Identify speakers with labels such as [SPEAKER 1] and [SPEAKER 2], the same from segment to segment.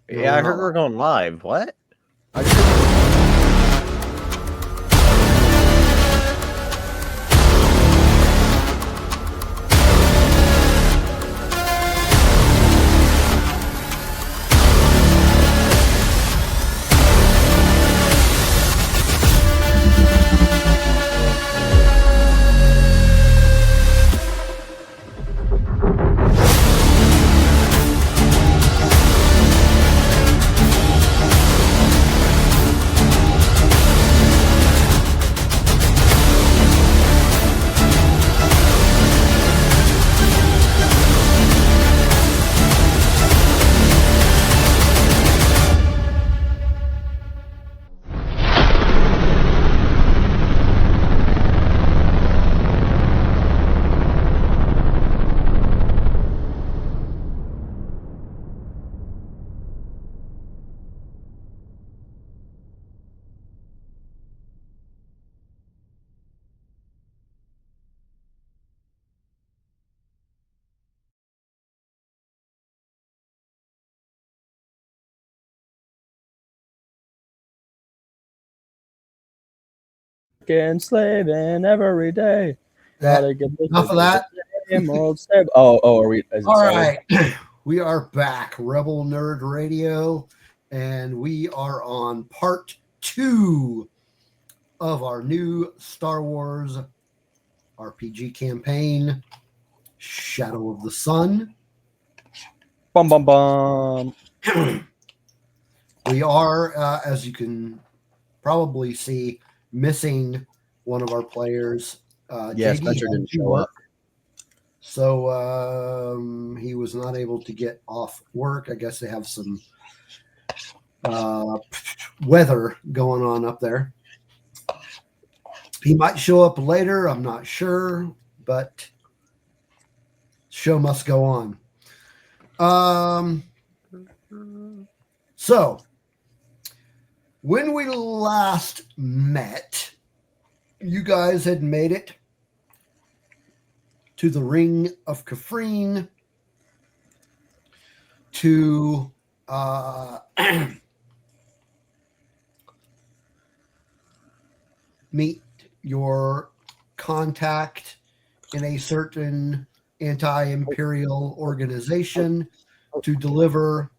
[SPEAKER 1] Yeah, I heard we're going live. What?
[SPEAKER 2] Slaving every day. Gotta get
[SPEAKER 3] Enough of that.
[SPEAKER 2] Same old slave. Are we?
[SPEAKER 3] All right. We are back, Rebel Nerd Radio, and we are on part 2 of our new Star Wars RPG campaign, Shadow of the Sun.
[SPEAKER 2] Bum, bum, bum.
[SPEAKER 3] We are, as you can probably see, missing one of our players.
[SPEAKER 2] Yes, Spencer didn't show up.
[SPEAKER 3] So he was not able to get off work. I guess they have some weather going on up there. He might show up later. I'm not sure, but show must go on. So when we last met, you guys had made it to the Ring of Kafrene to meet your contact in a certain anti-imperial organization to deliver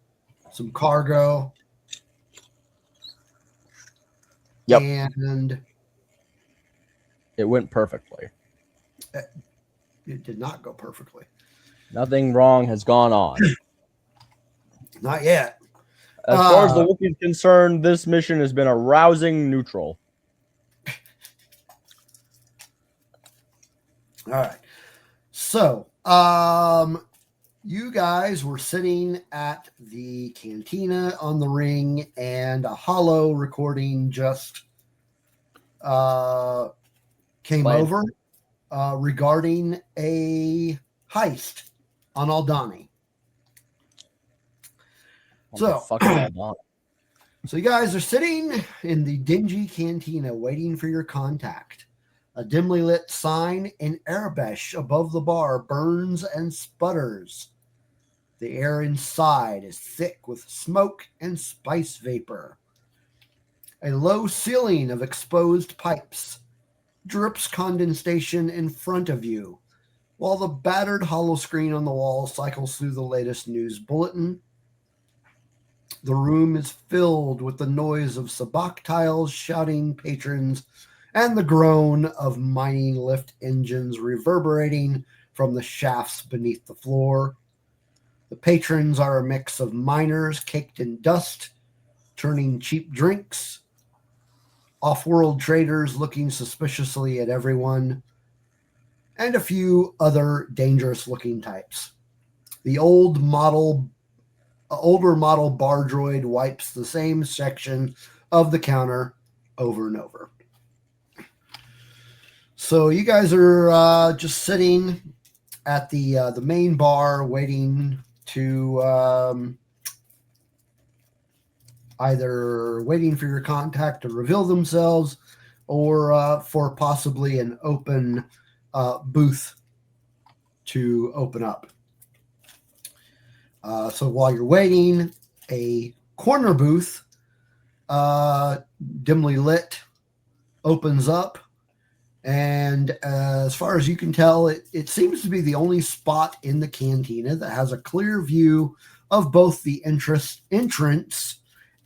[SPEAKER 3] some cargo.
[SPEAKER 2] Yep.
[SPEAKER 3] And
[SPEAKER 2] it went perfectly.
[SPEAKER 3] It did not go perfectly.
[SPEAKER 2] Nothing wrong has gone on.
[SPEAKER 3] Not yet.
[SPEAKER 2] As far as the Wookiee is concerned, this mission has been a rousing neutral.
[SPEAKER 3] All right. So, you guys were sitting at the cantina on the ring, and a holo recording just came over regarding a heist on Aldani. So you guys are sitting in the dingy cantina waiting for your contact. A dimly lit sign in Arabic above the bar burns and sputters. The air inside is thick with smoke and spice vapor. A low ceiling of exposed pipes drips condensation in front of you, while the battered holoscreen on the wall cycles through the latest news bulletin. The room is filled with the noise of sabacc tiles, shouting patrons, and the groan of mining lift engines reverberating from the shafts beneath the floor. The patrons are a mix of miners caked in dust, turning cheap drinks, off-world traders looking suspiciously at everyone, and a few other dangerous-looking types. The older model bar droid wipes the same section of the counter over and over. So you guys are just sitting at the main bar waiting to either waiting for your contact to reveal themselves or for possibly an open booth to open up. So while you're waiting, a corner booth, dimly lit, opens up. And as far as you can tell, it seems to be the only spot in the cantina that has a clear view of both the entrance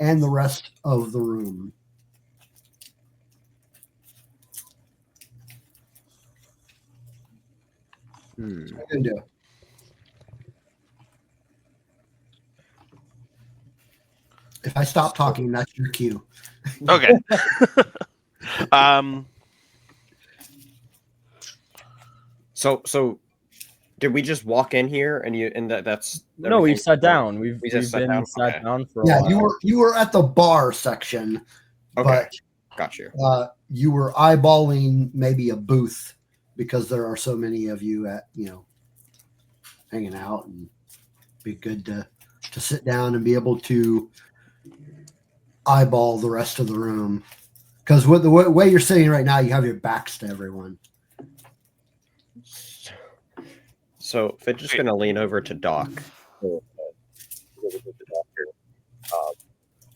[SPEAKER 3] and the rest of the room. What are you gonna do? If I stop talking, that's your cue.
[SPEAKER 4] Okay.
[SPEAKER 1] So did we just walk in here and that's
[SPEAKER 2] No, we've
[SPEAKER 1] everything?
[SPEAKER 2] sat down. We've
[SPEAKER 1] just
[SPEAKER 2] been
[SPEAKER 1] down?
[SPEAKER 2] sat
[SPEAKER 1] Okay.
[SPEAKER 2] down for a
[SPEAKER 3] Yeah,
[SPEAKER 2] while.
[SPEAKER 3] you were at the bar section,
[SPEAKER 1] Okay. Got you.
[SPEAKER 3] but you were eyeballing maybe a booth because there are so many of you at hanging out, and be good to sit down and be able to eyeball the rest of the room. Because with the way you're sitting right now, you have your backs to everyone.
[SPEAKER 1] So Fitch is going to lean over to Doc. And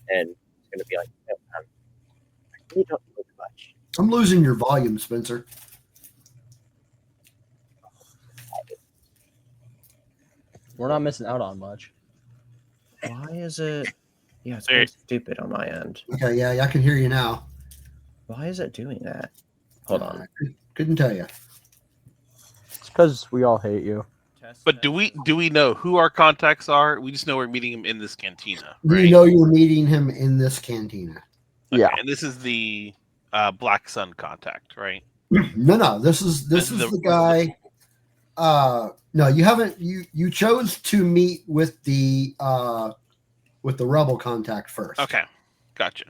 [SPEAKER 1] it's going to be like, you don't look much.
[SPEAKER 3] I'm losing your volume, Spencer.
[SPEAKER 2] We're not missing out on much.
[SPEAKER 1] Why is it? Yeah, it's very stupid on my end.
[SPEAKER 3] Okay, yeah, I can hear you now.
[SPEAKER 1] Why is it doing that? Hold on.
[SPEAKER 3] Couldn't tell you.
[SPEAKER 2] It's because we all hate you.
[SPEAKER 4] But do we know who our contacts are? We just know we're meeting him in this cantina.
[SPEAKER 3] Right? You know you're meeting him in this cantina.
[SPEAKER 4] Okay,
[SPEAKER 2] yeah.
[SPEAKER 4] And this is the Black Sun contact, right?
[SPEAKER 3] No. This is the guy. No, you haven't. You chose to meet with the rebel contact first.
[SPEAKER 4] Okay, gotcha.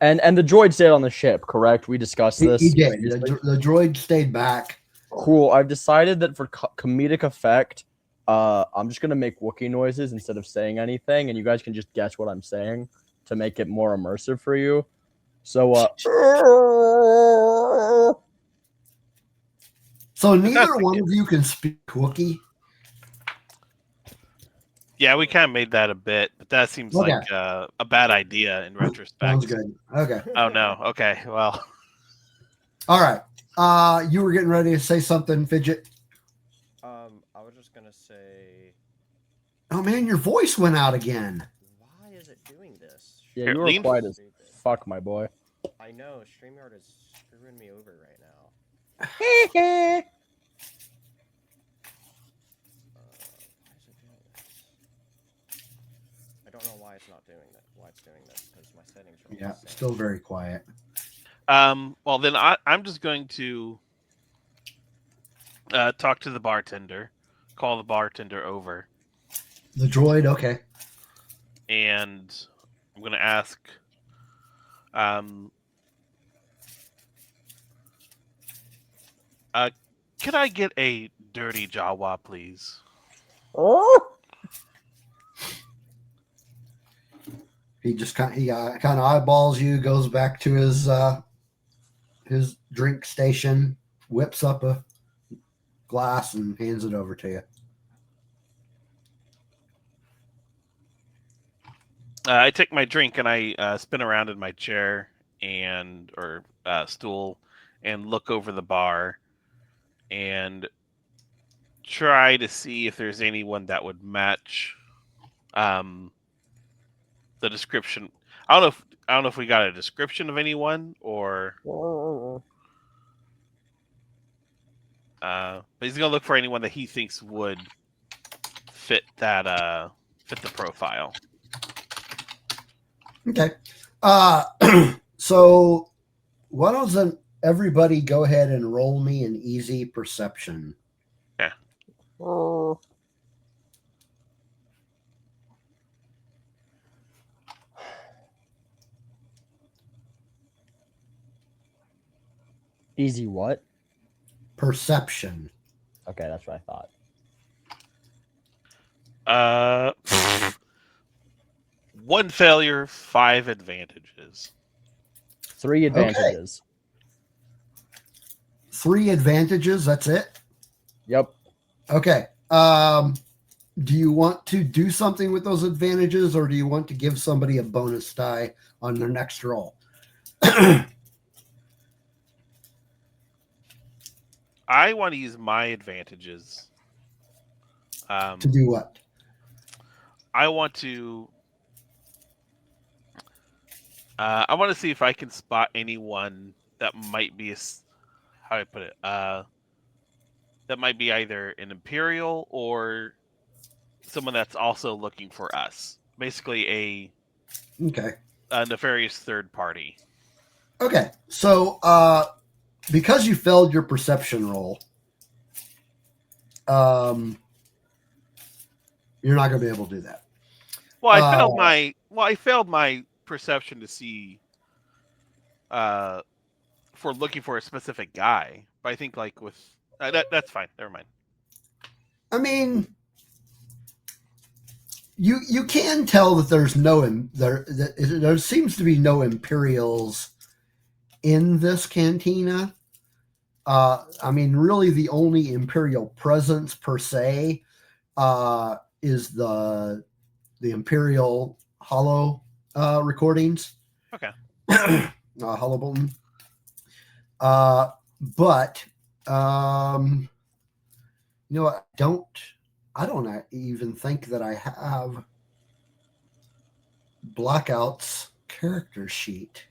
[SPEAKER 2] And the droid stayed on the ship, correct? We discussed this.
[SPEAKER 3] He did. The droid stayed back.
[SPEAKER 2] Cool. I've decided that for comedic effect, I'm just gonna make Wookiee noises instead of saying anything, and you guys can just guess what I'm saying to make it more immersive for you. So,
[SPEAKER 3] so neither one of you can speak Wookiee.
[SPEAKER 4] Yeah, we kind of made that a bit, but that seems like a bad idea in retrospect.
[SPEAKER 3] Sounds good. Okay.
[SPEAKER 4] Oh no. Okay. Well.
[SPEAKER 3] All right. You were getting ready to say something, Fidget.
[SPEAKER 1] I was just gonna say.
[SPEAKER 3] Oh man, your voice went out again.
[SPEAKER 1] Why is it doing this?
[SPEAKER 2] yeah, you were quiet as fuck, my boy.
[SPEAKER 1] I know StreamYard is screwing me over right now. I don't know why it's not doing that. Why it's doing this? Because my settings are
[SPEAKER 3] Yeah, still very quiet.
[SPEAKER 4] Well, then I'm just going to talk to the bartender, call the bartender over.
[SPEAKER 3] The droid, okay.
[SPEAKER 4] And I'm going to ask, can I get a dirty Jawa, please?
[SPEAKER 2] Oh.
[SPEAKER 3] He just kind of eyeballs you, goes back to his drink station, whips up a glass, and hands it over to you.
[SPEAKER 4] I take my drink and I spin around in my chair or stool and look over the bar and try to see if there's anyone that would match the description. I don't know if we got a description of anyone or but he's gonna look for anyone that he thinks would fit the profile.
[SPEAKER 3] Okay. So why doesn't everybody go ahead and roll me an easy perception?
[SPEAKER 4] Yeah.
[SPEAKER 2] Easy what?
[SPEAKER 3] Perception.
[SPEAKER 2] Okay, that's what I
[SPEAKER 4] thought. 1 failure, 5 advantages.
[SPEAKER 2] 3 advantages.
[SPEAKER 3] Okay. 3 advantages, that's it?
[SPEAKER 2] Yep.
[SPEAKER 3] Okay. Do you want to do something with those advantages, or do you want to give somebody a bonus die on their next roll?
[SPEAKER 4] I want to use my advantages.
[SPEAKER 3] To do what?
[SPEAKER 4] I want to. I want to see if I can spot anyone that might be how do I put it? That might be either an Imperial or someone that's also looking for us. Basically,
[SPEAKER 3] Okay.
[SPEAKER 4] a nefarious third party.
[SPEAKER 3] Okay. So, because you failed your perception roll, you're not going to be able to do that.
[SPEAKER 4] Well, I failed my perception to see for looking for a specific guy. But I think like with that's fine. Never mind.
[SPEAKER 3] I mean, you can tell that there's there seems to be no Imperials in this cantina. I mean, really, the only Imperial presence per se is the Imperial Hollow recordings.
[SPEAKER 4] Okay.
[SPEAKER 3] Hollow Bolton. But you know what? I don't even think that I have Blackout's character sheet.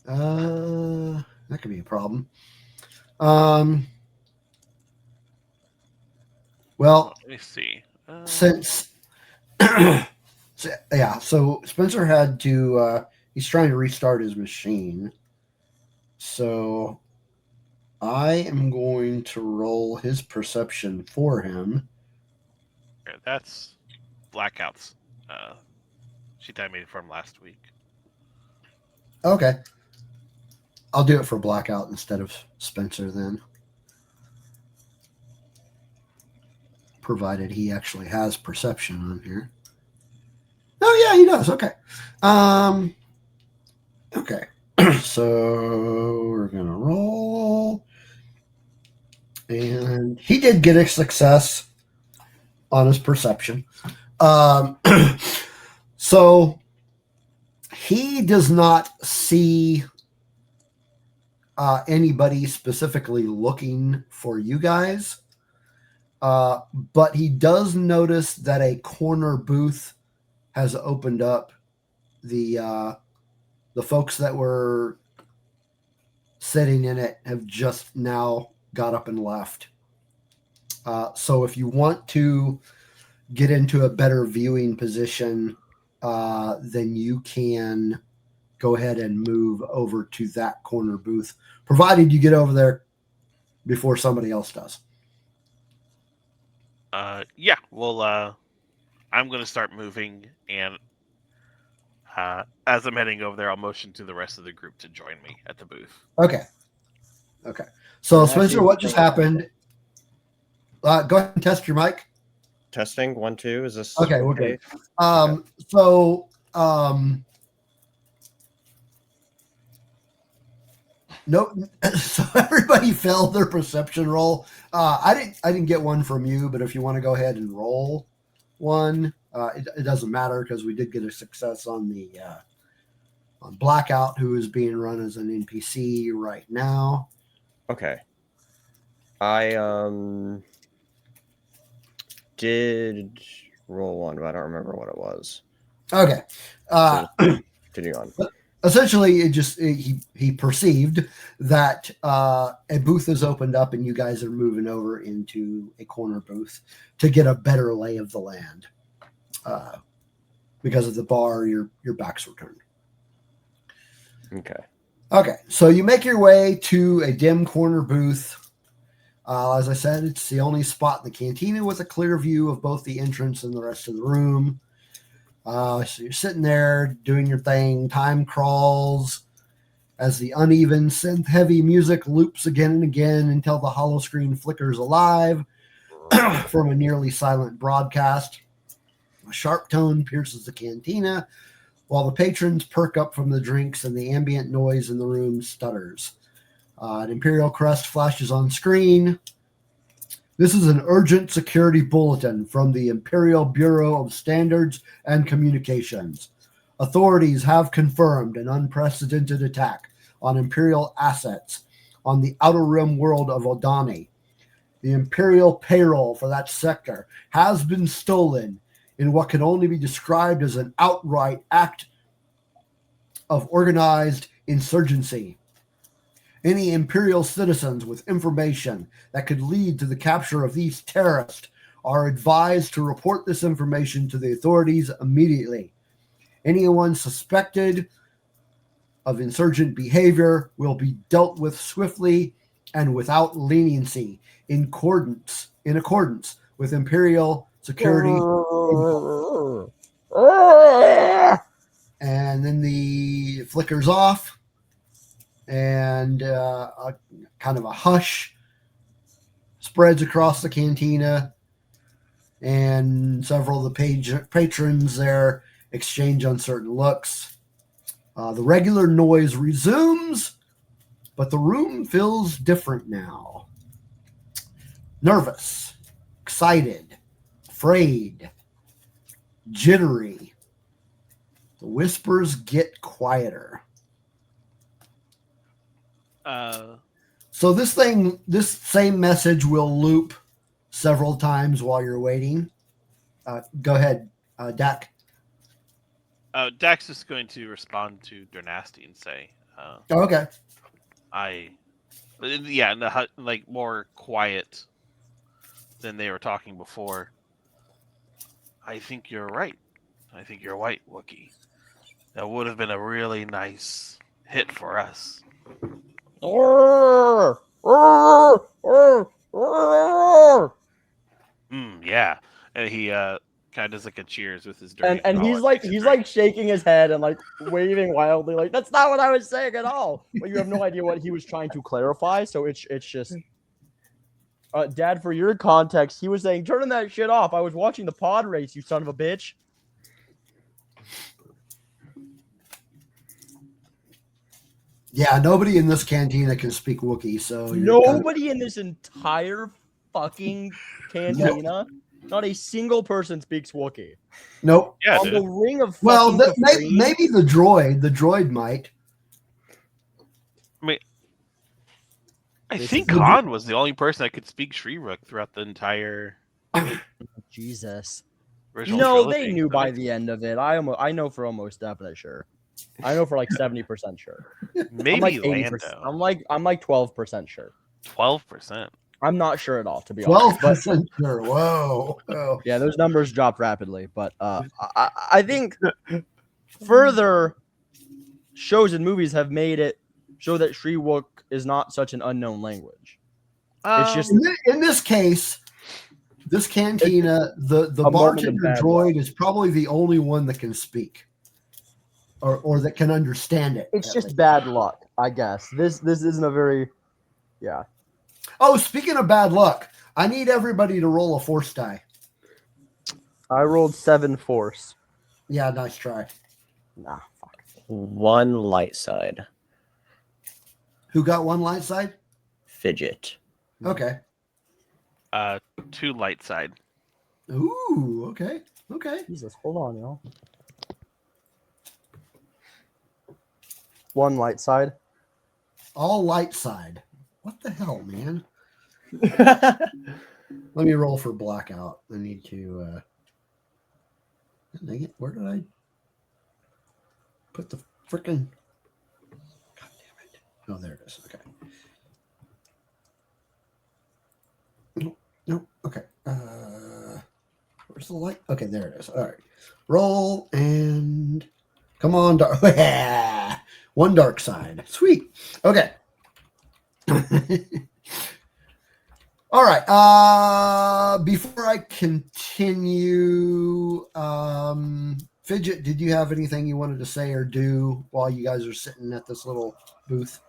[SPEAKER 3] That could be a problem. Well,
[SPEAKER 4] let me see.
[SPEAKER 3] Since so Spencer had to he's trying to restart his machine. So I am going to roll his perception for him.
[SPEAKER 4] Okay, that's Blackout's sheet I made from last week.
[SPEAKER 3] Okay. I'll do it for Blackout instead of Spencer then. Provided he actually has perception on here. Oh yeah, he does. Okay. Okay. So we're gonna roll. And he did get a success on his perception. So he does not see anybody specifically looking for you guys. But he does notice that a corner booth has opened up. The folks that were sitting in it have just now got up and left. So if you want to get into a better viewing position, then you can go ahead and move over to that corner booth, provided you get over there before somebody else does.
[SPEAKER 4] Yeah, well, I'm going to start moving, and as I'm heading over there, I'll motion to the rest of the group to join me at the booth.
[SPEAKER 3] Okay. So, Spencer, what just happened? Go ahead and test your mic.
[SPEAKER 1] Testing 1, 2. Is this
[SPEAKER 3] okay? We're good. So, no. So everybody failed their perception roll. I didn't get one from you, but if you want to go ahead and roll one, it doesn't matter because we did get a success on the on Blackout, who is being run as an NPC right now.
[SPEAKER 1] Okay. I did roll one, but I don't remember what it was.
[SPEAKER 3] Okay.
[SPEAKER 1] Continue on.
[SPEAKER 3] Essentially, he perceived that a booth has opened up and you guys are moving over into a corner booth to get a better lay of the land. Because of the bar, your backs were turned. Okay. So you make your way to a dim corner booth. As I said, it's the only spot in the cantina with a clear view of both the entrance and the rest of the room. So you're sitting there doing your thing. Time crawls as the uneven synth-heavy music loops again and again until the hollow screen flickers alive from a nearly silent broadcast. A sharp tone pierces the cantina while the patrons perk up from the drinks and the ambient noise in the room stutters. An Imperial crest flashes on screen. This is an urgent security bulletin from the Imperial Bureau of Standards and Communications. Authorities have confirmed an unprecedented attack on Imperial assets on the Outer Rim world of Odani. The Imperial payroll for that sector has been stolen in what can only be described as an outright act of organized insurgency. Any Imperial citizens with information that could lead to the capture of these terrorists are advised to report this information to the authorities immediately. Anyone suspected of insurgent behavior will be dealt with swiftly and without leniency in accordance with Imperial security. And then the flickers off, and a kind of a hush spreads across the cantina, and several of the patrons there exchange uncertain looks. The regular noise resumes, but the room feels different now. Nervous, excited, afraid, jittery. The whispers get quieter. So this same message will loop several times while you're waiting. Go ahead, Dak.
[SPEAKER 4] Dak's just going to respond to Dernasty and say,
[SPEAKER 3] Okay.
[SPEAKER 4] like more quiet than they were talking before. I think you're right. I think you're right, Wookiee. That would have been a really nice hit for us. Yeah. And he kind of does like a cheers with his dirty
[SPEAKER 2] and he's like shaking his head and like waving wildly, like that's not what I was saying at all. But you have no idea what he was trying to clarify. So it's just, Dad, for your context, he was saying, "Turning that shit off. I was watching the pod race, you son of a bitch."
[SPEAKER 3] Yeah, nobody in this cantina can speak Wookiee, so
[SPEAKER 2] nobody in this entire fucking cantina, not a single person speaks Wookiee.
[SPEAKER 3] Nope.
[SPEAKER 4] Yeah,
[SPEAKER 2] on the Ring of
[SPEAKER 3] maybe the droid might.
[SPEAKER 4] I mean, I think Khan was the only person that could speak Shrirook throughout the entire
[SPEAKER 2] Jesus.
[SPEAKER 4] original
[SPEAKER 2] No,
[SPEAKER 4] trilogy.
[SPEAKER 2] they knew by the end of it. I know for almost definite sure. I know for like 70% sure.
[SPEAKER 4] Maybe
[SPEAKER 2] I'm like
[SPEAKER 4] 80%.
[SPEAKER 2] 80%. I'm like 12% sure.
[SPEAKER 4] 12%.
[SPEAKER 2] I'm not sure at all, to be honest.
[SPEAKER 3] 12% sure. Whoa.
[SPEAKER 2] Yeah, those numbers drop rapidly, but I think further shows and movies have made it show that Shriwook is not such an unknown language. It's just
[SPEAKER 3] in this case, this cantina, the bartender droid is probably the only one that can speak, or that can understand it.
[SPEAKER 2] It's just bad luck, I guess. This isn't a very, yeah.
[SPEAKER 3] Oh, speaking of bad luck, I need everybody to roll a force die.
[SPEAKER 2] I rolled 7 force.
[SPEAKER 3] Yeah, nice try.
[SPEAKER 2] Nah, fuck.
[SPEAKER 1] 1 light side.
[SPEAKER 3] Who got 1 light side?
[SPEAKER 1] Fidget.
[SPEAKER 3] Okay.
[SPEAKER 4] 2 light side.
[SPEAKER 3] Ooh, okay.
[SPEAKER 2] Jesus, hold on, y'all. 1 light side.
[SPEAKER 3] All light side. What the hell, man? Let me roll for blackout. I need to. Dang it! Where did I put the frickin'? God damn it! Oh, there it is. Okay. No. Okay. Where's the light? Okay, there it is. All right. Roll and come on, dark. 1 dark side. Sweet. Okay. All right. Before I continue, Fidget, did you have anything you wanted to say or do while you guys are sitting at this little booth?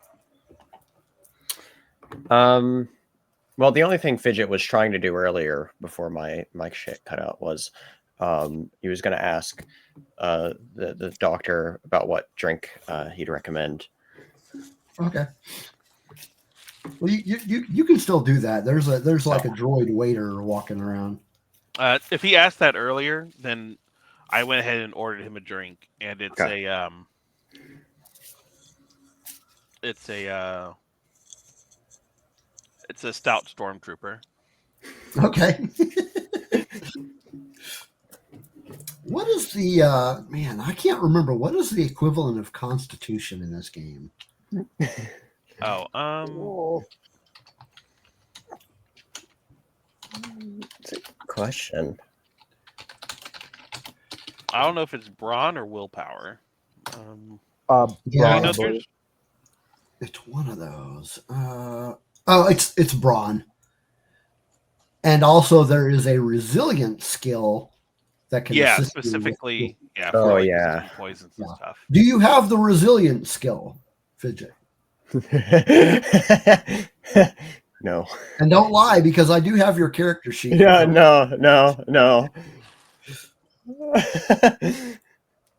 [SPEAKER 1] Well, the only thing Fidget was trying to do earlier before my shit cut out was he was going to ask the doctor about what drink he'd recommend.
[SPEAKER 3] Okay. Well, you can still do that. There's like a droid waiter walking around.
[SPEAKER 4] If he asked that earlier, then I went ahead and ordered him a drink, and it's
[SPEAKER 1] Okay.
[SPEAKER 4] it's a stout stormtrooper.
[SPEAKER 3] Okay. What is the man? I can't remember. What is the equivalent of Constitution in this game?
[SPEAKER 1] It's a question.
[SPEAKER 4] I don't know if it's brawn or willpower.
[SPEAKER 3] Yeah,
[SPEAKER 2] Braun, I
[SPEAKER 4] it's
[SPEAKER 2] believe.
[SPEAKER 3] it's one of those. It's brawn, and also there is a resilience skill that can assist
[SPEAKER 4] specifically,
[SPEAKER 3] you with.
[SPEAKER 1] Oh,
[SPEAKER 4] for
[SPEAKER 1] yeah.
[SPEAKER 4] poisons and stuff.
[SPEAKER 3] Do you have the resilience skill, Fidget?
[SPEAKER 1] No.
[SPEAKER 3] And don't lie, because I do have your character sheet.
[SPEAKER 1] Yeah, no.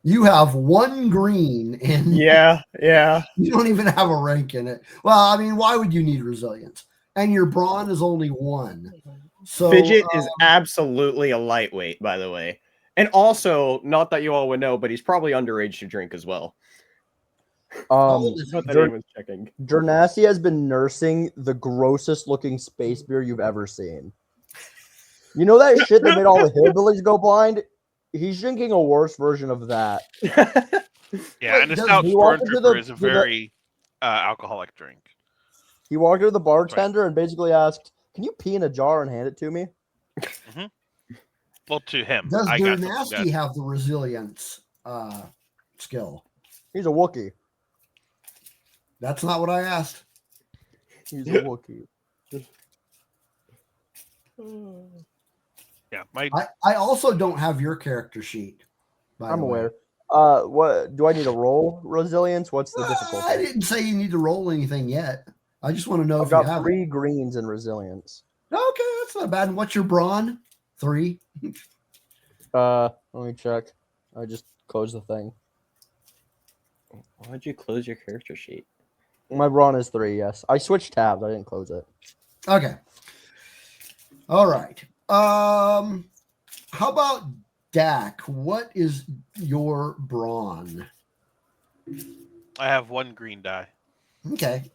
[SPEAKER 3] You have 1 green, and
[SPEAKER 1] Yeah.
[SPEAKER 3] you don't even have a rank in it. Well, I mean, why would you need resilience? And your brawn is only 1. So
[SPEAKER 1] Fidget is absolutely a lightweight, by the way. And also, not that you all would know, but he's probably underage to drink as well. Not that anyone's checking.
[SPEAKER 2] Jernassi has been nursing the grossest looking space beer you've ever seen. You know that shit that made all the hillbillies go blind? He's drinking a worse version of that.
[SPEAKER 4] Yeah, and a stout stormtrooper is a very alcoholic drink.
[SPEAKER 2] He walked to the bartender and basically asked, "Can you pee in a jar and hand it to me?"
[SPEAKER 4] Mm-hmm. Well, to him.
[SPEAKER 3] Does Jernassi have the resilience skill?
[SPEAKER 2] He's a Wookiee.
[SPEAKER 3] That's not what I asked.
[SPEAKER 2] He's a Wookiee.
[SPEAKER 4] Yeah,
[SPEAKER 3] I also don't have your character sheet.
[SPEAKER 2] I'm aware. What do I need to roll? Resilience? What's the difficulty?
[SPEAKER 3] I didn't say you need to roll anything yet. I just want to know
[SPEAKER 2] I've
[SPEAKER 3] if you
[SPEAKER 2] got
[SPEAKER 3] have
[SPEAKER 2] 3 greens in resilience.
[SPEAKER 3] Okay, that's not bad. And what's your brawn? 3.
[SPEAKER 2] Let me check. I just closed the thing.
[SPEAKER 1] Why'd you close your character sheet?
[SPEAKER 2] My brawn is 3, yes. I switched tabs. I didn't close it.
[SPEAKER 3] Okay. All right. How about Dak? What is your brawn?
[SPEAKER 4] I have 1 green die.
[SPEAKER 3] Okay.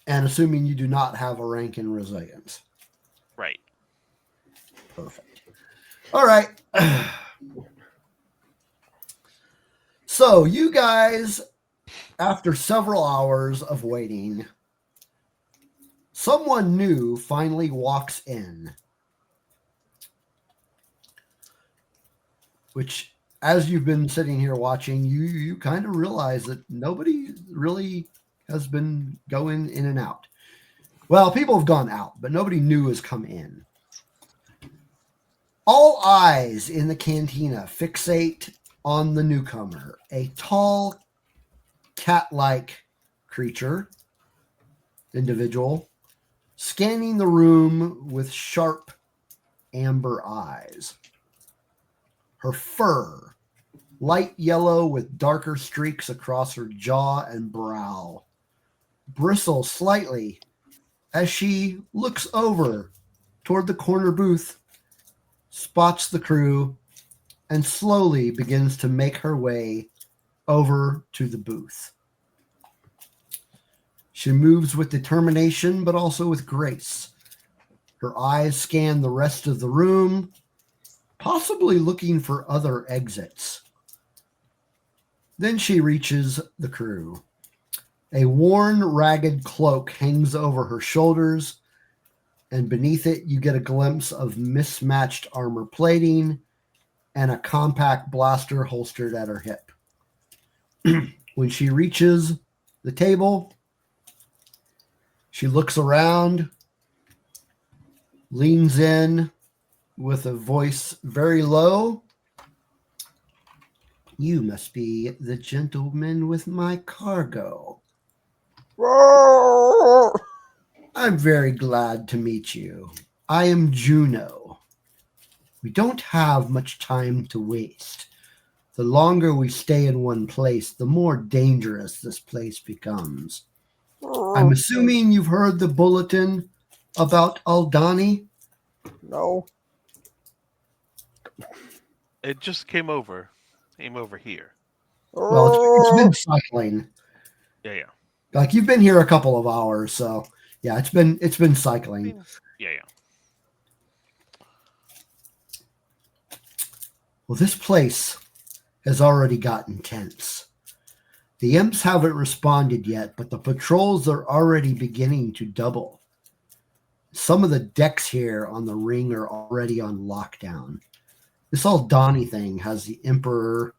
[SPEAKER 3] And assuming you do not have a rank in resilience.
[SPEAKER 4] Right.
[SPEAKER 3] Perfect. All right. So you guys, after several hours of waiting, someone new finally walks in. Which, as you've been sitting here watching, you kind of realize that nobody really has been going in and out. Well, people have gone out, but nobody new has come in. All eyes in the cantina fixate on the newcomer, a tall, cat-like creature, individual, scanning the room with sharp amber eyes. Her fur, light yellow with darker streaks across her jaw and brow, bristles slightly as she looks over toward the corner booth, spots the crew, and slowly begins to make her way over to the booth. She moves with determination, but also with grace. Her eyes scan the rest of the room, possibly looking for other exits. Then she reaches the crew. A worn, ragged cloak hangs over her shoulders, and beneath it you get a glimpse of mismatched armor plating and a compact blaster holstered at her hip. When she reaches the table, she looks around, leans in with a voice very low. You must be the gentleman with my cargo. I'm very glad to meet you. I am Juno. We don't have much time to waste. The longer we stay in one place, the more dangerous this place becomes. I'm assuming you've heard the bulletin about Aldani.
[SPEAKER 2] No.
[SPEAKER 4] It just came over here.
[SPEAKER 3] Well, it's been cycling.
[SPEAKER 4] Yeah.
[SPEAKER 3] Like you've been here a couple of hours, so yeah, it's been cycling.
[SPEAKER 4] Yeah.
[SPEAKER 3] Well, this place has already gotten tense. The imps haven't responded yet, but the patrols are already beginning to double. Some of the decks here on the ring are already on lockdown. This Aldani thing has the Empire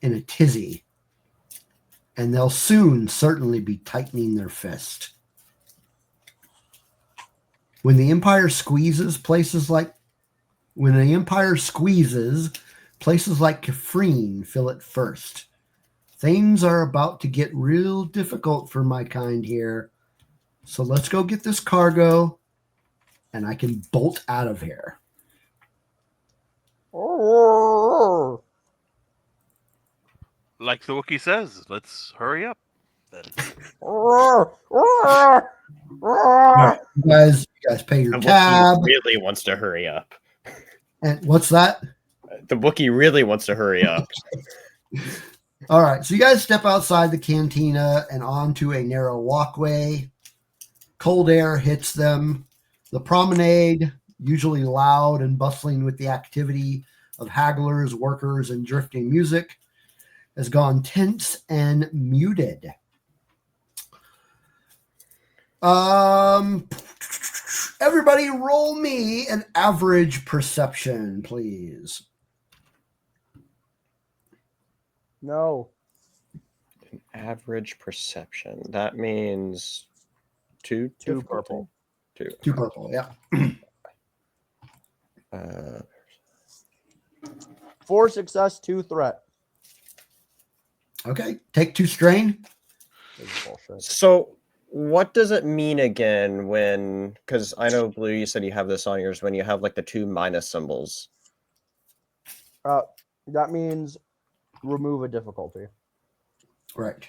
[SPEAKER 3] in a tizzy, and they'll soon certainly be tightening their fist. When the Empire squeezes places like Kafrene feel it first. Things are about to get real difficult for my kind here. So let's go get this cargo, and I can bolt out of here.
[SPEAKER 4] Like the Wookiee says, let's hurry up. Then.
[SPEAKER 3] You guys pay your
[SPEAKER 1] The
[SPEAKER 3] tab.
[SPEAKER 1] Wookiee really wants to hurry up.
[SPEAKER 3] And what's that?
[SPEAKER 1] The Wookiee really wants to hurry up.
[SPEAKER 3] All right, so you guys step outside the cantina and onto a narrow walkway. Cold air hits them. The promenade, usually loud and bustling with the activity of hagglers, workers, and drifting music, has gone tense and muted. Everybody roll me an average perception, please.
[SPEAKER 2] No.
[SPEAKER 1] An average perception. That means two
[SPEAKER 2] Purple.
[SPEAKER 3] Two purple, yeah.
[SPEAKER 2] 4 success, 2 threat.
[SPEAKER 3] Okay, take 2 strain.
[SPEAKER 1] So what does it mean again when, because I know, Blue, you said you have this on yours, when you have like the 2 minus symbols?
[SPEAKER 2] That means remove a difficulty.
[SPEAKER 3] Right.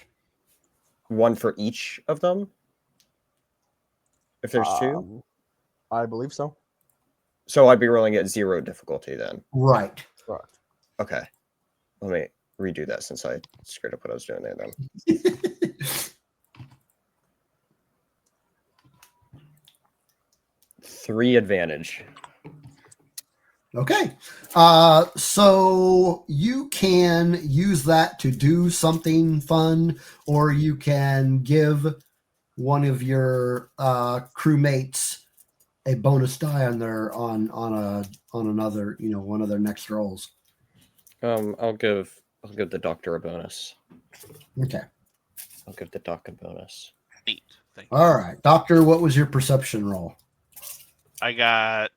[SPEAKER 1] 1 for each of them? If there's 2?
[SPEAKER 2] I believe so.
[SPEAKER 1] So I'd be rolling at 0 difficulty then.
[SPEAKER 3] Right.
[SPEAKER 2] Correct.
[SPEAKER 1] Okay. Let me redo that since I screwed up what I was doing there then. 3 advantage.
[SPEAKER 3] Okay. So you can use that to do something fun, or you can give one of your crewmates a bonus die on their on another, one of their next rolls.
[SPEAKER 1] I'll give the doctor a bonus.
[SPEAKER 3] Okay.
[SPEAKER 1] I'll give the doc a bonus.
[SPEAKER 4] Neat. Thank you.
[SPEAKER 3] All right, Doctor, what was your perception roll?
[SPEAKER 4] I got,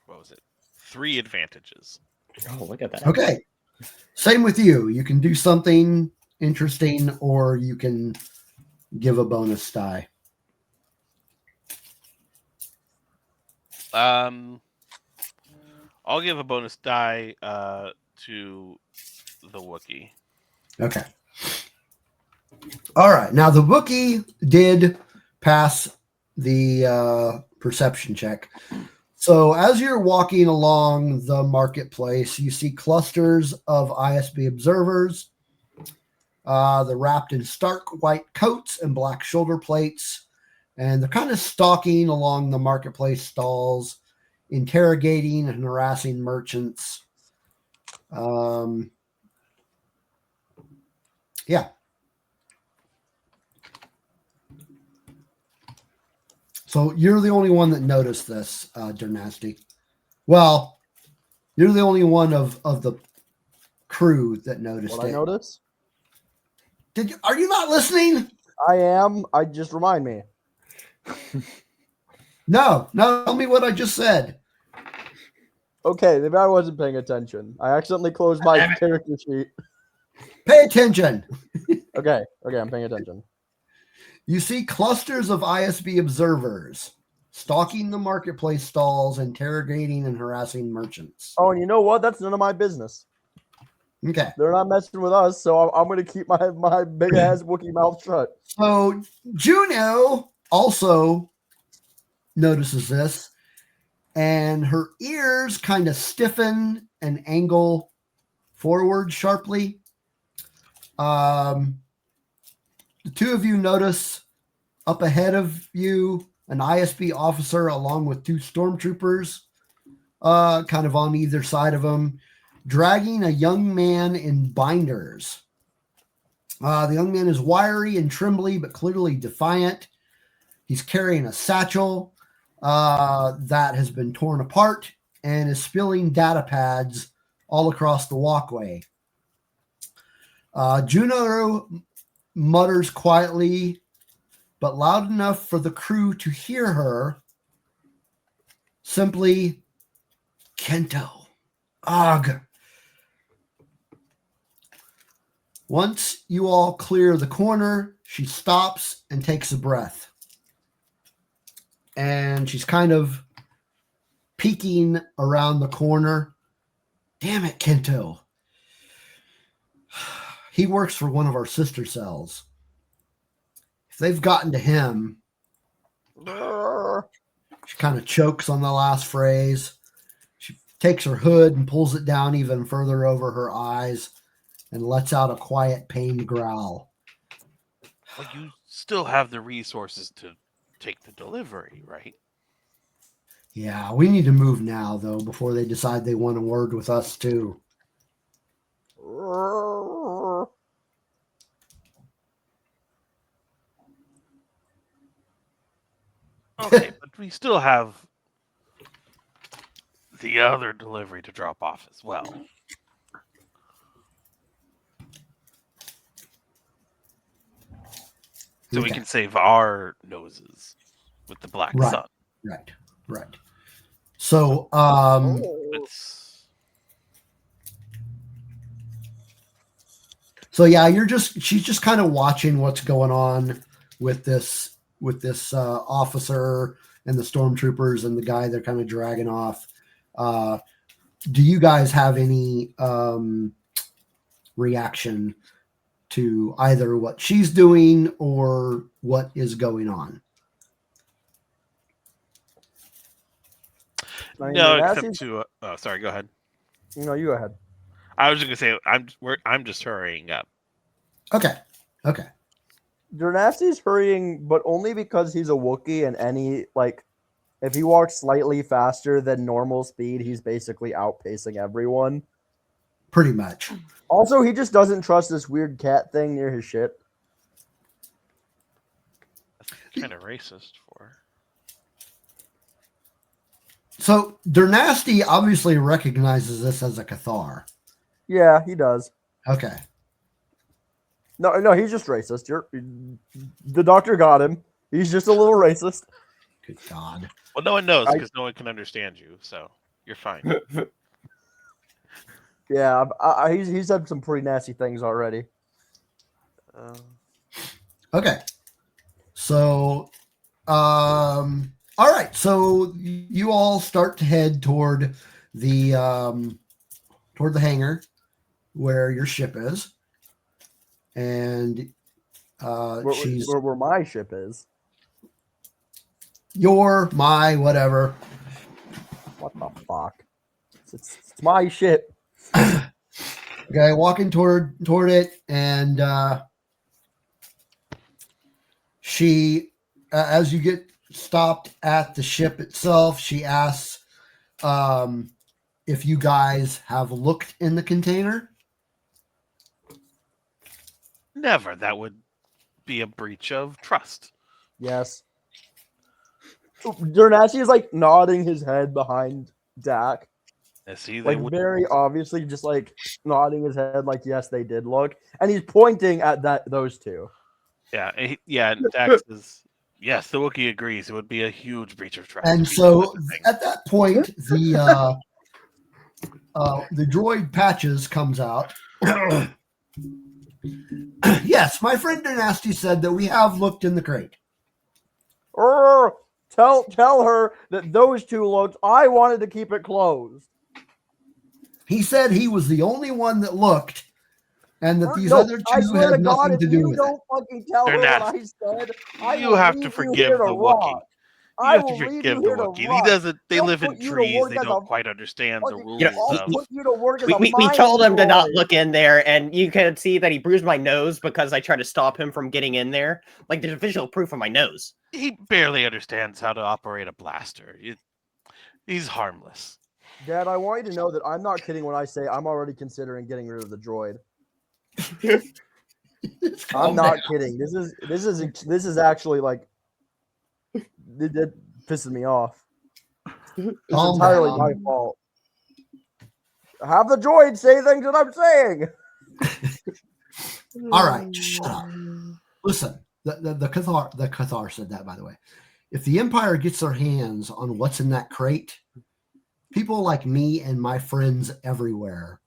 [SPEAKER 4] what was it? 3 advantages.
[SPEAKER 1] Oh, look at that.
[SPEAKER 3] Okay. Same with you. You can do something interesting, or you can give a bonus die.
[SPEAKER 4] I'll give a bonus die to the Wookiee.
[SPEAKER 3] Okay. All right. Now the Wookiee did pass the perception check. So as you're walking along the marketplace, you see clusters of ISB observers. They're wrapped in stark white coats and black shoulder plates, and they're kind of stalking along the marketplace stalls, interrogating and harassing merchants. Yeah. So you're the only one that noticed this, Dernasty. Well, you're the only one of the crew that noticed
[SPEAKER 2] What
[SPEAKER 3] it.
[SPEAKER 2] I notice?
[SPEAKER 3] Are you not listening?
[SPEAKER 2] I am. I just remind me.
[SPEAKER 3] No, tell me what I just said.
[SPEAKER 2] Okay, maybe I wasn't paying attention. I accidentally closed my character sheet.
[SPEAKER 3] Pay attention.
[SPEAKER 2] Okay, I'm paying attention.
[SPEAKER 3] You see clusters of ISB observers stalking the marketplace stalls, interrogating and harassing merchants.
[SPEAKER 2] Oh, and you know what? That's none of my business.
[SPEAKER 3] Okay.
[SPEAKER 2] They're not messing with us, so I'm going to keep my big ass Wookiee mouth shut.
[SPEAKER 3] So Juno also notices this, and her ears kind of stiffen and angle forward sharply. The two of you notice up ahead of you an ISB officer along with two stormtroopers, kind of on either side of him, dragging a young man in binders. The young man is wiry and trembly, but clearly defiant. He's carrying a satchel that has been torn apart and is spilling data pads all across the walkway. Juno mutters quietly, but loud enough for the crew to hear her. Simply, Kento. Ugh. Once you all clear the corner, she stops and takes a breath. And she's kind of peeking around the corner. Damn it, Kento. He works for one of our sister cells. If they've gotten to him, she kind of chokes on the last phrase. She takes her hood and pulls it down even further over her eyes and lets out a quiet, pained growl.
[SPEAKER 4] Well, you still have the resources to take the delivery, right?
[SPEAKER 3] Yeah, we need to move now, though, before they decide they want a word with us, too.
[SPEAKER 4] Okay, but we still have the other delivery to drop off as well. So we can save our noses with the Black Sun.
[SPEAKER 3] Right. So, so yeah, she's just kind of watching what's going on with this officer and the stormtroopers and the guy they're kind of dragging off. Do you guys have any reaction to either what she's doing or what is going on?
[SPEAKER 4] No, except to. Sorry, go ahead.
[SPEAKER 2] No, you go ahead.
[SPEAKER 4] I was just gonna say I'm just hurrying up.
[SPEAKER 3] Okay.
[SPEAKER 2] Dernasty's hurrying, but only because he's a Wookiee, and if he walks slightly faster than normal speed, he's basically outpacing everyone.
[SPEAKER 3] Pretty much.
[SPEAKER 2] Also, he just doesn't trust this weird cat thing near his ship.
[SPEAKER 4] That's kind of racist for.
[SPEAKER 3] So Dernasty obviously recognizes this as a Cathar.
[SPEAKER 2] Yeah, he does.
[SPEAKER 3] Okay.
[SPEAKER 2] No, he's just racist. The doctor got him. He's just a little racist.
[SPEAKER 3] Good God.
[SPEAKER 4] Well, no one knows because no one can understand you, so you're fine.
[SPEAKER 2] Yeah, he's said some pretty nasty things already.
[SPEAKER 3] Okay. So, all right. So you all start to head toward the hangar where your ship is, and
[SPEAKER 2] where my ship is.
[SPEAKER 3] My whatever.
[SPEAKER 2] What the fuck? It's my ship.
[SPEAKER 3] Okay, walking toward it, and she, as you get stopped at the ship itself, she asks if you guys have looked in the container.
[SPEAKER 4] Never. That would be a breach of trust.
[SPEAKER 2] Yes. Dernasty is nodding his head behind Dak.
[SPEAKER 4] See,
[SPEAKER 2] very obviously just nodding his head yes, they did look. And he's pointing at those two.
[SPEAKER 4] Yeah, Dax says, yes, the Wookiee agrees. It would be a huge breach of trust.
[SPEAKER 3] And so at that point, the droid Patches comes out. Yes, my friend Dynasty said that we have looked in the crate.
[SPEAKER 2] Tell her that those two looked. I wanted to keep it closed.
[SPEAKER 3] He said he was the only one that looked, and that these
[SPEAKER 2] No,
[SPEAKER 3] other
[SPEAKER 2] I
[SPEAKER 3] two
[SPEAKER 2] swear
[SPEAKER 3] had
[SPEAKER 2] to God,
[SPEAKER 3] nothing
[SPEAKER 2] if
[SPEAKER 3] to do
[SPEAKER 2] you
[SPEAKER 3] with it.
[SPEAKER 2] don't fucking tell her
[SPEAKER 4] They're
[SPEAKER 2] what I said, I
[SPEAKER 4] You
[SPEAKER 2] will
[SPEAKER 4] have
[SPEAKER 2] leave
[SPEAKER 4] to
[SPEAKER 2] you
[SPEAKER 4] forgive
[SPEAKER 2] here to
[SPEAKER 4] the Wookiee.
[SPEAKER 2] rot.
[SPEAKER 4] You
[SPEAKER 2] I
[SPEAKER 4] have to
[SPEAKER 2] will leave
[SPEAKER 4] forgive
[SPEAKER 2] you
[SPEAKER 4] the
[SPEAKER 2] here to
[SPEAKER 4] Wookiee.
[SPEAKER 2] rot.
[SPEAKER 4] They
[SPEAKER 2] They'll
[SPEAKER 4] live in
[SPEAKER 2] put you to
[SPEAKER 4] trees.
[SPEAKER 2] work
[SPEAKER 4] They
[SPEAKER 2] as
[SPEAKER 4] don't
[SPEAKER 2] a
[SPEAKER 4] quite understand the
[SPEAKER 2] fucking.
[SPEAKER 4] rules
[SPEAKER 2] I'll
[SPEAKER 4] of.
[SPEAKER 2] put you to work as a
[SPEAKER 1] we told him to not
[SPEAKER 2] droid.
[SPEAKER 1] look in there, and you can see that he bruised my nose because I tried to stop him from getting in there. Like, there's visual proof on my nose.
[SPEAKER 4] He barely understands how to operate a blaster. He's harmless.
[SPEAKER 2] Dad, I want you to know that I'm not kidding when I say I'm already considering getting rid of the droid. I'm not kidding. This is actually like it pisses me off. It's entirely my fault. Have the droid say things that I'm saying.
[SPEAKER 3] All right, just shut up. Listen, the Cathar said that, by the way. If the Empire gets their hands on what's in that crate, people like me and my friends everywhere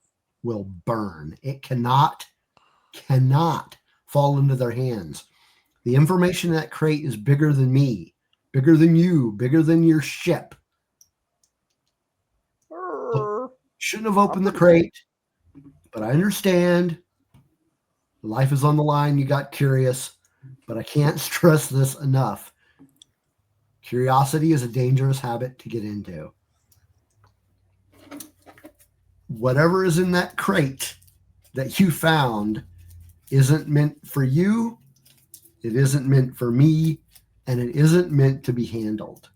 [SPEAKER 3] will burn. It cannot fall into their hands. The information in that crate is bigger than me, bigger than you, bigger than your ship. Shouldn't have opened the crate, but I understand. Life is on the line. You got curious, but I can't stress this enough. Curiosity is a dangerous habit to get into. Whatever is in that crate that you found isn't meant for you. It isn't meant for me, and it isn't meant to be handled.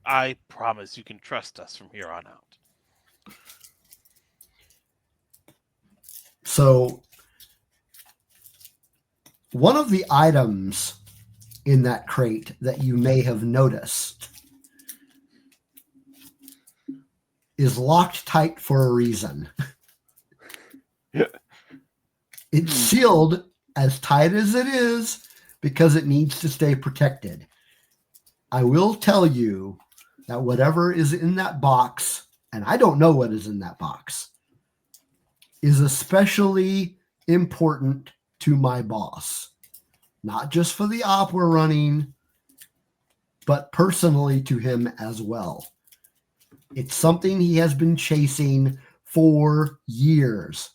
[SPEAKER 4] I promise you can trust us from here on out.
[SPEAKER 3] So, one of the items in that crate that you may have noticed is locked tight for a reason. It's sealed as tight as it is because it needs to stay protected. I will tell you that whatever is in that box, and I don't know what is in that box, is especially important to my boss. Not just for the op we're running, but personally to him as well. It's something he has been chasing for years.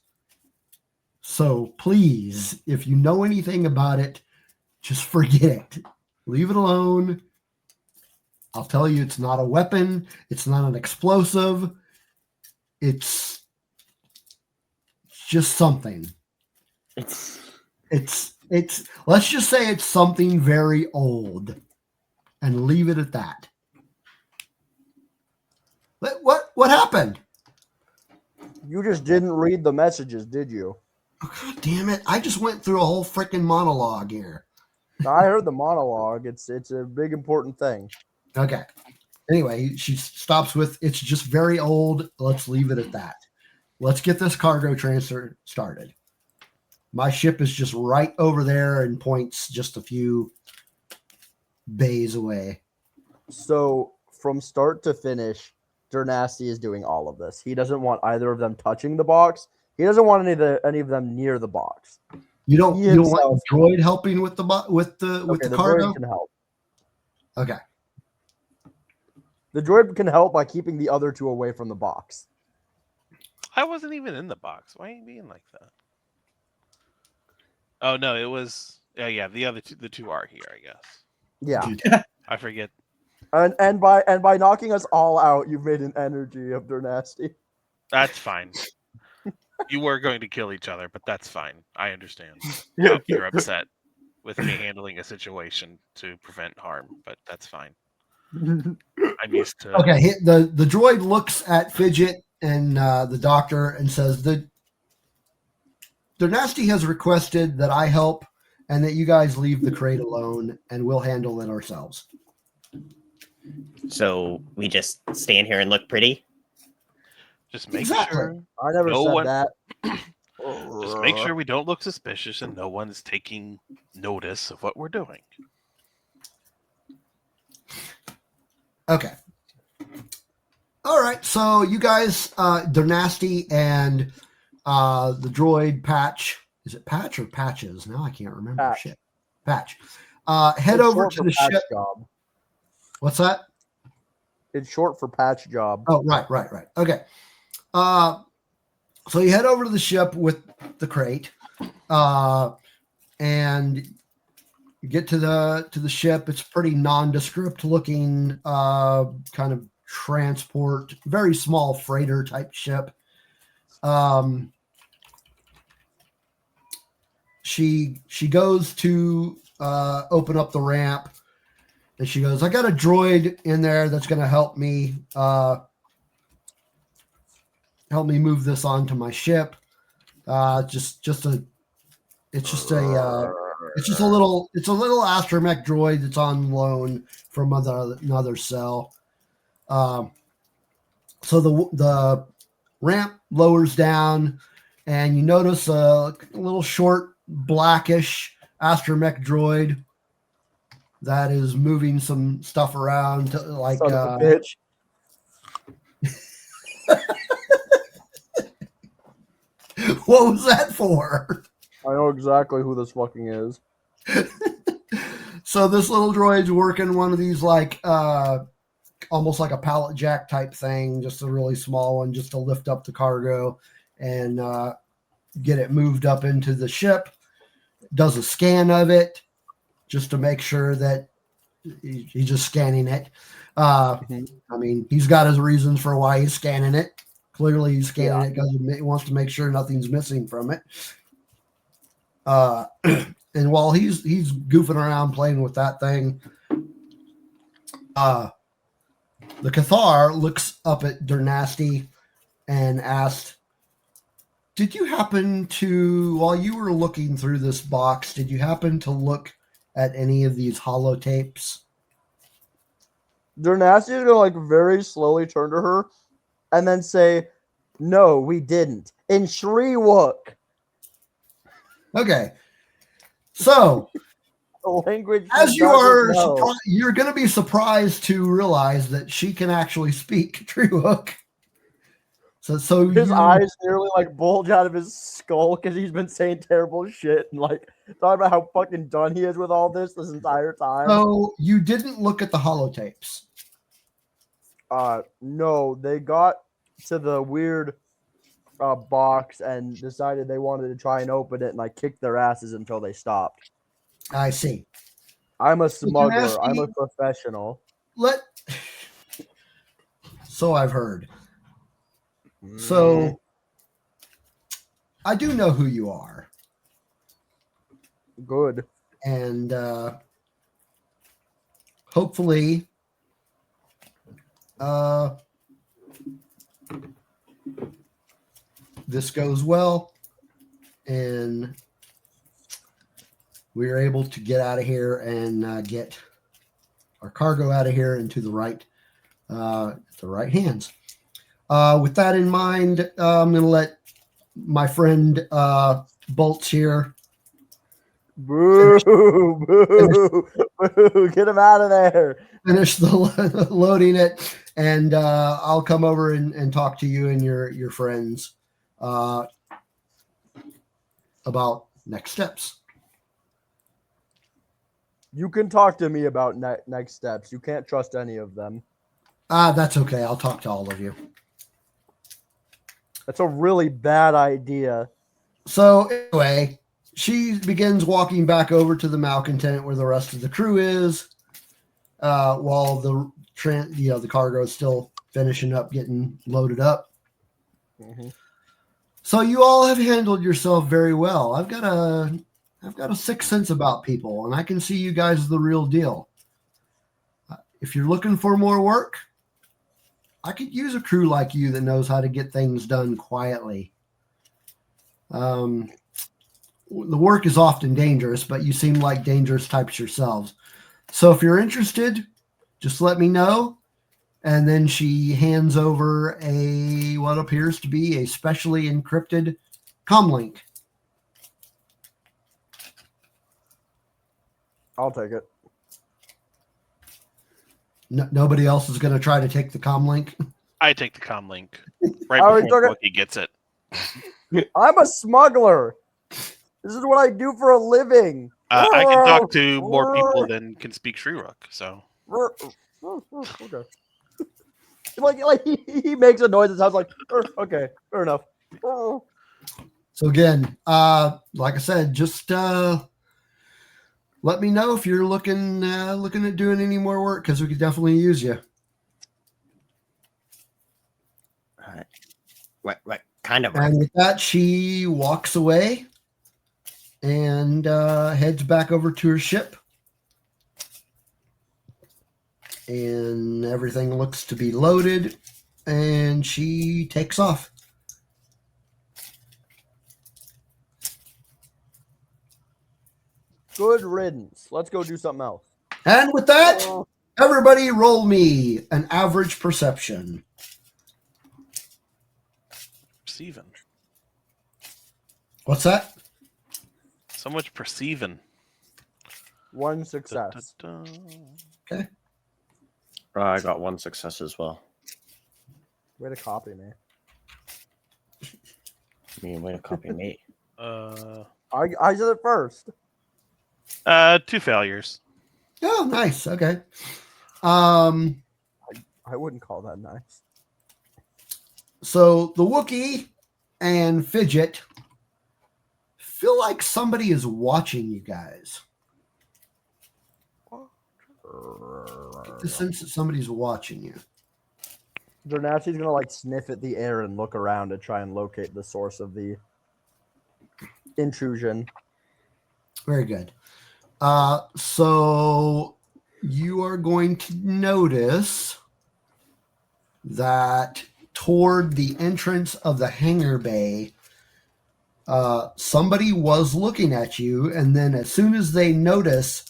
[SPEAKER 3] So please, if you know anything about it, just forget it. Leave it alone. I'll tell you, it's not a weapon. It's not an explosive. It's just something. It's let's just say it's something very old and leave it at that. What happened?
[SPEAKER 2] You just didn't read the messages, did you?
[SPEAKER 3] Oh, God damn it. I just went through a whole freaking monologue here.
[SPEAKER 2] I heard the monologue. It's a big important thing.
[SPEAKER 3] Okay. Anyway, she stops with, it's just very old. Let's leave it at that. Let's get this cargo transfer started. My ship is just right over there and points just a few bays away.
[SPEAKER 2] So from start to finish, Dernasty is doing all of this. He doesn't want either of them touching the box. He doesn't want any of them near the box.
[SPEAKER 3] You don't want the droid helping with the cargo?
[SPEAKER 2] Droid can help.
[SPEAKER 3] Okay.
[SPEAKER 2] The droid can help by keeping the other two away from the box.
[SPEAKER 4] I wasn't even in the box. Why are you being like that? Oh no, it was. Yeah. The two are here, I guess.
[SPEAKER 2] Yeah.
[SPEAKER 4] I forget.
[SPEAKER 2] And by knocking us all out, you've made an energy of Dernasty.
[SPEAKER 4] That's fine. You were going to kill each other, but that's fine. I understand. You're upset with me handling a situation to prevent harm, but that's fine. I'm used to.
[SPEAKER 3] Okay, the droid looks at Fidget and the doctor and says, the Dernasty has requested that I help and that you guys leave the crate alone and we'll handle it ourselves.
[SPEAKER 1] So we just stand here and look pretty?
[SPEAKER 4] Just make sure.
[SPEAKER 2] I never said that.
[SPEAKER 4] Just make sure we don't look suspicious and no one's taking notice of what we're doing.
[SPEAKER 3] Okay. All right. So you guys, Dernasty and the droid Patch. Is it Patch or Patches? Now I can't remember.
[SPEAKER 2] Patch.
[SPEAKER 3] Shit. Patch. Head over to the ship.
[SPEAKER 2] Job.
[SPEAKER 3] What's that?
[SPEAKER 2] It's short for patch job.
[SPEAKER 3] Oh, right. Okay. So you head over to the ship with the crate, and you get to the ship. It's pretty nondescript looking, kind of transport, very small freighter type ship. She goes to open up the ramp, and she goes, "I got a droid in there that's going to help me move this onto my ship. It's just a little astromech droid that's on loan from another cell. So the ramp lowers down, and you notice a little short blackish astromech droid that is moving some stuff around to, like
[SPEAKER 2] Son of a bitch.
[SPEAKER 3] What was that for?
[SPEAKER 2] I know exactly who this fucking is.
[SPEAKER 3] So this little droid's working one of these, like almost like a pallet jack type thing, just a really small one, just to lift up the cargo and get it moved up into the ship. Does a scan of it just to make sure that he's just scanning it. I mean, he's got his reasons for why he's scanning it. Clearly, he's scanning it because he wants to make sure nothing's missing from it. And while he's goofing around playing with that thing, the Cathar looks up at Dernasty and asked, "Did you happen to, while you were looking through this box, did you happen to look at any of these holotapes?"
[SPEAKER 2] Dernasty is gonna like very slowly turn to her and then say, "No, we didn't." In Shriwook.
[SPEAKER 3] Okay. So,
[SPEAKER 2] Language
[SPEAKER 3] as you are, you're going to be surprised to realize that she can actually speak Treehook. So
[SPEAKER 2] his eyes nearly like bulge out of his skull because he's been saying terrible shit and like talking about how fucking done he is with all this entire time.
[SPEAKER 3] So you didn't look at the holotapes?
[SPEAKER 2] No, they got to the weird box and decided they wanted to try and open it, and I kicked their asses until they stopped.
[SPEAKER 3] I see.
[SPEAKER 2] I'm a smuggler. I'm a professional.
[SPEAKER 3] So I've heard. So I do know who you are.
[SPEAKER 2] Good.
[SPEAKER 3] And hopefully this goes well and we're able to get out of here and get our cargo out of here into the right hands. With that in mind, I'm going to let my friend Bolts here.
[SPEAKER 2] Boo, boo, get him out of there.
[SPEAKER 3] Finish the loading it, and I'll come over and talk to you and your friends about next steps.
[SPEAKER 2] You can talk to me about next steps. You can't trust any of them.
[SPEAKER 3] That's okay. I'll talk to all of you.
[SPEAKER 2] That's a really bad idea.
[SPEAKER 3] So anyway, she begins walking back over to the Malcontent where the rest of the crew is, while the cargo is still finishing up, getting loaded up.
[SPEAKER 2] Mm-hmm.
[SPEAKER 3] So you all have handled yourself very well. I've got a sixth sense about people, and I can see you guys the real deal. If you're looking for more work, I could use a crew like you that knows how to get things done quietly. The work is often dangerous, but you seem like dangerous types yourselves. So if you're interested, just let me know. And then she hands over what appears to be a specially encrypted comlink.
[SPEAKER 2] I'll take it.
[SPEAKER 3] Nobody else is going to try to take the comlink?
[SPEAKER 4] I take the comlink right before Bucky gets it.
[SPEAKER 2] I'm a smuggler. This is what I do for a living.
[SPEAKER 4] I can talk to more people than can speak Shriwook, so.
[SPEAKER 2] Okay. he makes a noise that sounds like, okay, fair enough.
[SPEAKER 3] So again, like I said, just let me know if you're looking at doing any more work because we could definitely use you.
[SPEAKER 1] All right. What kind of?
[SPEAKER 3] And with that, she walks away and heads back over to her ship. And everything looks to be loaded, and she takes off.
[SPEAKER 2] Good riddance. Let's go do something else.
[SPEAKER 3] And with that, everybody roll me an average perception.
[SPEAKER 4] Perceiving.
[SPEAKER 3] What's that?
[SPEAKER 4] So much perceiving.
[SPEAKER 2] 1 success.
[SPEAKER 3] Okay.
[SPEAKER 1] I got 1 success as well.
[SPEAKER 2] Way to copy me.
[SPEAKER 1] Way to copy me.
[SPEAKER 2] I did it first.
[SPEAKER 4] 2 failures.
[SPEAKER 3] Oh, nice. Okay.
[SPEAKER 2] I wouldn't call that nice.
[SPEAKER 3] So the Wookiee and Fidget feel like somebody is watching you guys. The sense that somebody's watching you.
[SPEAKER 2] Dernashi's gonna like sniff at the air and look around to try and locate the source of the intrusion.
[SPEAKER 3] Very good. So you are going to notice that toward the entrance of the hangar bay, somebody was looking at you, and then as soon as they notice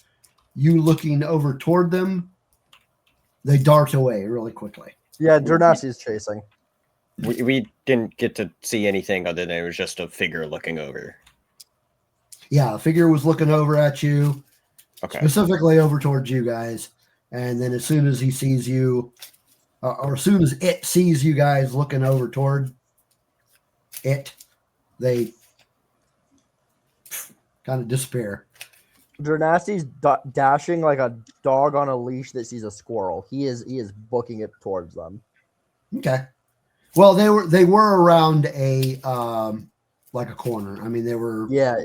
[SPEAKER 3] you looking over toward them, they dart away really quickly.
[SPEAKER 2] Yeah, Dernashi's chasing.
[SPEAKER 1] We didn't get to see anything other than it was just a figure looking over.
[SPEAKER 3] Yeah, a figure was looking over at you,
[SPEAKER 1] Okay.
[SPEAKER 3] specifically over towards you guys, and then as soon as he sees you, or as soon as it sees you guys looking over toward it, they kind of disappear.
[SPEAKER 2] Dernashi's dashing like a dog on a leash that sees a squirrel. He is booking it towards them.
[SPEAKER 3] Okay. Well, they were around a like a corner. I mean, they were.
[SPEAKER 2] Yeah.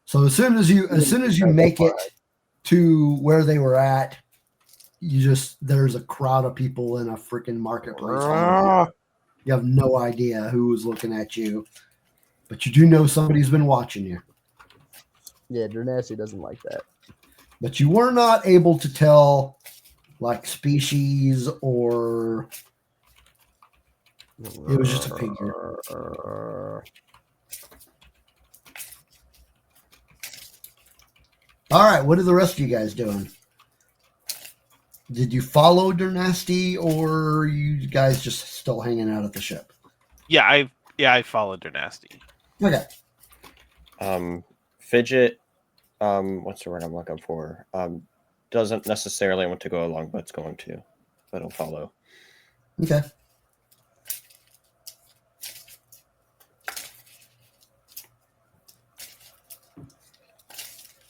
[SPEAKER 3] So as soon as you make it to where they were at, there's a crowd of people in a freaking marketplace. You have no idea who was looking at you, but you do know somebody's been watching you.
[SPEAKER 2] Yeah, Dernashi doesn't like that.
[SPEAKER 3] But you were not able to tell, like, species or it was just a figure. All right, what are the rest of you guys doing? Did you follow Dernasty, or are you guys just still hanging out at the ship?
[SPEAKER 4] Yeah, I followed Dernasty.
[SPEAKER 3] Okay.
[SPEAKER 1] Fidget, what's the word I'm looking for? Doesn't necessarily want to go along, but it's going to. But it'll follow.
[SPEAKER 3] Okay.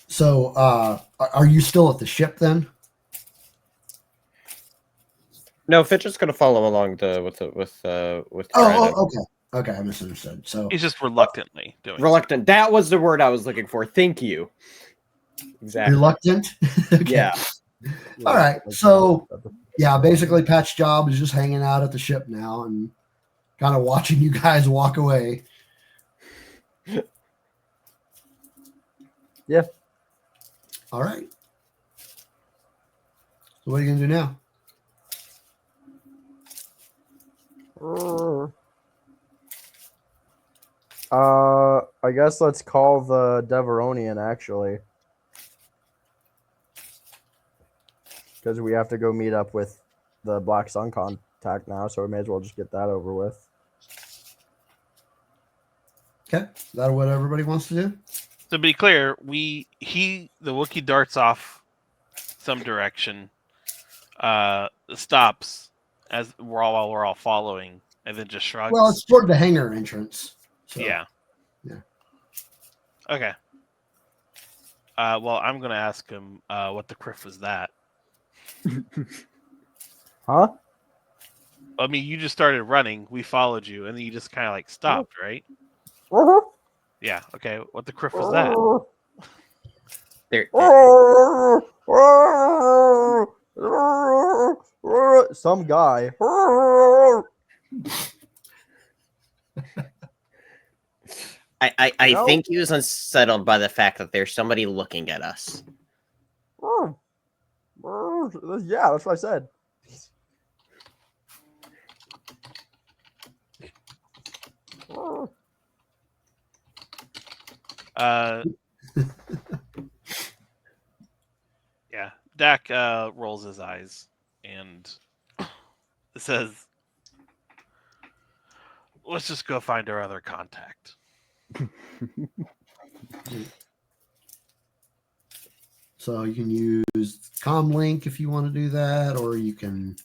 [SPEAKER 3] So, are you still at the ship then?
[SPEAKER 1] No, Fidget's going to follow along with.
[SPEAKER 3] Okay, I misunderstood. So
[SPEAKER 4] He's just reluctantly doing
[SPEAKER 1] reluctant. That was the word I was looking for. Thank you. Exactly.
[SPEAKER 3] reluctant. Okay.
[SPEAKER 1] Yeah.
[SPEAKER 3] All right. So, yeah, basically, Pat's job is just hanging out at the ship now and kind of watching you guys walk away.
[SPEAKER 2] Yeah.
[SPEAKER 3] All right. So, what are you going to do now?
[SPEAKER 2] I guess let's call the Deveronian actually, because we have to go meet up with the Black Sun contact now, so we may as well just get that over with.
[SPEAKER 3] Okay. Is that what everybody wants to do?
[SPEAKER 4] To be clear, the Wookiee darts off some direction, stops while we're all following, and then just shrugs.
[SPEAKER 3] Well, it's toward the hangar entrance. So.
[SPEAKER 4] Yeah.
[SPEAKER 3] Yeah.
[SPEAKER 4] Okay. Well, I'm gonna ask him what the criff was that.
[SPEAKER 2] Huh?
[SPEAKER 4] I mean, you just started running. We followed you, and then you just kind of like stopped, right? Yeah. Okay. What the criff was that?
[SPEAKER 1] There,
[SPEAKER 2] Some guy.
[SPEAKER 1] I
[SPEAKER 2] No.
[SPEAKER 1] think he was unsettled by the fact that there's somebody looking at us.
[SPEAKER 2] Yeah, that's what I said.
[SPEAKER 4] Yeah. Dak rolls his eyes and says, "Let's just go find our other contact."
[SPEAKER 3] So you can use comlink if you want to do that, or you can.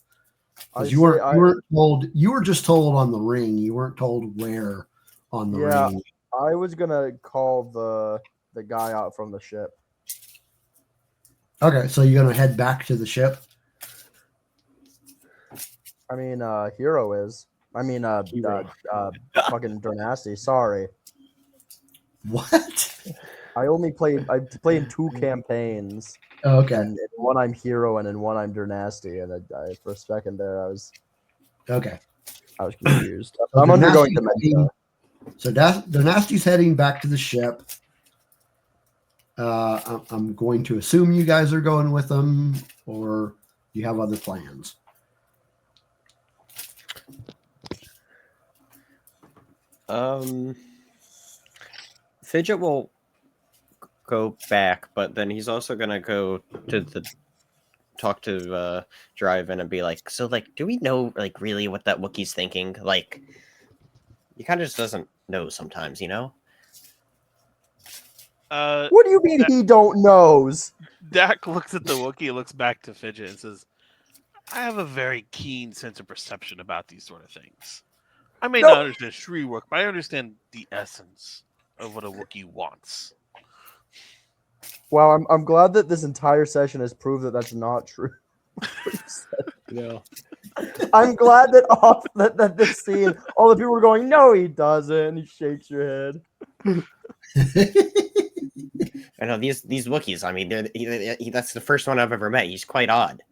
[SPEAKER 2] I
[SPEAKER 3] You weren't told. You were just told on the ring. You weren't told where on the ring.
[SPEAKER 2] I was gonna call the guy out from the ship.
[SPEAKER 3] Okay, so you're gonna head back to the ship.
[SPEAKER 2] I mean, Hero is. I mean, fucking Dernasty. Sorry,
[SPEAKER 3] What?
[SPEAKER 2] I played in 2 campaigns.
[SPEAKER 3] Oh, okay.
[SPEAKER 2] And in one I'm Hero, and in one I'm Dernasty. And I for a second there, I was confused.
[SPEAKER 3] So
[SPEAKER 2] I'm undergoing
[SPEAKER 3] Dernasty's
[SPEAKER 2] dementia.
[SPEAKER 3] So Dernasty's heading back to the ship. I'm going to assume you guys are going with them, or you have other plans.
[SPEAKER 1] Fidget will go back, but then he's also gonna go to talk to Drive-In and be like, so like, do we know like really what that Wookiee's thinking? Like, he kind of just doesn't know sometimes, you know?
[SPEAKER 2] What do you mean he don't knows?
[SPEAKER 4] Dak looks at the Wookiee, looks back to Fidget, and says, "I have a very keen sense of perception about these sort of things. I may not understand Shri work, but I understand the essence of what a Wookiee wants."
[SPEAKER 2] Well, I'm glad that this entire session has proved that that's not true.
[SPEAKER 1] No.
[SPEAKER 2] I'm glad that this scene, all the people were going, "No, he doesn't." And he shakes your head.
[SPEAKER 1] I know these Wookiees. I mean, that's the first one I've ever met. He's quite odd.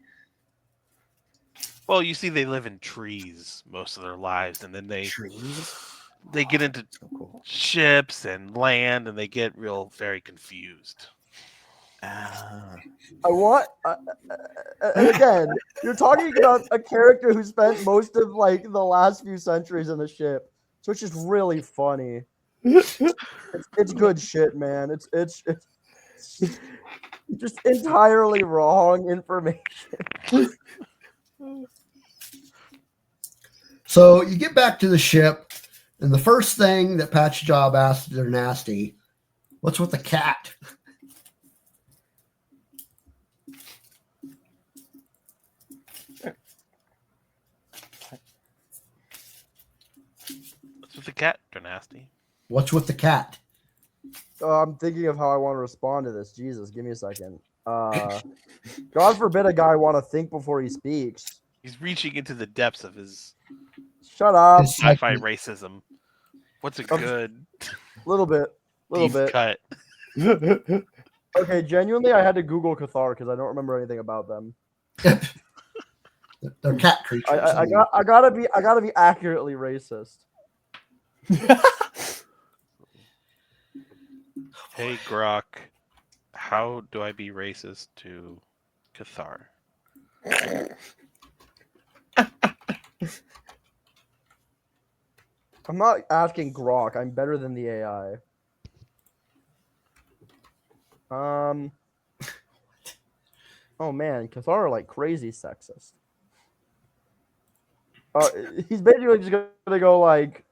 [SPEAKER 4] Well, you see, they live in trees most of their lives, and then they get into ships and land, and they get very confused.
[SPEAKER 2] And again, you're talking about a character who spent most of like the last few centuries in the ship, so it's just really funny. It's good shit, man. It's just entirely wrong information.
[SPEAKER 3] So you get back to the ship, and the first thing that Patch Job asks Dernasty, "What's with the cat?"
[SPEAKER 4] What's with the cat, Dernasty?
[SPEAKER 3] What's with the cat?
[SPEAKER 2] I'm thinking of how I want to respond to this. Jesus, give me a second. God forbid a guy want to think before he speaks.
[SPEAKER 4] He's reaching into the depths of his
[SPEAKER 2] Shut up.
[SPEAKER 4] sci-fi racism. What's a good
[SPEAKER 2] little bit.
[SPEAKER 4] cut?
[SPEAKER 2] Okay, genuinely, I had to Google Cathar because I don't remember anything about them.
[SPEAKER 3] They're cat creatures.
[SPEAKER 2] I gotta be accurately racist.
[SPEAKER 4] Hey Grok, how do I be racist to Cathar?
[SPEAKER 2] I'm not asking Grok. I'm better than the AI. Oh man, Cathar are like crazy sexist. He's basically just gonna go like,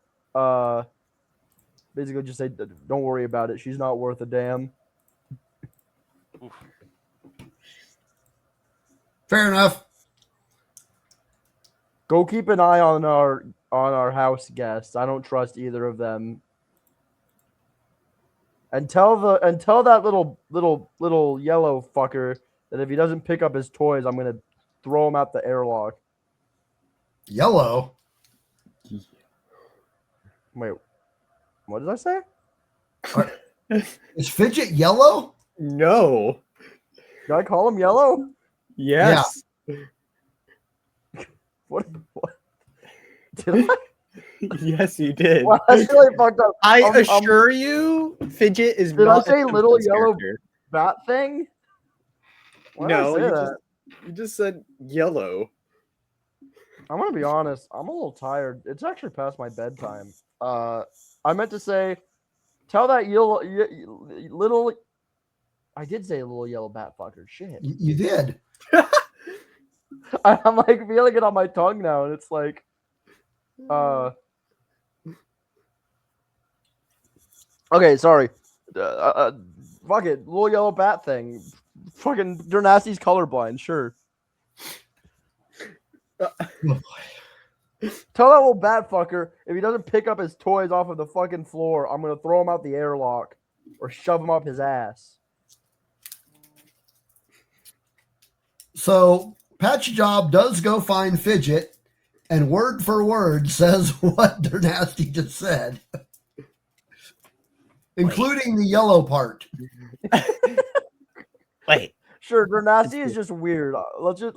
[SPEAKER 2] basically just say, "Don't worry about it. She's not worth a damn."
[SPEAKER 4] Oof.
[SPEAKER 3] Fair enough.
[SPEAKER 2] Go keep an eye on our house guests. I don't trust either of them. And tell that little yellow fucker that if he doesn't pick up his toys, I'm gonna throw him out the airlock.
[SPEAKER 3] Yellow.
[SPEAKER 2] Wait, what did I say?
[SPEAKER 3] Is Fidget yellow?
[SPEAKER 1] No.
[SPEAKER 2] Did I call him yellow?
[SPEAKER 1] Yes.
[SPEAKER 2] What? Did I?
[SPEAKER 1] Yes, you did.
[SPEAKER 2] Well, that's really fucked up.
[SPEAKER 1] I assure you, Fidget is
[SPEAKER 2] Did
[SPEAKER 1] not
[SPEAKER 2] I say
[SPEAKER 1] a
[SPEAKER 2] little
[SPEAKER 1] Simpsons
[SPEAKER 2] yellow
[SPEAKER 1] character.
[SPEAKER 2] bat thing? Why
[SPEAKER 1] No,
[SPEAKER 2] did I say that?
[SPEAKER 1] you just said yellow.
[SPEAKER 2] I'm gonna be honest. I'm a little tired. It's actually past my bedtime. I meant to say, tell that little. I did say little yellow bat fucker. Shit.
[SPEAKER 3] You did.
[SPEAKER 2] I'm like feeling it on my tongue now, and it's like, Okay, sorry. Fuck it, little yellow bat thing. Fucking Dernasty's colorblind. Sure. Tell that little bat fucker if he doesn't pick up his toys off of the fucking floor, I'm gonna throw him out the airlock or shove him up his ass.
[SPEAKER 3] So Patch Job does go find Fidget, and word for word says what Nasty just said, including the yellow part.
[SPEAKER 1] Wait.
[SPEAKER 2] Sure, Dernasty is just weird. We'll just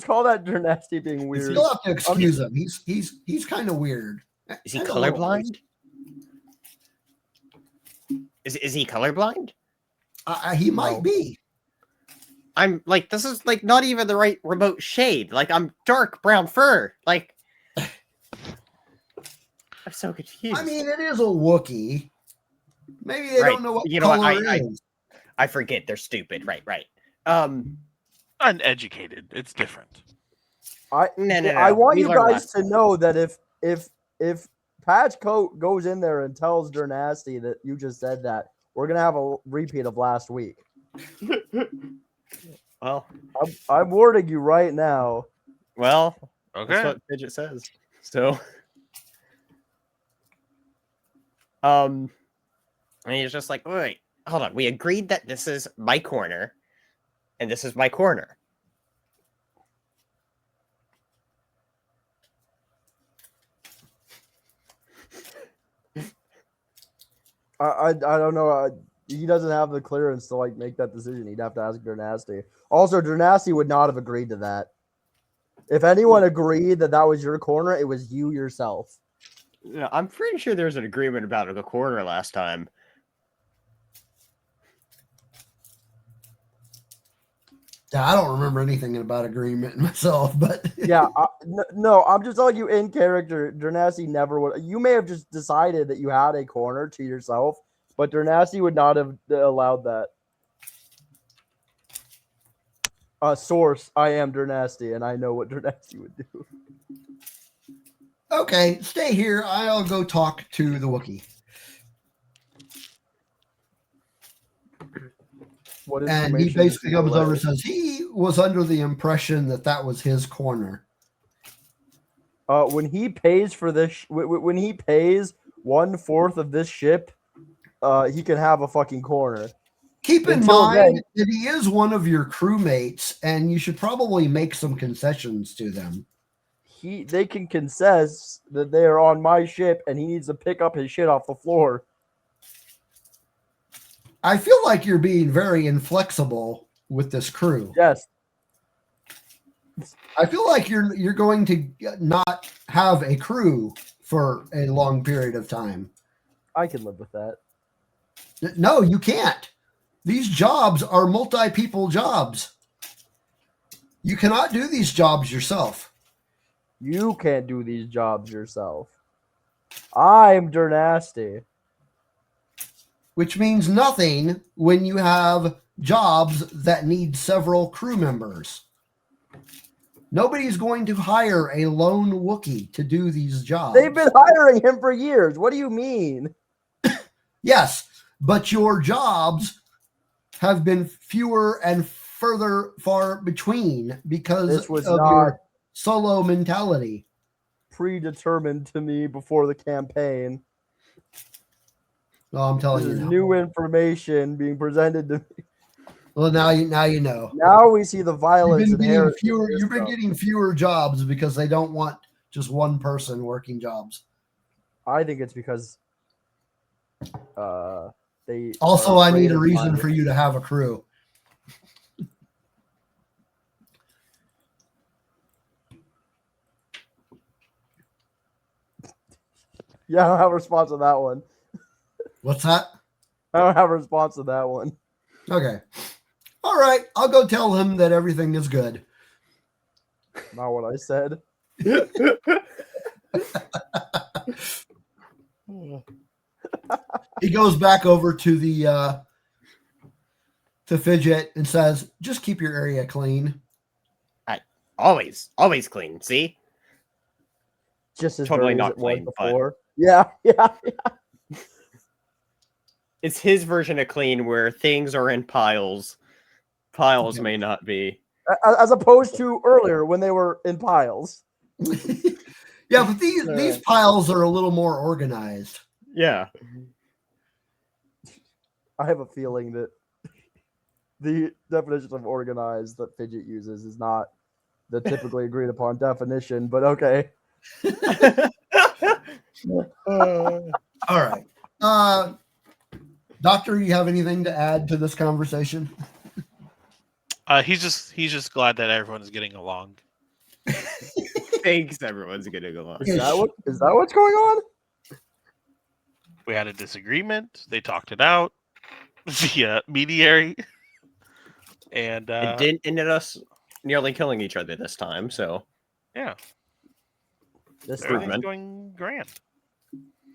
[SPEAKER 2] call that Dernasty being weird.
[SPEAKER 3] You'll have to excuse him. He's kind of weird.
[SPEAKER 1] Is he colorblind? Is he colorblind?
[SPEAKER 3] He might be.
[SPEAKER 1] I'm like, this is like not even the right remote shade. Like, I'm dark brown fur. Like, I'm so confused.
[SPEAKER 3] I mean, it is a Wookiee. Maybe they don't know what color it is.
[SPEAKER 1] I forget they're stupid. Right.
[SPEAKER 4] Uneducated. It's different.
[SPEAKER 2] I want you guys to know that if Patch Coat goes in there and tells Dernasty that you just said that, we're gonna have a repeat of last week.
[SPEAKER 1] Well,
[SPEAKER 2] I'm warning you right now.
[SPEAKER 1] Well,
[SPEAKER 4] okay.
[SPEAKER 1] That's what Fidget says. So, and he's just like, wait, hold on. We agreed that this is my corner, and this is my corner.
[SPEAKER 2] I don't know. He doesn't have the clearance to like make that decision. He'd have to ask Dernasty. Also, Dernasty would not have agreed to that. If anyone agreed that that was your corner, it was you yourself.
[SPEAKER 1] Yeah, I'm pretty sure there's an agreement about the corner last time.
[SPEAKER 3] Yeah, I don't remember anything about agreement myself, but
[SPEAKER 2] yeah, no, I'm just telling you in character. Dernasty never would. You may have just decided that you had a corner to yourself, but Dernasty would not have allowed that. Source: I am Dernasty, and I know what Dernasty would do.
[SPEAKER 3] Okay, stay here. I'll go talk to the Wookiee. And he basically comes over and says he was under the impression that that was his corner.
[SPEAKER 2] When he pays for this, when he pays 1/4 of this ship, he can have a fucking corner.
[SPEAKER 3] Keep in mind that he is one of your crewmates, and you should probably make some concessions to them.
[SPEAKER 2] They can concess that they are on my ship, and he needs to pick up his shit off the floor.
[SPEAKER 3] I feel like you're being very inflexible with this crew.
[SPEAKER 2] Yes.
[SPEAKER 3] I feel like you're going to not have a crew for a long period of time.
[SPEAKER 2] I can live with that.
[SPEAKER 3] No, you can't. These jobs are multi-people jobs. You cannot do these jobs yourself.
[SPEAKER 2] You can't do these jobs yourself. I'm Dernasty.
[SPEAKER 3] Which means nothing when you have jobs that need several crew members. Nobody's going to hire a lone Wookiee to do these jobs.
[SPEAKER 2] They've been hiring him for years. What do you mean?
[SPEAKER 3] Yes, but your jobs have been fewer and far between because
[SPEAKER 2] this was
[SPEAKER 3] of
[SPEAKER 2] not
[SPEAKER 3] your solo mentality.
[SPEAKER 2] Predetermined to me before the campaign.
[SPEAKER 3] No, I'm telling
[SPEAKER 2] this
[SPEAKER 3] you.
[SPEAKER 2] Is new information being presented to me.
[SPEAKER 3] Well, now you know.
[SPEAKER 2] Now we see the violence
[SPEAKER 3] You've been getting
[SPEAKER 2] inherent.
[SPEAKER 3] fewer. You've been getting fewer jobs because they don't want just one person working jobs.
[SPEAKER 2] I think it's because they
[SPEAKER 3] Also,
[SPEAKER 2] are
[SPEAKER 3] I need
[SPEAKER 2] afraid
[SPEAKER 3] a
[SPEAKER 2] of
[SPEAKER 3] reason
[SPEAKER 2] violence.
[SPEAKER 3] for you to have a crew.
[SPEAKER 2] Yeah, I don't have a response to that one.
[SPEAKER 3] What's that?
[SPEAKER 2] I don't have a response to that one.
[SPEAKER 3] Okay. All right. I'll go tell him that everything is good.
[SPEAKER 2] Not what I said.
[SPEAKER 3] He goes back over to the to Fidget and says, "Just keep your area clean."
[SPEAKER 1] Always clean. See,
[SPEAKER 2] Just as
[SPEAKER 1] Totally
[SPEAKER 2] dirty as
[SPEAKER 1] not
[SPEAKER 2] it was
[SPEAKER 1] clean, but-
[SPEAKER 2] before. Yeah.
[SPEAKER 1] it's his version of clean where things are in piles. Piles
[SPEAKER 3] Okay.
[SPEAKER 1] may not be.
[SPEAKER 2] As opposed to earlier when they were in piles.
[SPEAKER 3] Yeah, but these piles are a little more organized.
[SPEAKER 1] Yeah.
[SPEAKER 2] I have a feeling that the definition of organized that Fidget uses is not the typically agreed upon definition, but okay.
[SPEAKER 3] All right. Doctor, you have anything to add to this conversation?
[SPEAKER 4] He's just glad that everyone's getting along.
[SPEAKER 1] Thanks, everyone's gonna go on.
[SPEAKER 2] Is that what's going on?
[SPEAKER 4] We had a disagreement. They talked it out via mediary, and
[SPEAKER 1] It didn't end at us nearly killing each other this time, so
[SPEAKER 4] yeah,
[SPEAKER 2] This
[SPEAKER 4] everything's
[SPEAKER 2] time.
[SPEAKER 4] going grand.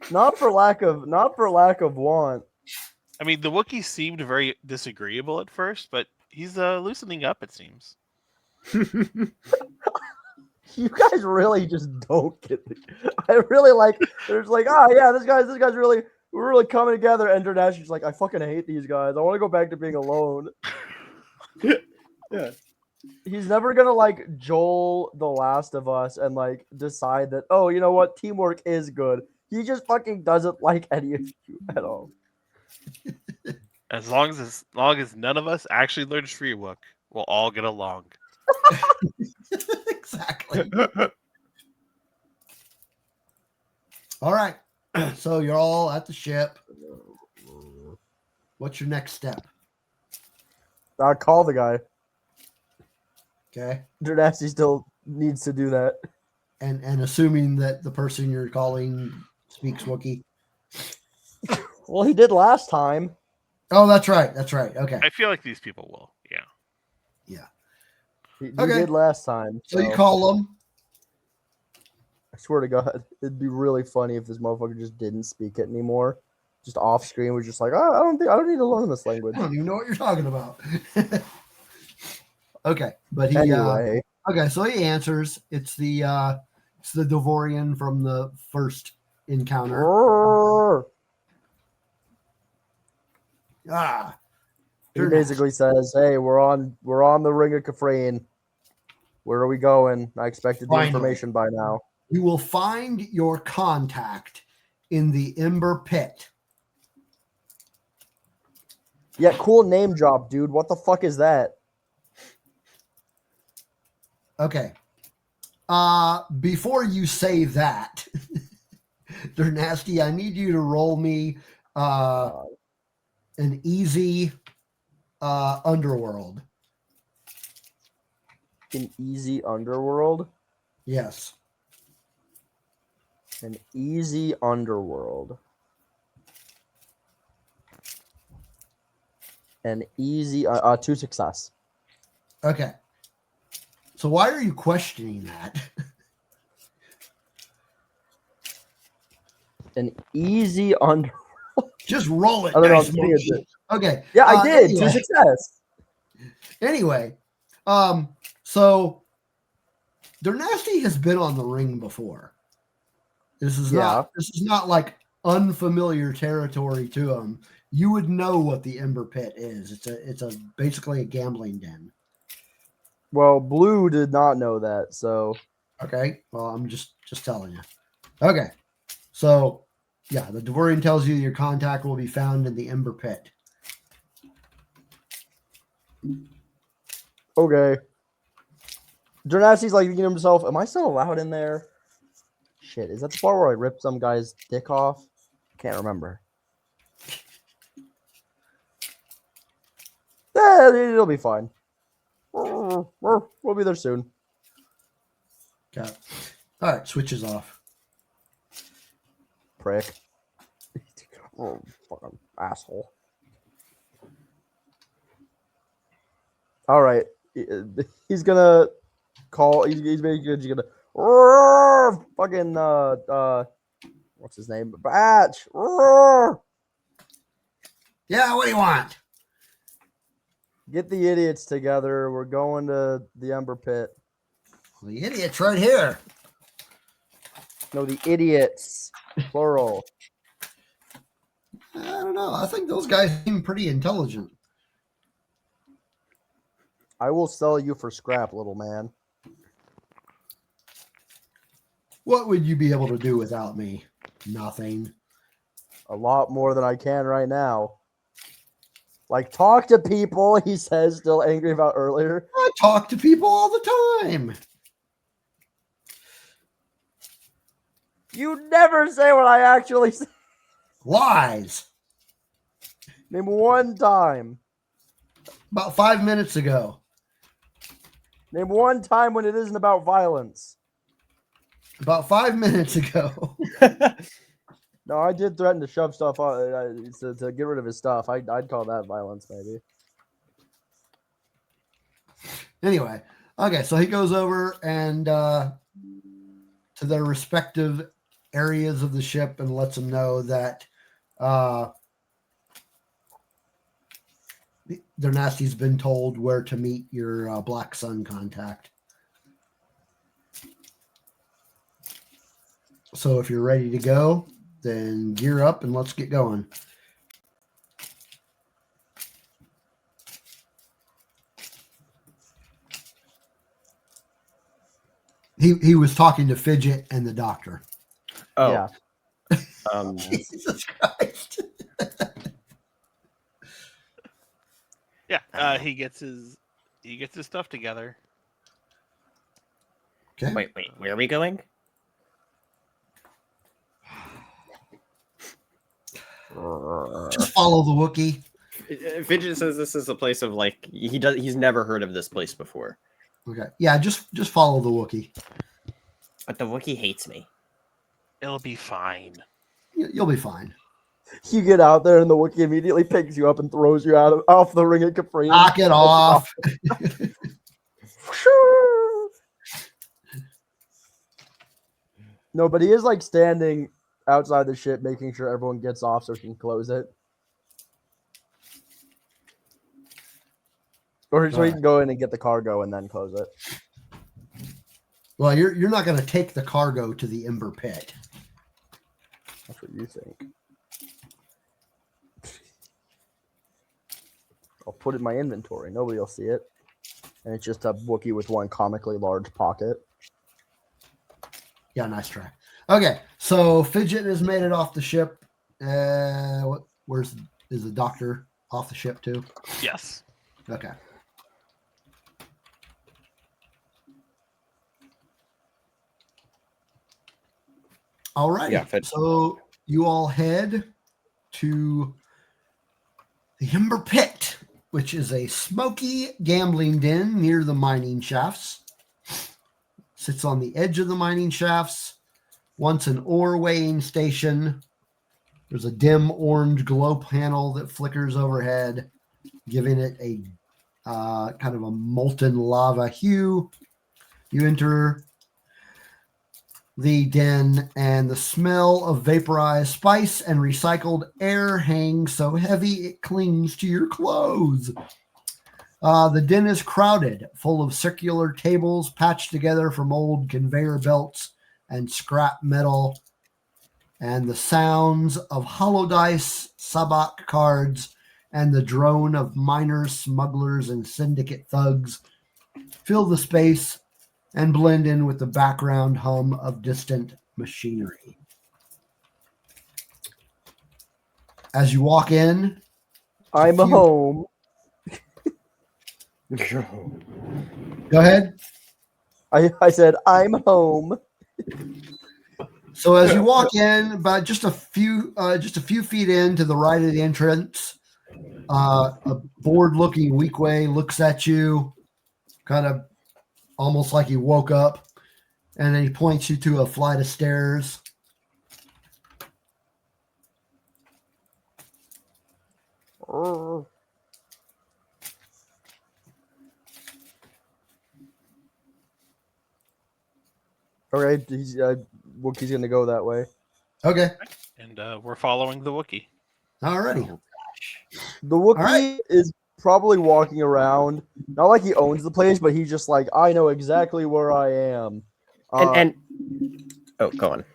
[SPEAKER 2] Not for lack of want.
[SPEAKER 4] I mean, the Wookiee seemed very disagreeable at first, but he's loosening up. It seems.
[SPEAKER 2] You guys really just don't get it. I really like. There's like, this guy's really, we're really coming together. And International's like, I fucking hate these guys. I want to go back to being alone.
[SPEAKER 1] yeah.
[SPEAKER 2] He's never gonna like Joel The Last of Us and like decide that, oh, you know what, teamwork is good. He just fucking doesn't like any of you at all.
[SPEAKER 4] As long as none of us actually learn Shriwook, we'll all get along.
[SPEAKER 3] Exactly. All right. So you're all at the ship. What's your next step?
[SPEAKER 2] I'll call the guy.
[SPEAKER 3] Okay.
[SPEAKER 2] Dernasty still needs to do that.
[SPEAKER 3] And assuming that the person you're calling speaks Wookiee.
[SPEAKER 2] Well, he did last time.
[SPEAKER 3] Oh, that's right. That's right. Okay.
[SPEAKER 4] I feel like these people will. Yeah.
[SPEAKER 3] Yeah.
[SPEAKER 2] He
[SPEAKER 3] Okay.
[SPEAKER 2] did last time.
[SPEAKER 3] So you call them.
[SPEAKER 2] I swear to God, it'd be really funny if this motherfucker just didn't speak it anymore. Just off screen, was just like, I don't need to learn this language.
[SPEAKER 3] I don't even know what you're talking about. Okay, but he
[SPEAKER 2] Anyway,
[SPEAKER 3] okay, so he answers. It's the Devorian from the first encounter.
[SPEAKER 2] Roar. He
[SPEAKER 3] Sure.
[SPEAKER 2] basically says, "Hey, we're on the Ring of Kafrene. Where are we going? I expected the
[SPEAKER 3] Finally.
[SPEAKER 2] information by now."
[SPEAKER 3] You will find your contact in the Ember Pit.
[SPEAKER 2] Yeah, cool name drop, dude. What the fuck is that?
[SPEAKER 3] Okay. Before you say that, they're nasty. I need you to roll me an easy underworld.
[SPEAKER 2] An easy underworld.
[SPEAKER 3] Yes.
[SPEAKER 2] An easy underworld. An easy 2 success.
[SPEAKER 3] Okay. So why are you questioning that?
[SPEAKER 2] An easy underworld.
[SPEAKER 3] Just roll it.
[SPEAKER 2] I don't know.
[SPEAKER 3] Nice
[SPEAKER 2] I'm seeing
[SPEAKER 3] monkey.
[SPEAKER 2] it.
[SPEAKER 3] Okay.
[SPEAKER 2] Yeah, I did.
[SPEAKER 3] Anyway.
[SPEAKER 2] 2 success.
[SPEAKER 3] Anyway, so Dernasty has been on the ring before. This is not like unfamiliar territory to him. You would know what the Ember Pit is. It's a basically a gambling den.
[SPEAKER 2] Well, Blue did not know that, so
[SPEAKER 3] Okay. Well, I'm just telling you. Okay. So yeah, the Devorian tells you your contact will be found in the Ember Pit.
[SPEAKER 2] Okay. Dernasty's like thinking to himself, am I still allowed in there? Shit, is that the part where I ripped some guy's dick off? Can't remember. It'll be fine. We'll be there soon.
[SPEAKER 3] Okay. All right, switches off.
[SPEAKER 2] Prick. Oh, fucking asshole. All right. He's gonna call. He's basically gonna. Fucking what's his name? Batch.
[SPEAKER 3] Yeah, what do you want?
[SPEAKER 2] Get the idiots together. We're going to the Ember Pit.
[SPEAKER 3] The idiot's right here.
[SPEAKER 2] No, the idiots. Plural.
[SPEAKER 3] I don't know. I think those guys seem pretty intelligent.
[SPEAKER 2] I will sell you for scrap, little man.
[SPEAKER 3] What would you be able to do without me? Nothing.
[SPEAKER 2] A lot more than I can right now. Like, talk to people, he says, still angry about earlier.
[SPEAKER 3] I talk to people all the time.
[SPEAKER 2] You never say what I actually say.
[SPEAKER 3] Lies.
[SPEAKER 2] Name one time.
[SPEAKER 3] About 5 minutes ago.
[SPEAKER 2] Name one time when it isn't about violence.
[SPEAKER 3] About 5 minutes ago.
[SPEAKER 2] No, I did threaten to shove stuff on to get rid of his stuff. I'd call that violence, maybe.
[SPEAKER 3] Anyway, okay, so he goes over and to their respective areas of the ship and lets them know that their nasty's been told where to meet your Black Sun contact. So if you're ready to go, then gear up and let's get going. He was talking to Fidget and the doctor.
[SPEAKER 1] Oh,
[SPEAKER 2] Yeah.
[SPEAKER 3] Jesus Christ.
[SPEAKER 4] Yeah, he gets his stuff together.
[SPEAKER 3] Okay.
[SPEAKER 1] wait, where are we going?
[SPEAKER 3] Just follow the Wookiee.
[SPEAKER 1] Fidget says this is a place of like he's never heard of this place before.
[SPEAKER 3] Okay. Yeah, just follow the Wookiee.
[SPEAKER 1] But the Wookiee hates me.
[SPEAKER 4] It'll be fine.
[SPEAKER 3] You'll be fine.
[SPEAKER 2] You get out there and the Wookiee immediately picks you up and throws you off the Ring of Kafrene.
[SPEAKER 3] Knock it off.
[SPEAKER 2] No, but he is like standing outside the ship, making sure everyone gets off so he can close it. Or so he can go in and get the cargo and then close it.
[SPEAKER 3] Well, you're not going to take the cargo to the Ember Pit.
[SPEAKER 2] That's what you think. I'll put it in my inventory. Nobody will see it. And it's just a Wookiee with one comically large pocket.
[SPEAKER 3] Yeah, nice try. Okay, so Fidget has made it off the ship. Is the doctor off the ship too?
[SPEAKER 4] Yes.
[SPEAKER 3] Okay. All right.
[SPEAKER 1] Yeah,
[SPEAKER 3] so you all head to the Ember Pit, which is a smoky gambling den near the mining shafts. Sits on the edge of the mining shafts. Once an ore weighing station. There's a dim orange glow panel that flickers overhead, giving it a kind of a molten lava hue. You enter the den, and the smell of vaporized spice and recycled air hangs so heavy it clings to your clothes. The den is crowded, full of circular tables patched together from old conveyor belts and scrap metal, and the sounds of hollow dice, sabak cards, and the drone of miners, smugglers, and syndicate thugs fill the space and blend in with the background hum of distant machinery. As you walk in,
[SPEAKER 2] I'm home.
[SPEAKER 3] Go ahead.
[SPEAKER 2] I said, I'm home.
[SPEAKER 3] So as you walk in, about just a few feet in to the right of the entrance, a bored-looking Weequay looks at you, kind of almost like he woke up, and then he points you to a flight of stairs.
[SPEAKER 2] Okay, Wookiee's gonna go that way.
[SPEAKER 3] Okay.
[SPEAKER 4] And we're following the Wookiee.
[SPEAKER 3] Alrighty.
[SPEAKER 1] Oh, gosh.
[SPEAKER 2] The Wookiee
[SPEAKER 3] right.
[SPEAKER 2] is probably walking around, not like he owns the place, but he's just like, I know exactly where I am.
[SPEAKER 1] And oh, go on.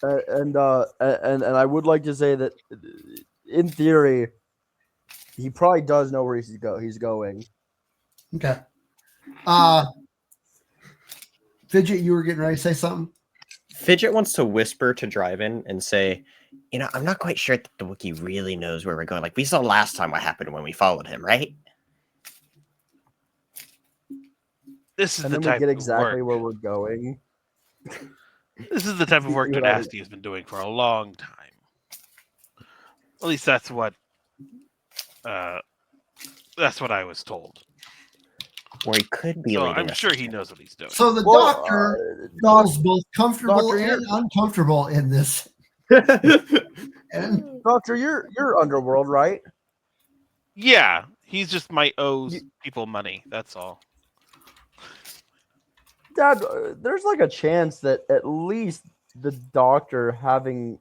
[SPEAKER 2] And I would like to say that, in theory, he probably does know where he's going.
[SPEAKER 3] Okay. Fidget, you were getting ready to say something?
[SPEAKER 1] Fidget wants to whisper to Drive-In and say, I'm not quite sure that the Wookiee really knows where we're going. Like, we saw last time what happened when we followed him, right?
[SPEAKER 4] This is
[SPEAKER 2] And
[SPEAKER 4] the
[SPEAKER 2] then we
[SPEAKER 4] type
[SPEAKER 2] get
[SPEAKER 4] of
[SPEAKER 2] exactly
[SPEAKER 4] work.
[SPEAKER 2] where we're going.
[SPEAKER 4] This is the type of work
[SPEAKER 2] You know,
[SPEAKER 4] Dynasty has been doing for a long time. At least that's what I was told.
[SPEAKER 1] Or he could be
[SPEAKER 4] So
[SPEAKER 1] leading
[SPEAKER 4] I'm
[SPEAKER 1] us.
[SPEAKER 4] sure he knows what he's doing.
[SPEAKER 3] So the
[SPEAKER 2] Well,
[SPEAKER 3] doctor feels both comfortable
[SPEAKER 2] Doctor,
[SPEAKER 3] and uncomfortable in this. And
[SPEAKER 2] Doctor, you're underworld, right?
[SPEAKER 4] Yeah, he's just might owes people money. That's all.
[SPEAKER 2] Dad, there's like a chance that at least the doctor having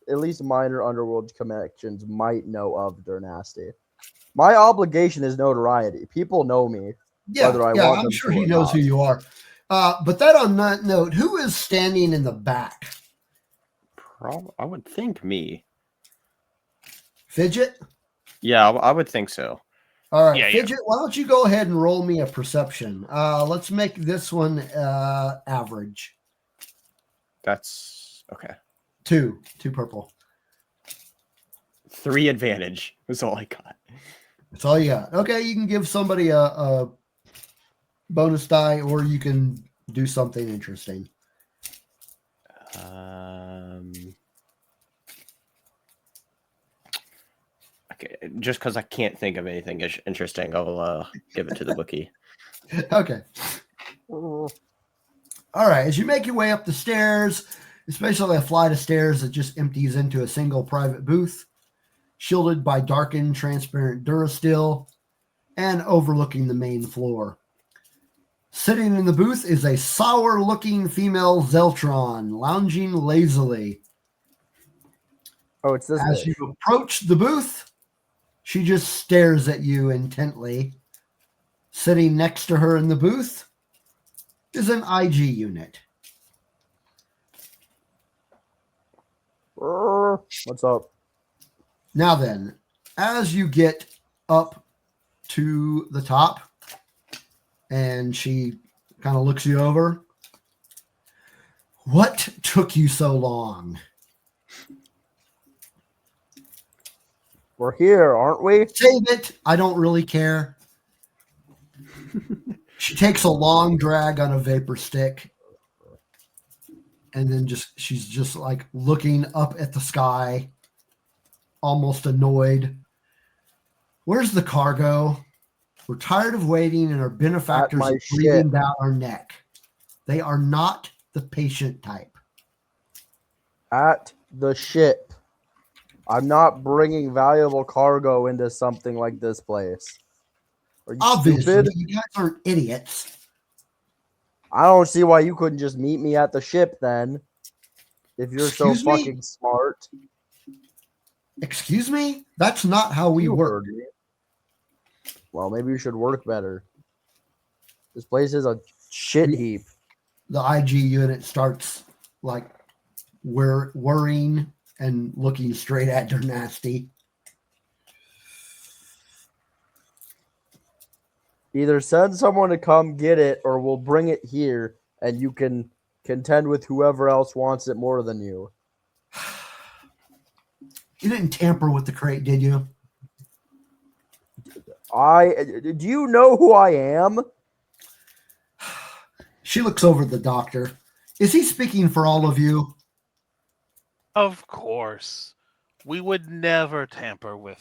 [SPEAKER 2] at least minor underworld connections might know of Dynasty. My obligation is notoriety. People know me. Whether I want
[SPEAKER 3] I'm
[SPEAKER 2] them
[SPEAKER 3] sure
[SPEAKER 2] to
[SPEAKER 3] he
[SPEAKER 2] or
[SPEAKER 3] knows
[SPEAKER 2] not.
[SPEAKER 3] who you are. But that on that note, who is standing in the back?
[SPEAKER 1] I would think me.
[SPEAKER 3] Fidget?
[SPEAKER 1] Yeah, I would think so.
[SPEAKER 3] All right,
[SPEAKER 4] Yeah.
[SPEAKER 3] Fidget, why don't you go ahead and roll me a perception? Let's make this one average.
[SPEAKER 1] That's okay.
[SPEAKER 3] Two purple.
[SPEAKER 1] 3 advantage was all I got.
[SPEAKER 3] That's all you got. Okay, you can give somebody a bonus die, or you can do something interesting.
[SPEAKER 1] Okay, just because I can't think of anything interesting, I'll give it to the Wookiee.
[SPEAKER 3] Okay. All right, as you make your way up the stairs, especially a flight of stairs that just empties into a single private booth, shielded by darkened, transparent Durasteel, and overlooking the main floor. Sitting in the booth is a sour-looking female Zeltron, lounging lazily.
[SPEAKER 2] Oh, it's this
[SPEAKER 3] As
[SPEAKER 2] bitch.
[SPEAKER 3] you approach the booth, she just stares at you intently. Sitting next to her in the booth is an IG unit.
[SPEAKER 2] What's up?
[SPEAKER 3] Now then, as you get up to the top, and she kind of looks you over, what took you so long?
[SPEAKER 2] We're here, aren't we?
[SPEAKER 3] Save it. I don't really care. She takes a long drag on a vapor stick, and then she's just like looking up at the sky, almost annoyed. Where's the cargo? We're tired of waiting, and our benefactors are breathing down our neck. They are not the patient type.
[SPEAKER 2] At the ship. I'm not bringing valuable cargo into something like this place. Are you
[SPEAKER 3] Obviously,
[SPEAKER 2] stupid?
[SPEAKER 3] you guys aren't idiots.
[SPEAKER 2] I don't see why you couldn't just meet me at the ship then. If you're
[SPEAKER 3] Excuse
[SPEAKER 2] so
[SPEAKER 3] me?
[SPEAKER 2] fucking smart.
[SPEAKER 3] Excuse me? That's not how we
[SPEAKER 2] You
[SPEAKER 3] work.
[SPEAKER 2] heard me. Well, maybe you should work better. This place is a shit heap.
[SPEAKER 3] The IG unit starts like worrying and looking straight at Dynasty.
[SPEAKER 2] Either send someone to come get it or we'll bring it here and you can contend with whoever else wants it more than you.
[SPEAKER 3] You didn't tamper with the crate, did you?
[SPEAKER 2] Do you know who I am?
[SPEAKER 3] She looks over at the doctor. Is he speaking for all of you?
[SPEAKER 4] Of course. We would never tamper with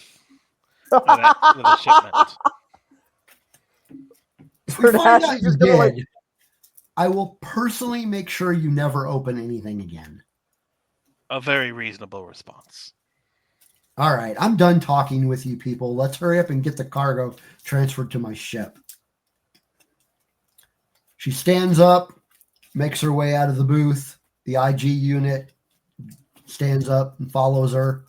[SPEAKER 4] a shipment.
[SPEAKER 3] If we find out
[SPEAKER 2] Ternassy's
[SPEAKER 3] you
[SPEAKER 2] just gonna,
[SPEAKER 3] did, I will personally make sure you never open anything again.
[SPEAKER 4] A very reasonable response.
[SPEAKER 3] All right, I'm done talking with you people. Let's hurry up and get the cargo transferred to my ship. She stands up, makes her way out of the booth. The IG unit stands up and follows her.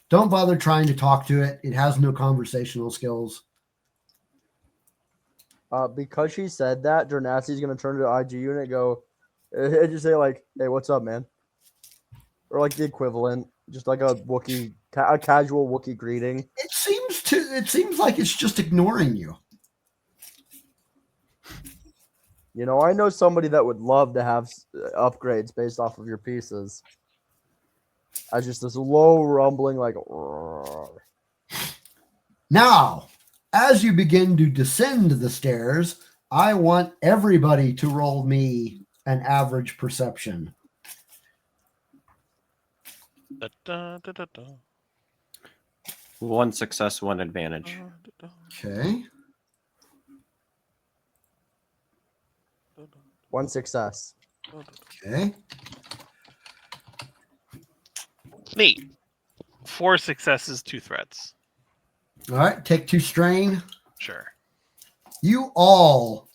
[SPEAKER 3] Don't bother trying to talk to it. It has no conversational skills.
[SPEAKER 2] because she said that, Dernassy's gonna turn to the IG unit and go, and just say like, "Hey, what's up, man?" Or like the equivalent, just like a Wookiee, a casual Wookiee greeting.
[SPEAKER 3] It seems like it's just ignoring you.
[SPEAKER 2] You know, I know somebody that would love to have upgrades based off of your pieces. As just this low rumbling, like.
[SPEAKER 3] Now, as you begin to descend the stairs, I want everybody to roll me an average perception.
[SPEAKER 4] Da, da, da, da, da.
[SPEAKER 1] 1 success, 1 advantage.
[SPEAKER 3] Okay.
[SPEAKER 2] 1 success.
[SPEAKER 3] Okay.
[SPEAKER 4] Neat. 4 successes, 2 threats.
[SPEAKER 3] All right. Take 2 strain.
[SPEAKER 4] Sure.
[SPEAKER 3] You all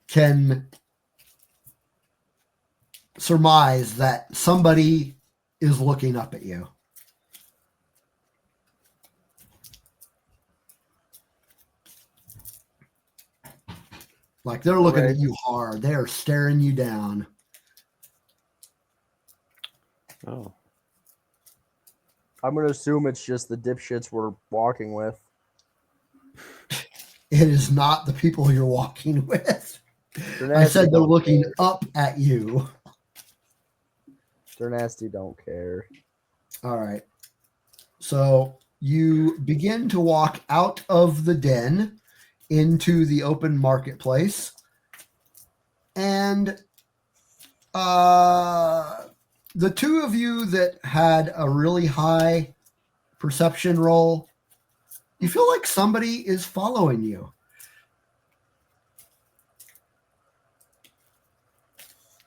[SPEAKER 3] can surmise that somebody is looking up at you. Like they're looking at you hard. They are staring you down.
[SPEAKER 1] Oh.
[SPEAKER 2] I'm gonna assume it's just the dipshits we're walking with.
[SPEAKER 3] It is not the people you're walking with.
[SPEAKER 2] They're
[SPEAKER 3] I said they're
[SPEAKER 2] don't
[SPEAKER 3] looking
[SPEAKER 2] care.
[SPEAKER 3] up at you.
[SPEAKER 2] They're nasty, don't care.
[SPEAKER 3] All right. So you begin to walk out of the den into the open marketplace. And the two of you that had a really high perception roll, you feel like somebody is following you.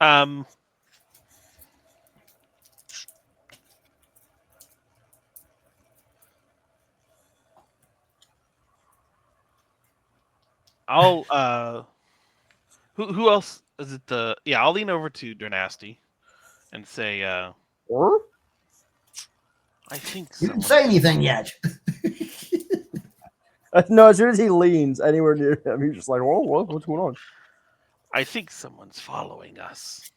[SPEAKER 4] I'll who else is it? I'll lean over to Dernasty and say,
[SPEAKER 2] Or
[SPEAKER 4] I think
[SPEAKER 3] You didn't
[SPEAKER 4] someone-
[SPEAKER 3] say anything yet.
[SPEAKER 2] no, as soon as he leans anywhere near him, he's just like, "Oh, what's going on?"
[SPEAKER 4] I think someone's following us.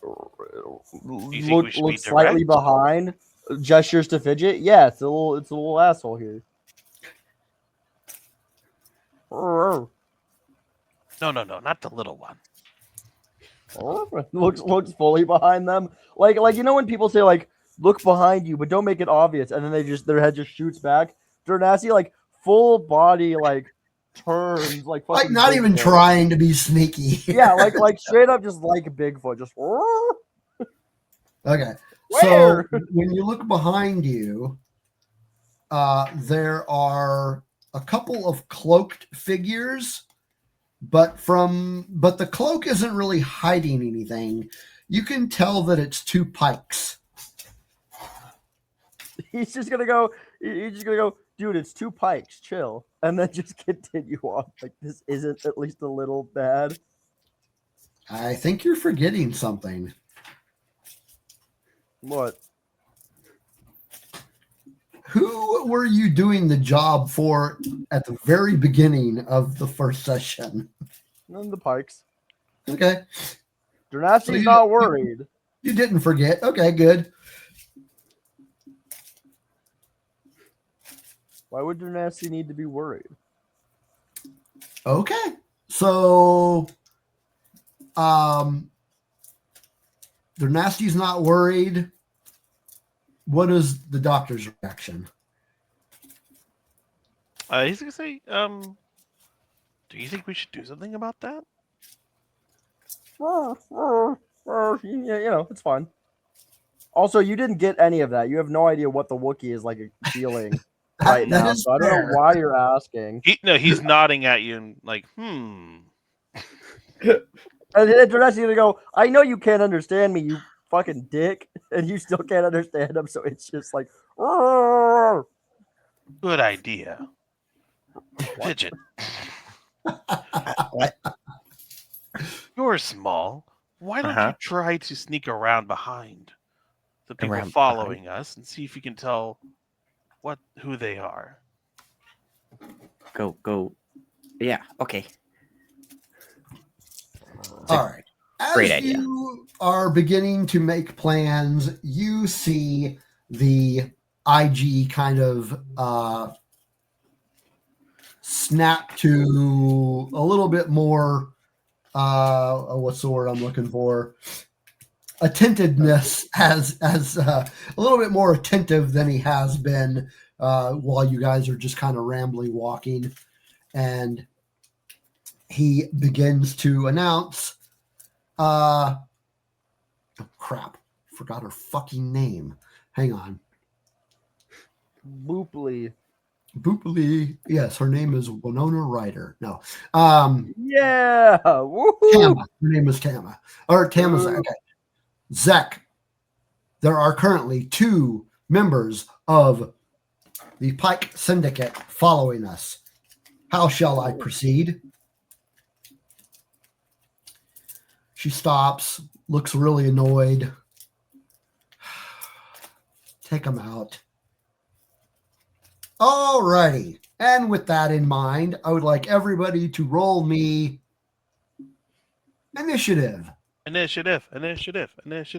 [SPEAKER 2] Look
[SPEAKER 4] we should be
[SPEAKER 2] slightly
[SPEAKER 4] direct?
[SPEAKER 2] behind, gestures to Fidget. Yeah, it's a little asshole here.
[SPEAKER 4] No, not the little one.
[SPEAKER 2] looks fully behind them. Like you know when people say like look behind you, but don't make it obvious, and then their head just shoots back. Dernasty like full body like turns like
[SPEAKER 3] Like
[SPEAKER 2] fucking
[SPEAKER 3] not even
[SPEAKER 2] Bigfoot.
[SPEAKER 3] trying to be sneaky.
[SPEAKER 2] Yeah, like straight up just like Bigfoot, just
[SPEAKER 3] Okay.
[SPEAKER 2] Where?
[SPEAKER 3] So when you look behind you, there are a couple of cloaked figures, but the cloak isn't really hiding anything. You can tell that it's 2 pikes.
[SPEAKER 2] He's just gonna go, dude, it's 2 pikes, chill. And then just continue on. Like this isn't at least a little bad.
[SPEAKER 3] I think you're forgetting something.
[SPEAKER 2] What?
[SPEAKER 3] Who were you doing the job for at the very beginning of the first session?
[SPEAKER 2] None of the pikes.
[SPEAKER 3] Okay.
[SPEAKER 2] Dernasty's not worried.
[SPEAKER 3] You didn't forget. Okay, good.
[SPEAKER 2] Why would Dernasty need to be worried?
[SPEAKER 3] Okay. So Dernasty's not worried. What is the doctor's reaction?
[SPEAKER 4] He's gonna say, do you think we should do something about that?
[SPEAKER 2] Yeah, it's fine. Also, you didn't get any of that. You have no idea what the Wookiee is like feeling right
[SPEAKER 3] That
[SPEAKER 2] now.
[SPEAKER 3] is
[SPEAKER 2] So I don't know
[SPEAKER 3] fair.
[SPEAKER 2] why you're asking.
[SPEAKER 4] He's nodding at you and like,
[SPEAKER 2] And Dranesh gonna go, I know you can't understand me, you fucking dick, and you still can't understand him, so it's just like,
[SPEAKER 4] good idea. Fidget.
[SPEAKER 1] What?
[SPEAKER 4] You're small. Why don't you try to sneak around behind the people
[SPEAKER 1] Around
[SPEAKER 4] following us and see if you can tell who they are?
[SPEAKER 1] Go. Yeah, okay.
[SPEAKER 3] All right. As
[SPEAKER 1] great idea.
[SPEAKER 3] you are beginning to make plans, you see the IG kind of snap to a little bit more, what's the word I'm looking for? Attentiveness, as a little bit more attentive than he has been while you guys are just kind of rambling, walking. And he begins to announce, oh crap, forgot her fucking name. Hang on.
[SPEAKER 2] Booply.
[SPEAKER 3] Yes, her name is Winona Ryder. No.
[SPEAKER 2] Yeah. Woohoo.
[SPEAKER 3] Tama. Her name is Tama. Or Tama's okay. Zek. There are currently 2 members of the Pyke Syndicate following us. How shall I proceed? She stops, looks really annoyed. Take them out. Alrighty. And with that in mind, I would like everybody to roll me initiative.
[SPEAKER 4] Initiative.
[SPEAKER 2] That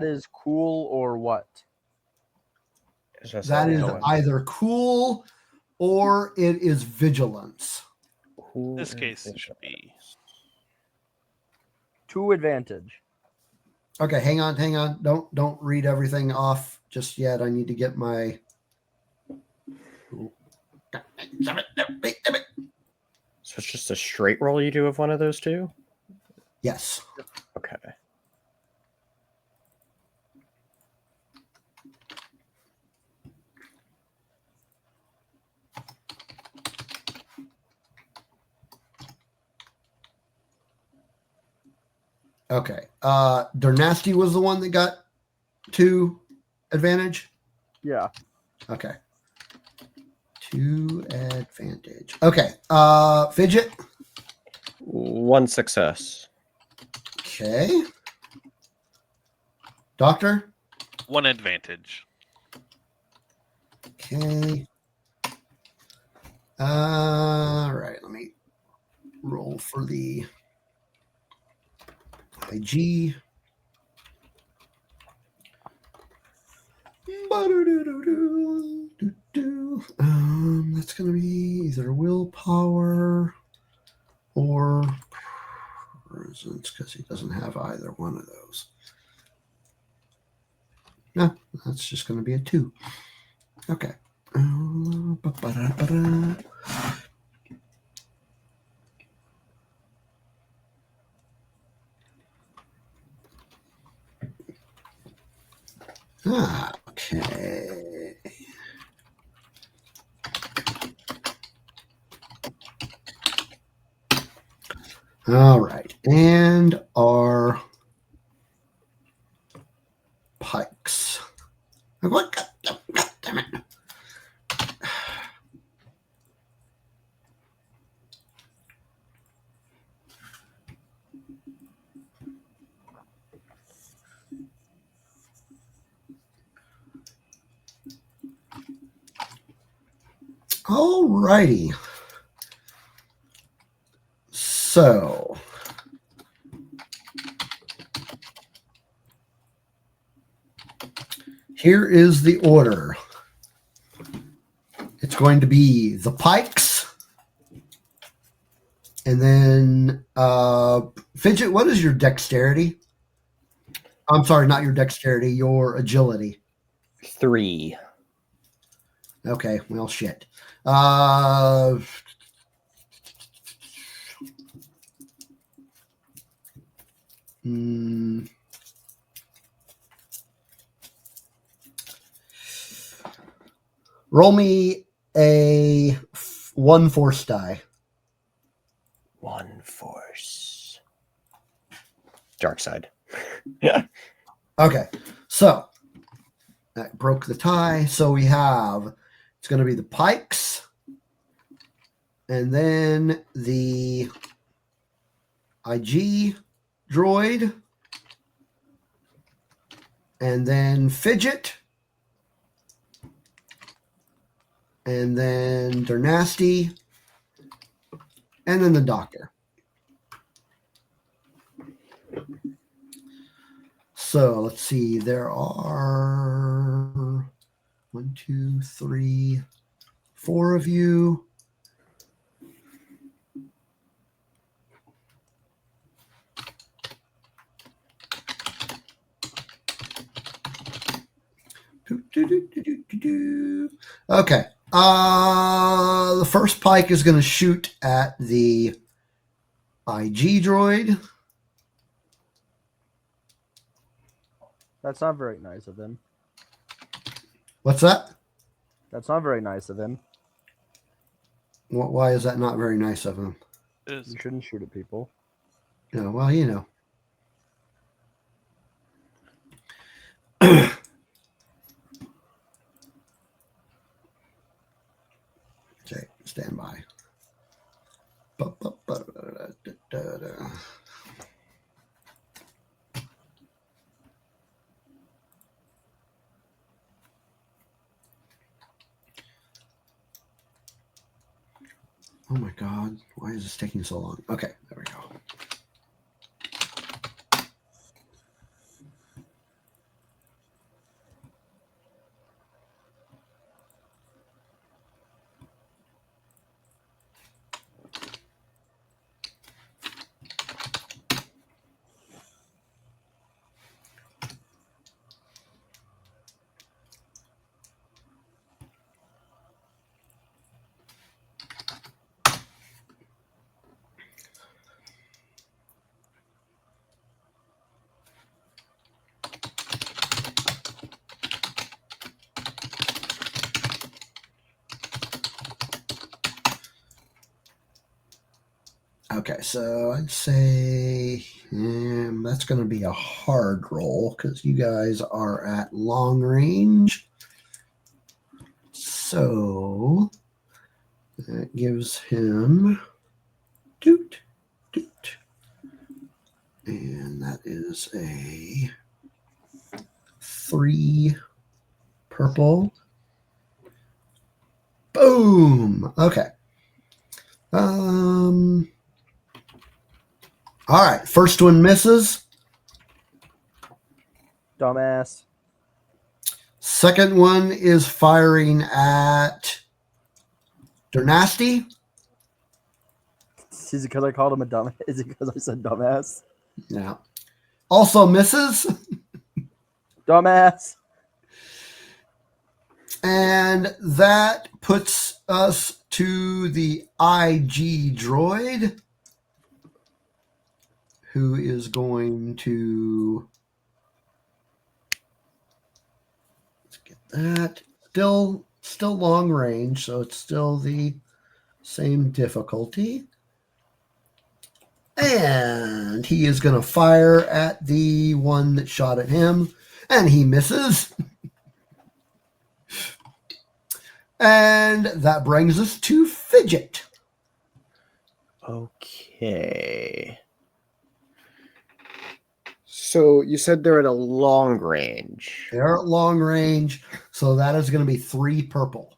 [SPEAKER 2] is cool or what?
[SPEAKER 3] That is either cool or it is vigilance.
[SPEAKER 4] In this case, it should be
[SPEAKER 2] 2 advantage.
[SPEAKER 3] Okay, hang on. Don't read everything off just yet. I need to get my.
[SPEAKER 1] So it's just a straight roll you do of one of those 2?
[SPEAKER 3] Yes.
[SPEAKER 1] Okay.
[SPEAKER 3] Okay. Darnasty was the one that got 2 advantage?
[SPEAKER 2] Yeah.
[SPEAKER 3] Okay. 2 advantage. Okay. Fidget?
[SPEAKER 1] 1 success.
[SPEAKER 3] Okay. Doctor?
[SPEAKER 4] 1 advantage.
[SPEAKER 3] Okay. All right. Let me roll for the IG. That's going to be either willpower or presence because he doesn't have either one of those. No, that's just going to be a 2. Okay. Okay. All right. And our pikes. What? God damn it. All righty. So here is the order. It's going to be the pikes. And then Fidget, what is your dexterity? I'm sorry, not your dexterity, your agility.
[SPEAKER 1] 3.
[SPEAKER 3] Okay, well, shit. Roll me a 1 force die.
[SPEAKER 1] 1 force. Dark side. Yeah.
[SPEAKER 3] Okay, so that broke the tie. So we have, it's going to be the Pykes, and then the IG droid, and then Fidget, and then they're nasty, and then the Doctor. So let's see. There are 1, 2, 3, 4 of you. Okay. The first Pyke is going to shoot at the IG droid.
[SPEAKER 2] That's not very nice of him.
[SPEAKER 3] What's that?
[SPEAKER 2] That's not very nice of him.
[SPEAKER 3] Why is that not very nice of him?
[SPEAKER 2] You shouldn't shoot at people.
[SPEAKER 3] Yeah, well, you know. Okay, stand by. Oh my God, why is this taking so long? Okay, there we go. Okay, so I'd say that's going to be a hard roll because you guys are at long range. So that gives him doot, doot. And that is a 3 purple. Boom. Okay. All right, first one misses.
[SPEAKER 2] Dumbass.
[SPEAKER 3] Second one is firing at Dernasty.
[SPEAKER 2] Is it because I called him a dumbass? Is it because I said dumbass?
[SPEAKER 3] Yeah. Also misses.
[SPEAKER 2] Dumbass.
[SPEAKER 3] And that puts us to the IG droid, who is going to, let's get that, still long range, so it's still the same difficulty. And he is going to fire at the one that shot at him, and he misses. And that brings us to Fidget.
[SPEAKER 1] Okay. So you said they're at a long range.
[SPEAKER 3] They're at long range, so that is going to be 3 purple.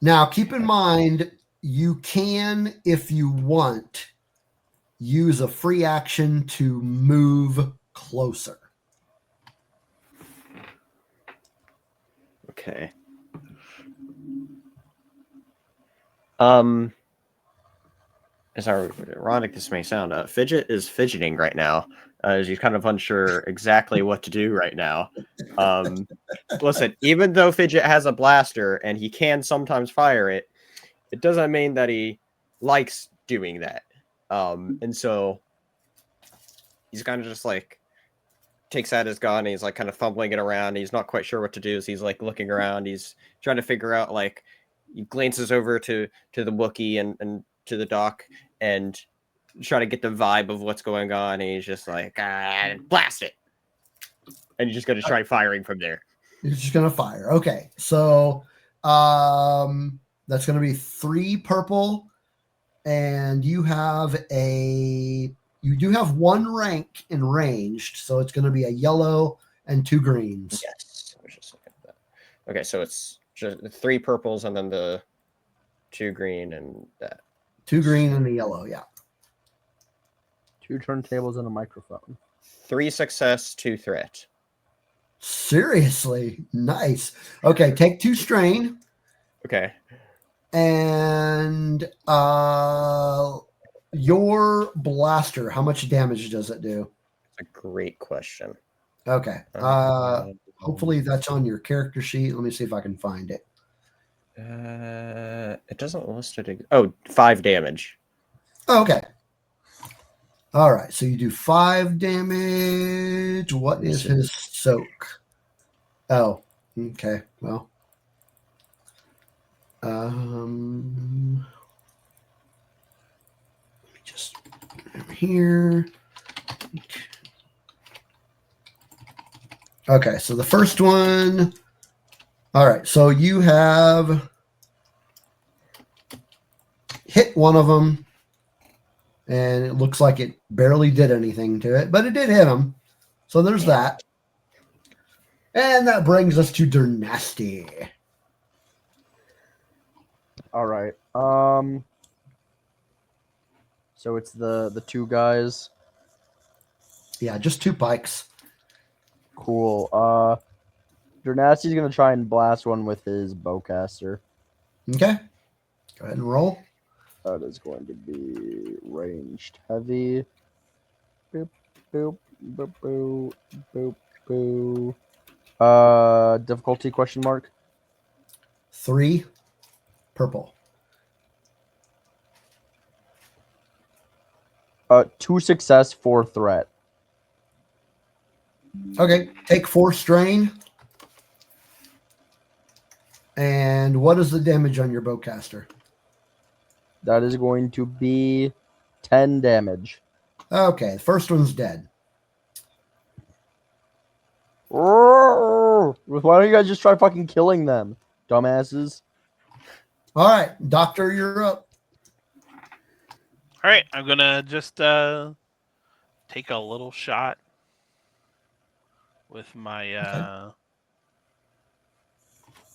[SPEAKER 3] Now, keep in mind, you can, if you want, use a free action to move closer.
[SPEAKER 1] Okay. As ironic this may sound, Fidget is fidgeting right now. She's kind of unsure exactly what to do right now. Listen, even though Fidget has a blaster and he can sometimes fire it, it doesn't mean that he likes doing that. And so he's kind of just like takes out his gun and he's like kind of fumbling it around. He's not quite sure what to do. So he's like looking around. He's trying to figure out, like, he glances over to the Wookiee and to the doc and try to get the vibe of what's going on. And he's just like, blast it. And he's just going to try firing from there.
[SPEAKER 3] You're just going to fire. Okay. So that's going to be 3 purple. And you do have 1 rank in ranged. So it's going to be a yellow and 2 greens.
[SPEAKER 1] Yes. I was just looking at that. Okay. So it's just 3 purples and then the 2 green and that.
[SPEAKER 3] 2 green and a yellow. Yeah.
[SPEAKER 2] 2 turntables and a microphone.
[SPEAKER 1] 3 success, 2 threat.
[SPEAKER 3] Seriously. Nice. Okay. Take 2 strain.
[SPEAKER 1] Okay.
[SPEAKER 3] And your blaster, how much damage does it do?
[SPEAKER 1] That's a great question.
[SPEAKER 3] Okay. Hopefully that's on your character sheet. Let me see if I can find it.
[SPEAKER 1] It doesn't list it. 5 damage.
[SPEAKER 3] Oh, okay. All right. So you do 5 damage. What is his soak? Oh, okay. Well, let me just over here. Okay. So the first one. All right. So you have hit one of them. And it looks like it barely did anything to it, but it did hit him. So there's that. And that brings us to Dernasty.
[SPEAKER 2] All right. So it's the 2 guys.
[SPEAKER 3] Yeah, just 2 pikes.
[SPEAKER 2] Cool. Dernasty's gonna try and blast one with his bowcaster.
[SPEAKER 3] Okay. Go ahead and roll.
[SPEAKER 2] That is going to be ranged heavy. Boop, boop, boop, boop, boop, boop. Difficulty question mark?
[SPEAKER 3] 3 purple.
[SPEAKER 2] 2 success, 4 threat.
[SPEAKER 3] Okay. Take 4 strain. And what is the damage on your bowcaster?
[SPEAKER 2] That is going to be 10 damage.
[SPEAKER 3] Okay. The first one's dead.
[SPEAKER 2] Why don't you guys just try fucking killing them, dumbasses?
[SPEAKER 3] All right. Doctor, you're up.
[SPEAKER 4] All right, I'm gonna just take a little shot with my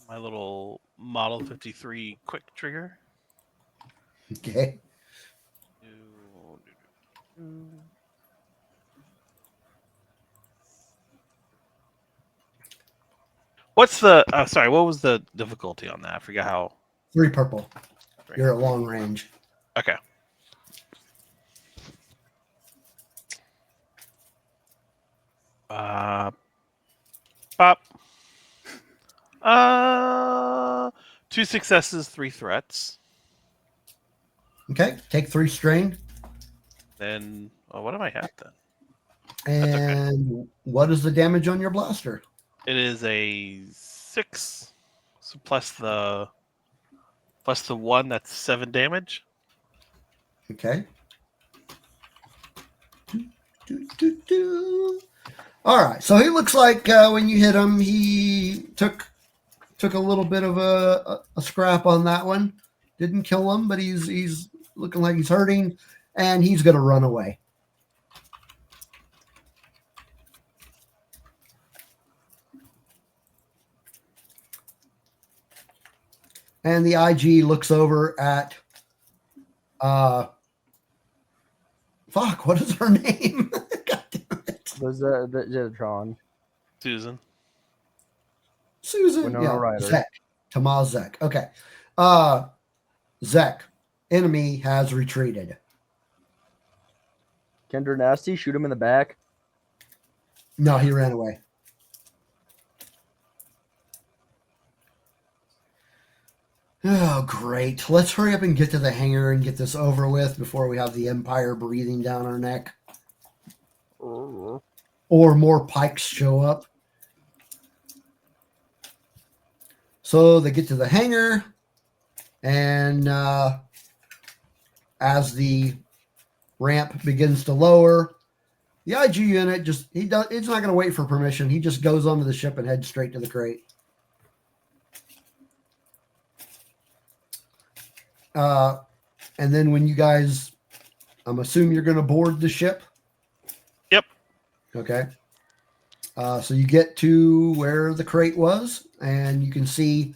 [SPEAKER 4] my little Model 53 quick trigger.
[SPEAKER 3] Okay.
[SPEAKER 4] What's the sorry, what was the difficulty on that? I forget how.
[SPEAKER 3] 3 purple. You're at long range.
[SPEAKER 4] Okay. Pop. 2 successes, 3 threats.
[SPEAKER 3] Okay. Take 3 strain.
[SPEAKER 4] Then, what am I at then?
[SPEAKER 3] And what is the damage on your blaster?
[SPEAKER 4] It is a 6, so plus the 1, that's 7 damage.
[SPEAKER 3] Okay. All right. So he looks like when you hit him, he took a little bit of a scrap on that one. Didn't kill him, but he's looking like he's hurting, and he's going to run away. And the IG looks over at fuck, what is her name? God damn it.
[SPEAKER 2] Was that John?
[SPEAKER 4] Susan.
[SPEAKER 2] Winona Ryder.
[SPEAKER 3] Zek. Tamaz Zek. Okay. Zek, enemy has retreated.
[SPEAKER 2] Kender Nasty, shoot him in the back.
[SPEAKER 3] No, he ran away. Oh, great. Let's hurry up and get to the hangar and get this over with before we have the Empire breathing down our neck. Or more pikes show up. So they get to the hangar, and as the ramp begins to lower, the IG unit he's not going to wait for permission. He just goes onto the ship and heads straight to the crate. And then when you guys, I'm assuming you're going to board the ship.
[SPEAKER 4] Yep.
[SPEAKER 3] Okay. So you get to where the crate was, and you can see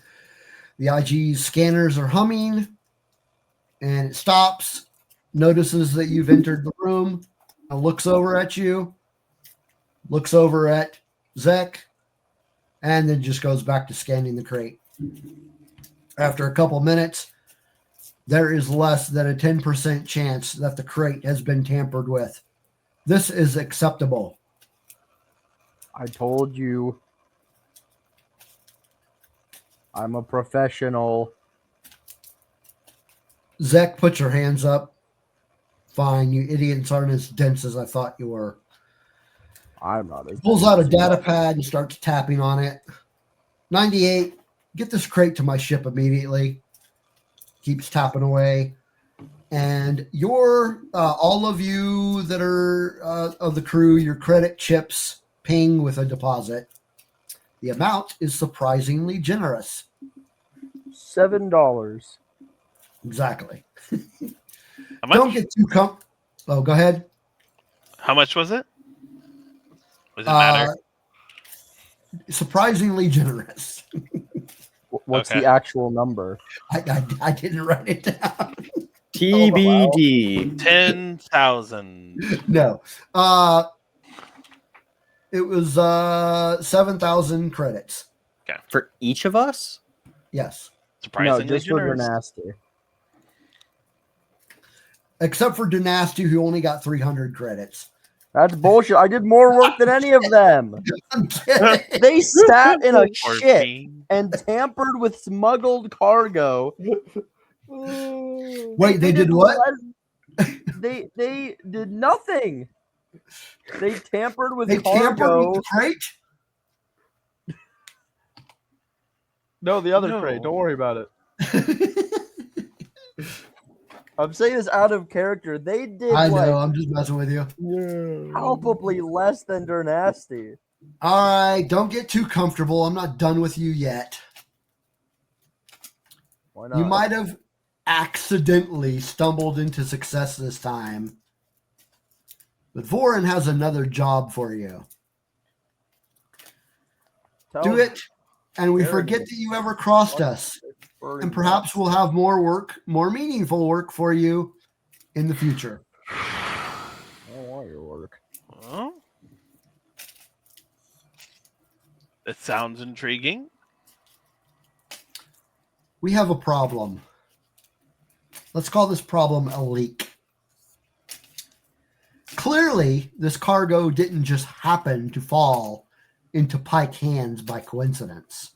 [SPEAKER 3] the IG's scanners are humming, and it stops, notices that you've entered the room, looks over at you, looks over at Zek, and then just goes back to scanning the crate. After a couple minutes, there is less than a 10% chance that the crate has been tampered with. This is acceptable.
[SPEAKER 2] I told you. I'm a professional.
[SPEAKER 3] Zek, put your hands up. Fine, you idiots aren't as dense as I thought you were.
[SPEAKER 2] I'm not as
[SPEAKER 3] Pulls out a data pad and starts tapping on it. 98, get this crate to my ship immediately. Keeps tapping away. And your all of you that are of the crew, your credit chips ping with a deposit. The amount is surprisingly generous.
[SPEAKER 2] $7.
[SPEAKER 3] Exactly.
[SPEAKER 4] How much?
[SPEAKER 3] Don't get too Oh, go ahead.
[SPEAKER 4] How much was it? Does it matter?
[SPEAKER 3] Surprisingly generous.
[SPEAKER 2] What's
[SPEAKER 4] Okay.
[SPEAKER 2] the actual number?
[SPEAKER 3] I didn't write it down.
[SPEAKER 1] TBD.
[SPEAKER 4] 10,000.
[SPEAKER 3] No. It was 7,000 credits.
[SPEAKER 1] For each of us?
[SPEAKER 3] Yes.
[SPEAKER 2] No,
[SPEAKER 4] Surprisingly
[SPEAKER 2] just for
[SPEAKER 4] generous.
[SPEAKER 2] nasty.
[SPEAKER 3] Except for Dynasty, who only got 300 credits.
[SPEAKER 2] That's bullshit. I did more work than any of them.
[SPEAKER 3] I'm kidding.
[SPEAKER 2] They sat in a ship
[SPEAKER 4] 14.
[SPEAKER 2] and tampered with smuggled cargo.
[SPEAKER 3] Wait, they did what?
[SPEAKER 2] They did nothing. They tampered with
[SPEAKER 3] They
[SPEAKER 2] cargo.
[SPEAKER 3] tampered with the crate?
[SPEAKER 2] No, the other
[SPEAKER 4] No.
[SPEAKER 2] crate. Don't worry about it. I'm saying this out of character. They did
[SPEAKER 3] I
[SPEAKER 2] like
[SPEAKER 3] know, I'm just messing with you.
[SPEAKER 2] palpably less than Dernasty.
[SPEAKER 3] All right, don't get too comfortable. I'm not done with you yet.
[SPEAKER 2] Why not?
[SPEAKER 3] You might have accidentally stumbled into success this time. But Vorin has another job for you. Do it, and we forget that you ever crossed us. And perhaps we'll have more work, more meaningful work for you in the future.
[SPEAKER 2] I don't want your work.
[SPEAKER 4] Well, that sounds intriguing.
[SPEAKER 3] We have a problem. Let's call this problem a leak. Clearly, this cargo didn't just happen to fall into Pyke hands by coincidence.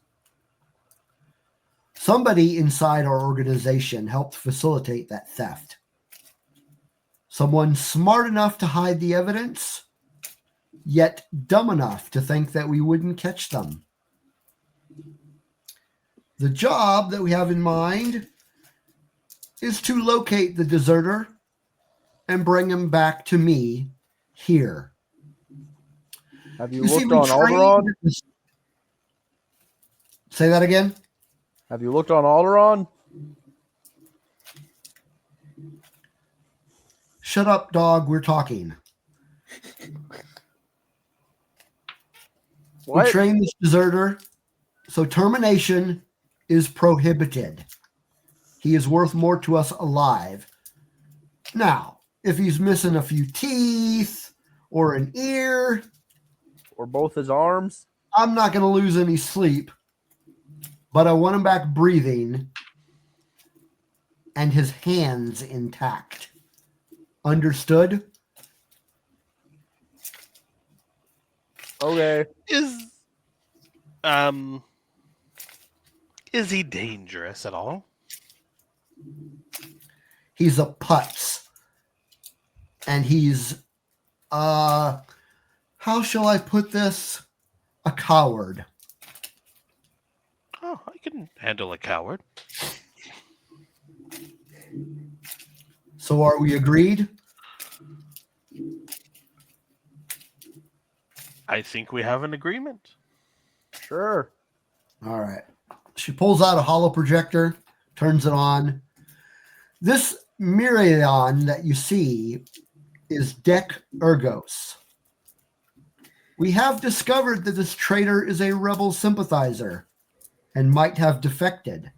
[SPEAKER 3] Somebody inside our organization helped facilitate that theft. Someone smart enough to hide the evidence, yet dumb enough to think that we wouldn't catch them. The job that we have in mind is to locate the deserter and bring him back to me here.
[SPEAKER 2] Have you
[SPEAKER 3] see,
[SPEAKER 2] looked
[SPEAKER 3] we
[SPEAKER 2] on Alderaan?
[SPEAKER 3] Say that again?
[SPEAKER 2] Have you looked on Alderaan?
[SPEAKER 3] Shut up, dog. We're talking.
[SPEAKER 2] What?
[SPEAKER 3] We train this deserter, so termination is prohibited. He is worth more to us alive. Now, if he's missing a few teeth or an ear,
[SPEAKER 2] Or both his arms?
[SPEAKER 3] I'm not going to lose any sleep, but I want him back breathing and his hands intact. Understood?
[SPEAKER 2] Okay.
[SPEAKER 4] Is he dangerous at all?
[SPEAKER 3] He's a putz. And he's, how shall I put this? A coward.
[SPEAKER 4] Oh, I can handle a coward.
[SPEAKER 3] So are we agreed?
[SPEAKER 4] I think we have an agreement.
[SPEAKER 2] Sure.
[SPEAKER 3] All right. She pulls out a hollow projector, turns it on. This Mirion that you see is Dek Ergos. We have discovered that this traitor is a rebel sympathizer and might have defected.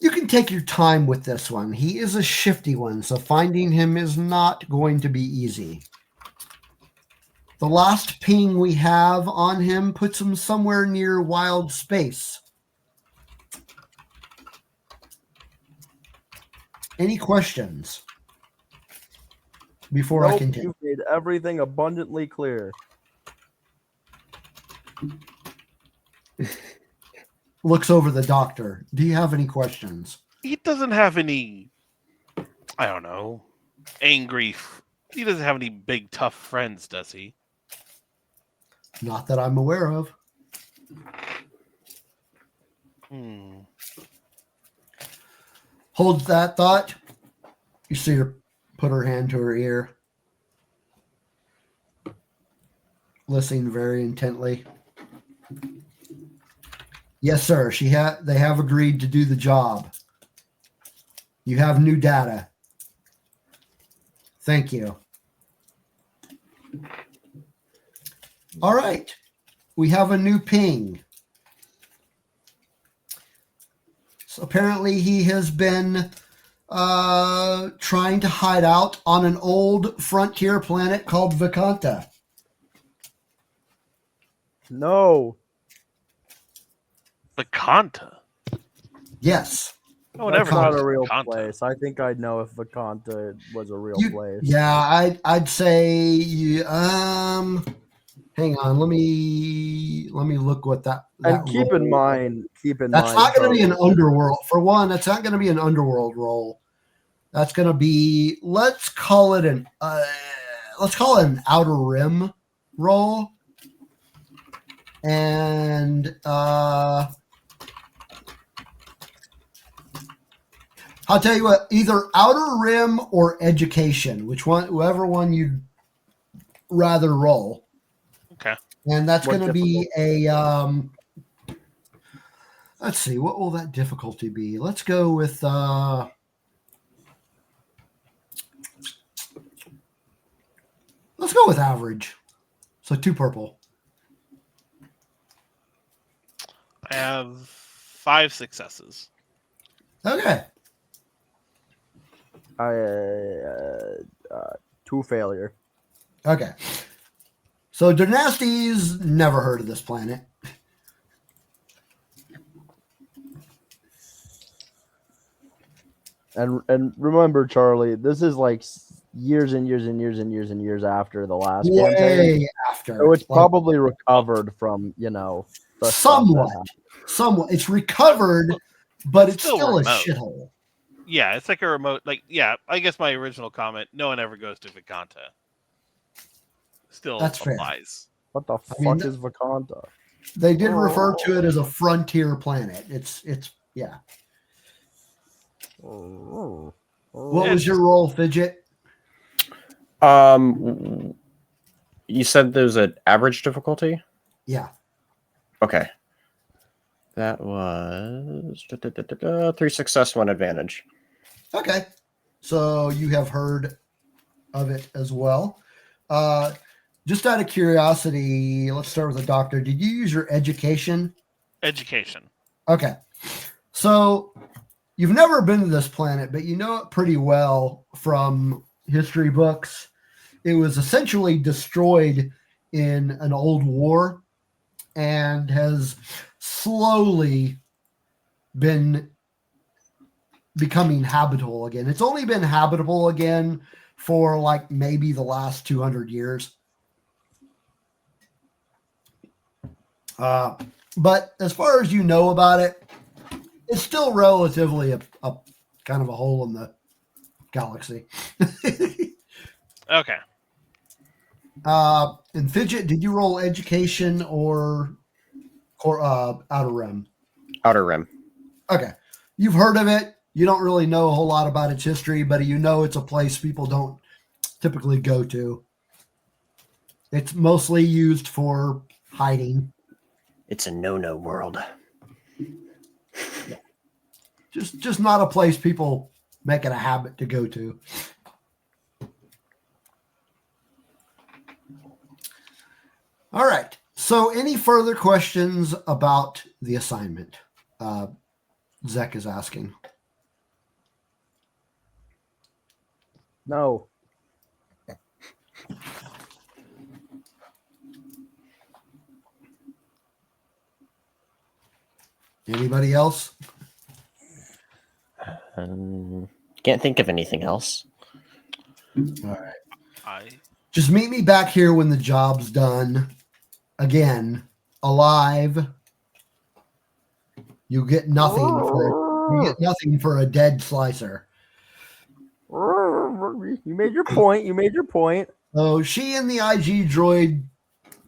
[SPEAKER 3] You can take your time with this one. He is a shifty one, so finding him is not going to be easy. The last ping we have on him puts him somewhere near wild space. Any questions before I
[SPEAKER 2] Nope,
[SPEAKER 3] continue?
[SPEAKER 2] you've made everything abundantly clear.
[SPEAKER 3] Looks over the doctor. Do you have any questions?
[SPEAKER 4] He doesn't have any, I don't know, he doesn't have any big tough friends, does he?
[SPEAKER 3] Not that I'm aware of. Holds that thought. You see her put her hand to her ear, listening very intently. Yes, sir. They have agreed to do the job. You have new data. Thank you. All right. We have a new ping. So apparently he has been trying to hide out on an old frontier planet called Vicanta.
[SPEAKER 2] No.
[SPEAKER 4] Vicanta?
[SPEAKER 3] Yes.
[SPEAKER 4] No one
[SPEAKER 2] That's
[SPEAKER 4] ever
[SPEAKER 2] not
[SPEAKER 4] goes
[SPEAKER 2] a
[SPEAKER 4] to
[SPEAKER 2] real
[SPEAKER 4] Vicanta.
[SPEAKER 2] place. I think I'd know if Vicanta was a real place.
[SPEAKER 3] Yeah, I'd say hang on, let me look what that
[SPEAKER 2] And keep in
[SPEAKER 3] role-
[SPEAKER 2] mind,
[SPEAKER 3] that's not going to be an
[SPEAKER 2] Charlie,
[SPEAKER 3] underworld. For one, that's not going to be an underworld role. That's going to be, let's call it an outer rim role. And I'll tell you what, either outer rim or education, whoever one you'd rather roll.
[SPEAKER 4] Okay.
[SPEAKER 3] And that's
[SPEAKER 2] What
[SPEAKER 3] going to be a let's see, what will that difficulty be? Let's go with average. So 2 purple.
[SPEAKER 4] I have 5 successes.
[SPEAKER 3] Okay.
[SPEAKER 2] 2 failure.
[SPEAKER 3] Okay. So Dynasty's never heard of this planet.
[SPEAKER 2] And remember, Charlie, this is like years and years and years and years and years after the last campaign.
[SPEAKER 3] Way after.
[SPEAKER 2] So it's probably recovered from, the stuff that happened.
[SPEAKER 3] Somewhat. It's recovered, but it's still a
[SPEAKER 4] remote.
[SPEAKER 3] shithole.
[SPEAKER 4] Yeah, it's like a remote. I guess my original comment: no one ever goes to Vicanta. Still
[SPEAKER 3] That's
[SPEAKER 4] applies.
[SPEAKER 3] fair.
[SPEAKER 2] What the fuck is Vicanta?
[SPEAKER 3] They did refer to it as a frontier planet. It's yeah. What was your roll, Fidget?
[SPEAKER 1] You said there's an average difficulty?
[SPEAKER 3] Yeah.
[SPEAKER 1] Okay. That was 3 success, 1 advantage.
[SPEAKER 3] Okay. So you have heard of it as well. Just out of curiosity, let's start with the doctor. Did you use your education?
[SPEAKER 4] Education.
[SPEAKER 3] Okay. So you've never been to this planet, but you know it pretty well from history books. It was essentially destroyed in an old war and has slowly been becoming habitable again. It's only been habitable again for like maybe the last 200 years. But as far as you know about it, it's still relatively a kind of a hole in the galaxy.
[SPEAKER 4] Okay.
[SPEAKER 3] And Fidget, did you roll education or outer rim?
[SPEAKER 1] Outer Rim.
[SPEAKER 3] Okay. You've heard of it. You don't really know a whole lot about its history, but you know it's a place people don't typically go to. It's mostly used for hiding.
[SPEAKER 1] It's a no-no world.
[SPEAKER 3] Just not a place people make it a habit to go to. All right. So any further questions about the assignment? Zek is asking.
[SPEAKER 2] No.
[SPEAKER 3] Anybody else?
[SPEAKER 1] Can't think of anything else.
[SPEAKER 3] All right. Just meet me back here when the job's done. Again, alive. You get nothing for a dead slicer.
[SPEAKER 2] You made your point. You made your point.
[SPEAKER 3] So she and the IG droid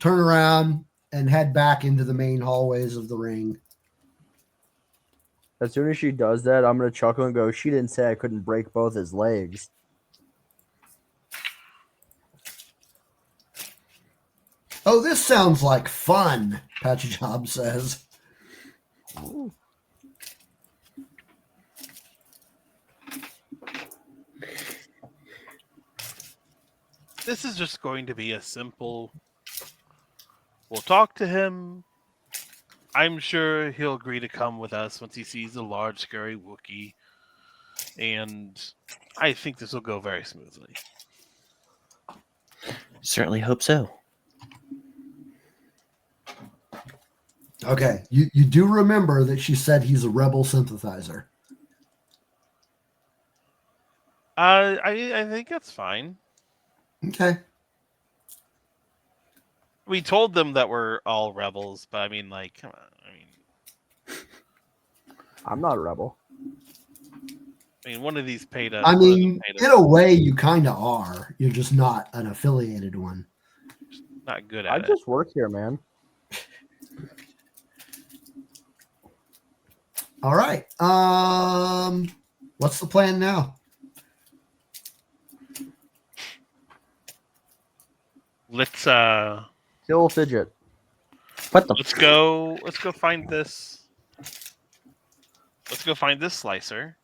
[SPEAKER 3] turn around and head back into the main hallways of the ring.
[SPEAKER 2] As soon as she does that, I'm going to chuckle and go, she didn't say I couldn't break both his legs.
[SPEAKER 3] Oh, this sounds like fun, Patchy Job says.
[SPEAKER 4] This is just going to be a simple... We'll talk to him. I'm sure he'll agree to come with us once he sees the large, scary Wookiee. And I think this will go very smoothly.
[SPEAKER 1] Certainly hope so.
[SPEAKER 3] Okay, you do remember that she said he's a rebel sympathizer.
[SPEAKER 4] I think that's fine.
[SPEAKER 3] Okay.
[SPEAKER 4] We told them that we're all rebels, but I mean, like, come on.
[SPEAKER 2] I'm not a rebel.
[SPEAKER 4] I mean, one of these paid us.
[SPEAKER 3] I mean, in a way, you kind of are. You're just not an affiliated one.
[SPEAKER 4] Not good at
[SPEAKER 2] I
[SPEAKER 4] it.
[SPEAKER 2] just work here, man.
[SPEAKER 3] All right. What's the plan now?
[SPEAKER 4] Let's
[SPEAKER 2] kill Fidget.
[SPEAKER 1] What the?
[SPEAKER 4] Let's go find this. Let's go find this slicer.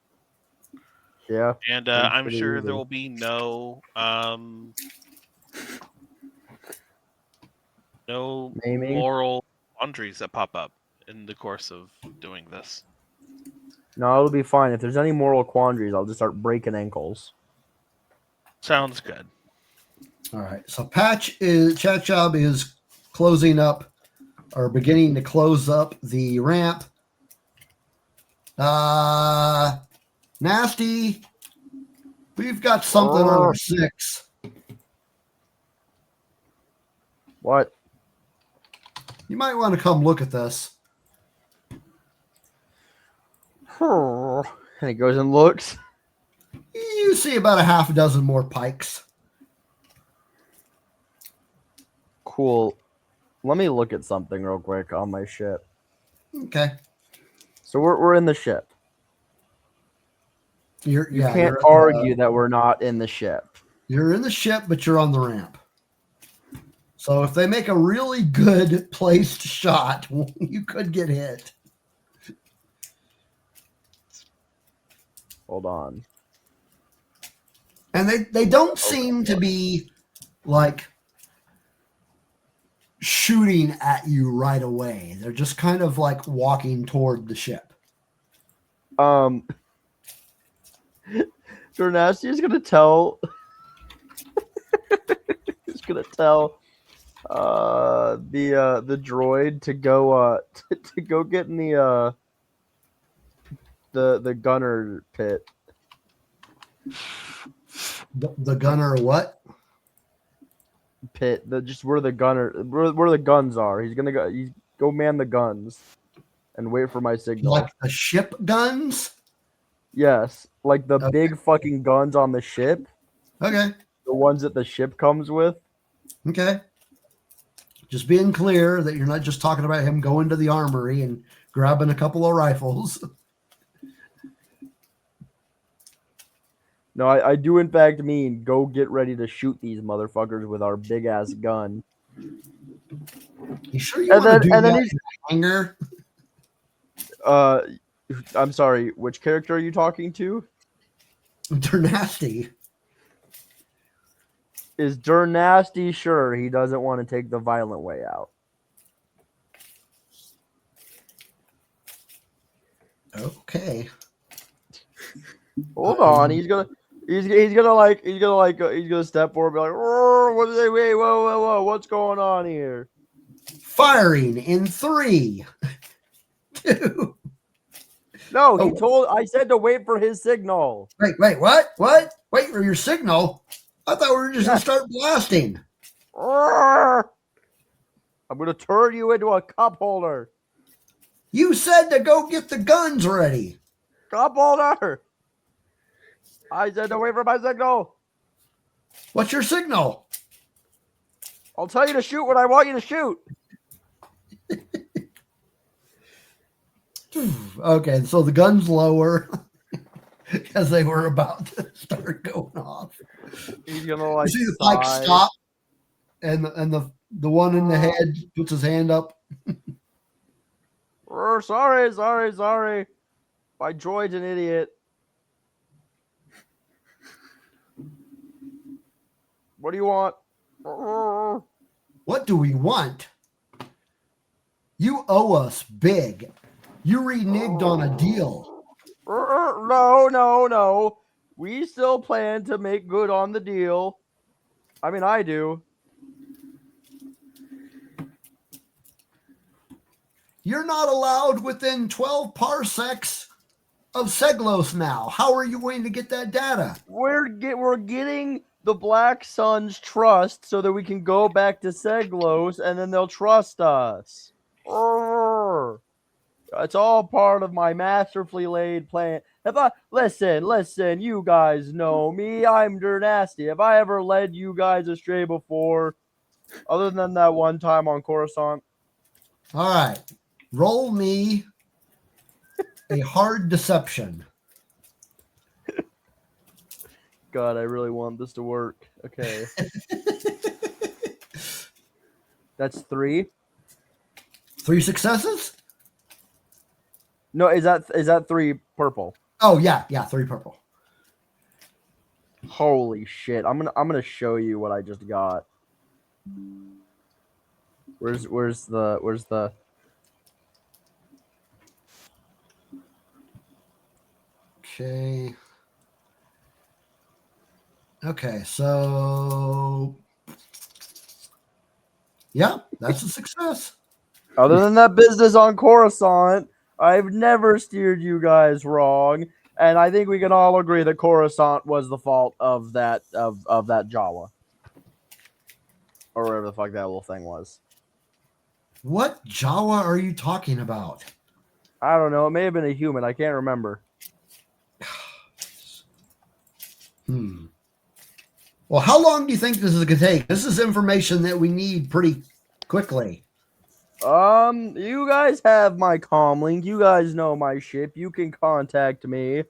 [SPEAKER 2] Yeah.
[SPEAKER 4] And I'm sure there will be no moral quandaries that pop up in the course of doing this.
[SPEAKER 2] No, it'll be fine. If there's any moral quandaries, I'll just start breaking ankles.
[SPEAKER 4] Sounds good.
[SPEAKER 3] All right. So Chat Job is closing up or beginning to close up the ramp. Nasty. We've got something on our 6.
[SPEAKER 2] What?
[SPEAKER 3] You might want to come look at this.
[SPEAKER 2] And he goes and looks.
[SPEAKER 3] You see about a half a dozen more pikes.
[SPEAKER 2] Cool. Let me look at something real quick on my ship.
[SPEAKER 3] Okay.
[SPEAKER 2] So we're in the ship. You can't
[SPEAKER 3] you're
[SPEAKER 2] argue that we're not in the ship.
[SPEAKER 3] You're in the ship, but you're on the ramp. So if they make a really good placed shot, you could get hit.
[SPEAKER 2] Hold on.
[SPEAKER 3] And they don't seem to be like shooting at you right away. They're just kind of like walking toward the ship.
[SPEAKER 2] Dornasty is gonna tell he's gonna tell the droid to go to go get in the gunner pit.
[SPEAKER 3] The gunner what?
[SPEAKER 2] pit, just where the guns are. He's gonna go man the guns and wait for my signal.
[SPEAKER 3] Like the ship guns?
[SPEAKER 2] Yes, like the
[SPEAKER 3] Okay.
[SPEAKER 2] big fucking guns on the ship,
[SPEAKER 3] Okay.
[SPEAKER 2] the ones that the ship comes with.
[SPEAKER 3] Okay. Just being clear that you're not just talking about him going to the armory and grabbing a couple of rifles.
[SPEAKER 2] No, I do in fact mean go get ready to shoot these motherfuckers with our big ass gun.
[SPEAKER 3] You sure you want to do that in anger?
[SPEAKER 2] I'm sorry, which character are you talking to?
[SPEAKER 3] Dernasty.
[SPEAKER 2] Is Dernasty sure he doesn't want to take the violent way out?
[SPEAKER 3] Okay.
[SPEAKER 2] Hold on, he's gonna step forward and be like, what are they? Wait, whoa, what's going on here?
[SPEAKER 3] Firing in 3, 2.
[SPEAKER 2] No, I said to wait for his signal.
[SPEAKER 3] Wait, what? What? Wait for your signal? I thought we were just going to start blasting.
[SPEAKER 2] I'm going to turn you into a cup holder.
[SPEAKER 3] You said to go get the guns ready.
[SPEAKER 2] Cup holder. I said to wait for my signal.
[SPEAKER 3] What's your signal?
[SPEAKER 2] I'll tell you to shoot when I want you to shoot.
[SPEAKER 3] Okay, so the gun's lower because they were about to start going off.
[SPEAKER 2] He's gonna like
[SPEAKER 3] you see the Pyke stop, and the one in the head puts his hand up.
[SPEAKER 2] Sorry. My droid's an idiot. What do you want?
[SPEAKER 3] What do we want? You owe us big. You reneged on a deal.
[SPEAKER 2] No. We still plan to make good on the deal. I mean, I do.
[SPEAKER 3] You're not allowed within 12 parsecs of Seglos now. How are you going to get that data?
[SPEAKER 2] We're getting the Black Sun's trust so that we can go back to Seglos and then they'll trust us. It's all part of my masterfully laid plan. Listen, you guys know me. I'm Dernasty. Have I ever led you guys astray before? Other than that one time on Coruscant?
[SPEAKER 3] All right. Roll me a hard deception.
[SPEAKER 2] God, I really want this to work. Okay. That's 3.
[SPEAKER 3] 3 successes?
[SPEAKER 2] No, is that 3 purple?
[SPEAKER 3] Oh yeah, 3 purple.
[SPEAKER 2] Holy shit! I'm gonna show you what I just got. Where's the?
[SPEAKER 3] Okay, so yeah, that's a success.
[SPEAKER 2] Other than that business on Coruscant, I've never steered you guys wrong, and I think we can all agree that Coruscant was the fault of that of that Jawa, or whatever the fuck that little thing was.
[SPEAKER 3] What Jawa are you talking about?
[SPEAKER 2] I don't know. It may have been a human. I can't remember.
[SPEAKER 3] Well, how long do you think this is going to take? This is information that we need pretty quickly.
[SPEAKER 2] You guys have my comm link. You guys know my ship. You can contact me.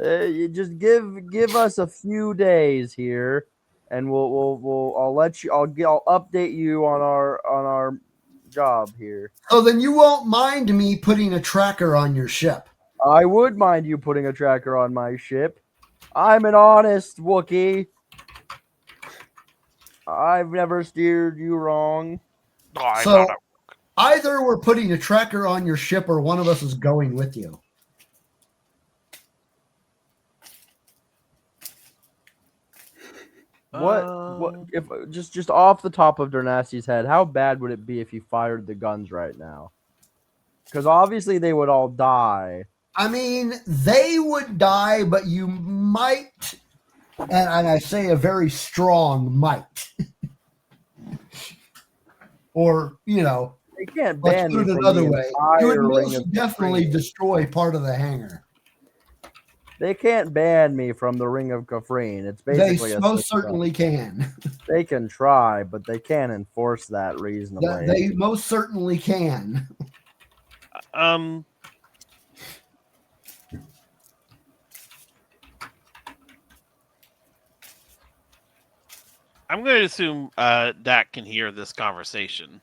[SPEAKER 2] You just give us a few days here, and I'll let you. I'll update you on our job here.
[SPEAKER 3] Oh, then you won't mind me putting a tracker on your ship.
[SPEAKER 2] I would mind you putting a tracker on my ship. I'm an honest Wookiee. I've never steered you wrong.
[SPEAKER 3] So either we're putting a tracker on your ship or one of us is going with you.
[SPEAKER 2] What if just off the top of Dernasty's head, how bad would it be if you fired the guns right now? Because obviously they would all die.
[SPEAKER 3] I mean, they would die, but you might, and I say a very strong might, or
[SPEAKER 2] They can't
[SPEAKER 3] let's
[SPEAKER 2] ban
[SPEAKER 3] put
[SPEAKER 2] me
[SPEAKER 3] it
[SPEAKER 2] from
[SPEAKER 3] another
[SPEAKER 2] the
[SPEAKER 3] way. You would
[SPEAKER 2] entire Ring
[SPEAKER 3] most
[SPEAKER 2] of
[SPEAKER 3] definitely
[SPEAKER 2] Kafrene.
[SPEAKER 3] destroy part of the hangar.
[SPEAKER 2] They can't ban me from the Ring of Kafrene. It's
[SPEAKER 3] They
[SPEAKER 2] basically a
[SPEAKER 3] most
[SPEAKER 2] system.
[SPEAKER 3] certainly can.
[SPEAKER 2] They can try, but they can't enforce that reasonably.
[SPEAKER 3] They most certainly can.
[SPEAKER 4] I'm going to assume Dak can hear this conversation.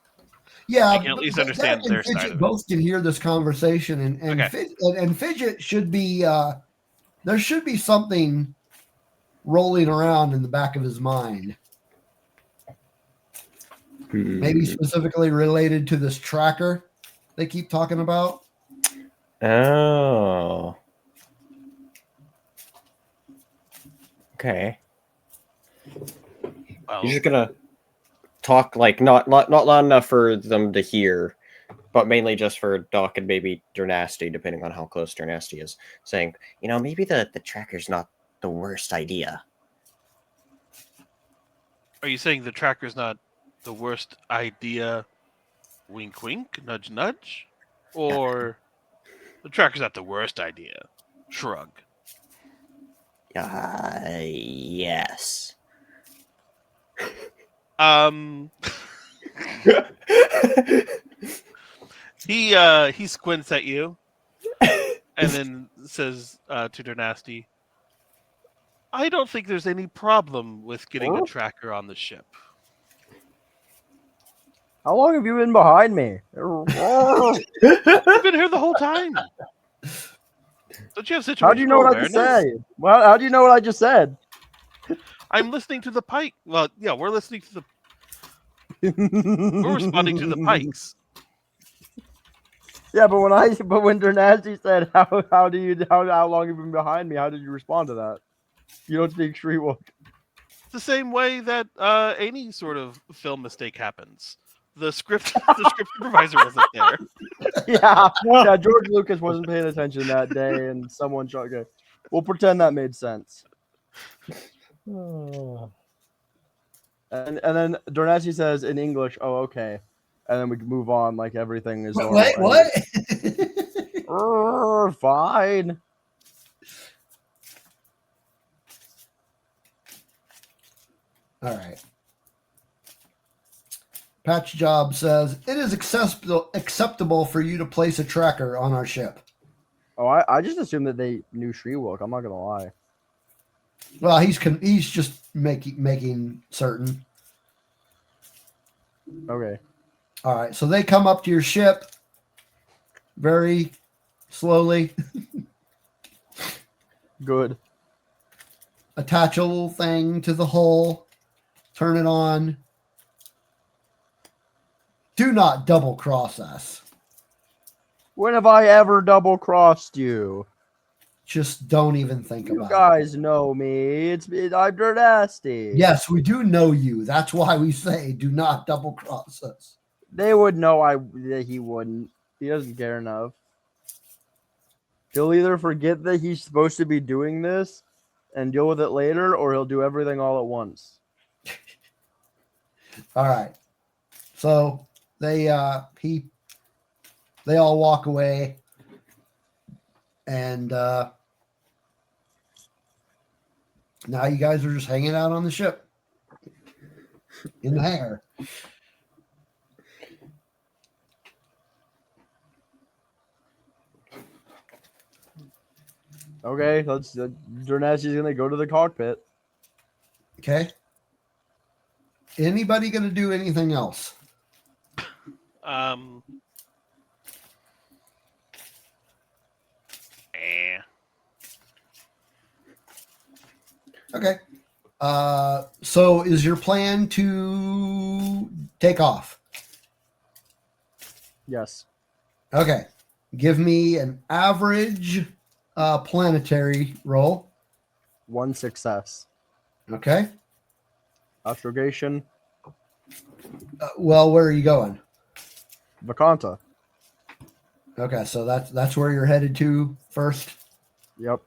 [SPEAKER 3] Yeah,
[SPEAKER 4] I can at least understand
[SPEAKER 3] Dak
[SPEAKER 4] their
[SPEAKER 3] and
[SPEAKER 4] side
[SPEAKER 3] Fidget
[SPEAKER 4] of it.
[SPEAKER 3] both can hear this conversation, and
[SPEAKER 4] Okay.
[SPEAKER 3] and Fidget should be. There should be something rolling around in the back of his mind, maybe specifically related to this tracker they keep talking about.
[SPEAKER 1] Oh. Okay.
[SPEAKER 4] Well,
[SPEAKER 1] He's just gonna talk like not loud enough for them to hear, but mainly just for Doc and maybe Dernasty, depending on how close Dernasty is, saying, maybe the tracker's not the worst idea.
[SPEAKER 4] are you saying the tracker's not the worst idea? Wink, wink, nudge, nudge, or the tracker's not the worst idea? Shrug.
[SPEAKER 1] Yes.
[SPEAKER 4] He squints at you and then says to Dernasty, I don't think there's any problem with getting a tracker on the ship.
[SPEAKER 2] How long have you been behind me?
[SPEAKER 4] You've been here the whole time. Don't you have situational
[SPEAKER 2] How do you know what I just
[SPEAKER 4] awareness?
[SPEAKER 2] said? Well, how do you know what I just said?
[SPEAKER 4] I'm listening to the Pyke. Well, yeah, we're listening to we're responding to the Pikes.
[SPEAKER 2] Yeah, but when Dernasty said how long have you been behind me? How did you respond to that? You don't speak Shriwalk.
[SPEAKER 4] The same way that any sort of film mistake happens. The script supervisor wasn't there.
[SPEAKER 2] Yeah, George Lucas wasn't paying attention that day, and someone shot. Okay, we'll pretend that made sense. And then Dernasty says in English, "Oh, okay," and then we can move on like everything is normal.
[SPEAKER 3] Wait, what?
[SPEAKER 2] Fine.
[SPEAKER 3] All right. Patch Job says it is acceptable for you to place a tracker on our ship.
[SPEAKER 2] Oh, I just assumed that they knew Shriwalk. I'm not gonna lie.
[SPEAKER 3] Well, he's just making certain.
[SPEAKER 2] Okay.
[SPEAKER 3] All right, so they come up to your ship very slowly.
[SPEAKER 2] Good.
[SPEAKER 3] Attach a little thing to the hull. Turn it on. Do not double cross us.
[SPEAKER 2] When have I ever double crossed you?
[SPEAKER 3] Just don't even think
[SPEAKER 2] You
[SPEAKER 3] about
[SPEAKER 2] guys know me. I'm Dernasty.
[SPEAKER 3] it. Yes, we do know you. That's why we say do not double cross us.
[SPEAKER 2] They would know that he wouldn't. He doesn't care enough. He'll either forget that he's supposed to be doing this and deal with it later, or he'll do everything all at once.
[SPEAKER 3] All right. So they all walk away, and now you guys are just hanging out on the ship in the hangar.
[SPEAKER 2] Okay, Dernasty's gonna go to the cockpit.
[SPEAKER 3] Okay. Anybody going to do anything else? Okay. So is your plan to take off?
[SPEAKER 2] Yes.
[SPEAKER 3] Okay. Give me an average planetary roll.
[SPEAKER 2] 1 success.
[SPEAKER 3] Okay.
[SPEAKER 2] Astrogation.
[SPEAKER 3] Well, where are you going?
[SPEAKER 2] Vakanta.
[SPEAKER 3] Okay, so that's where you're headed to first.
[SPEAKER 2] Yep.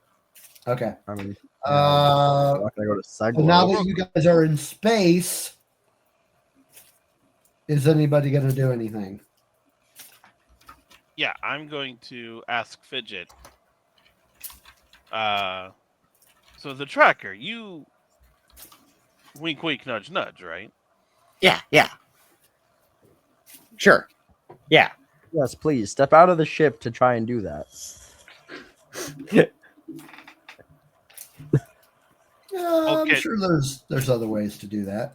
[SPEAKER 3] Okay.
[SPEAKER 2] I mean,
[SPEAKER 3] I'm
[SPEAKER 2] not gonna go to
[SPEAKER 3] so now
[SPEAKER 2] Seglos.
[SPEAKER 3] that you guys are in space, is anybody going to do anything?
[SPEAKER 4] Yeah, I'm going to ask Fidget. So the tracker, you wink, wink, nudge, nudge, right?
[SPEAKER 1] Yeah. Sure. Yeah.
[SPEAKER 2] Yes, please step out of the ship to try and do that.
[SPEAKER 3] I'm
[SPEAKER 4] Okay.
[SPEAKER 3] sure there's other ways to do that.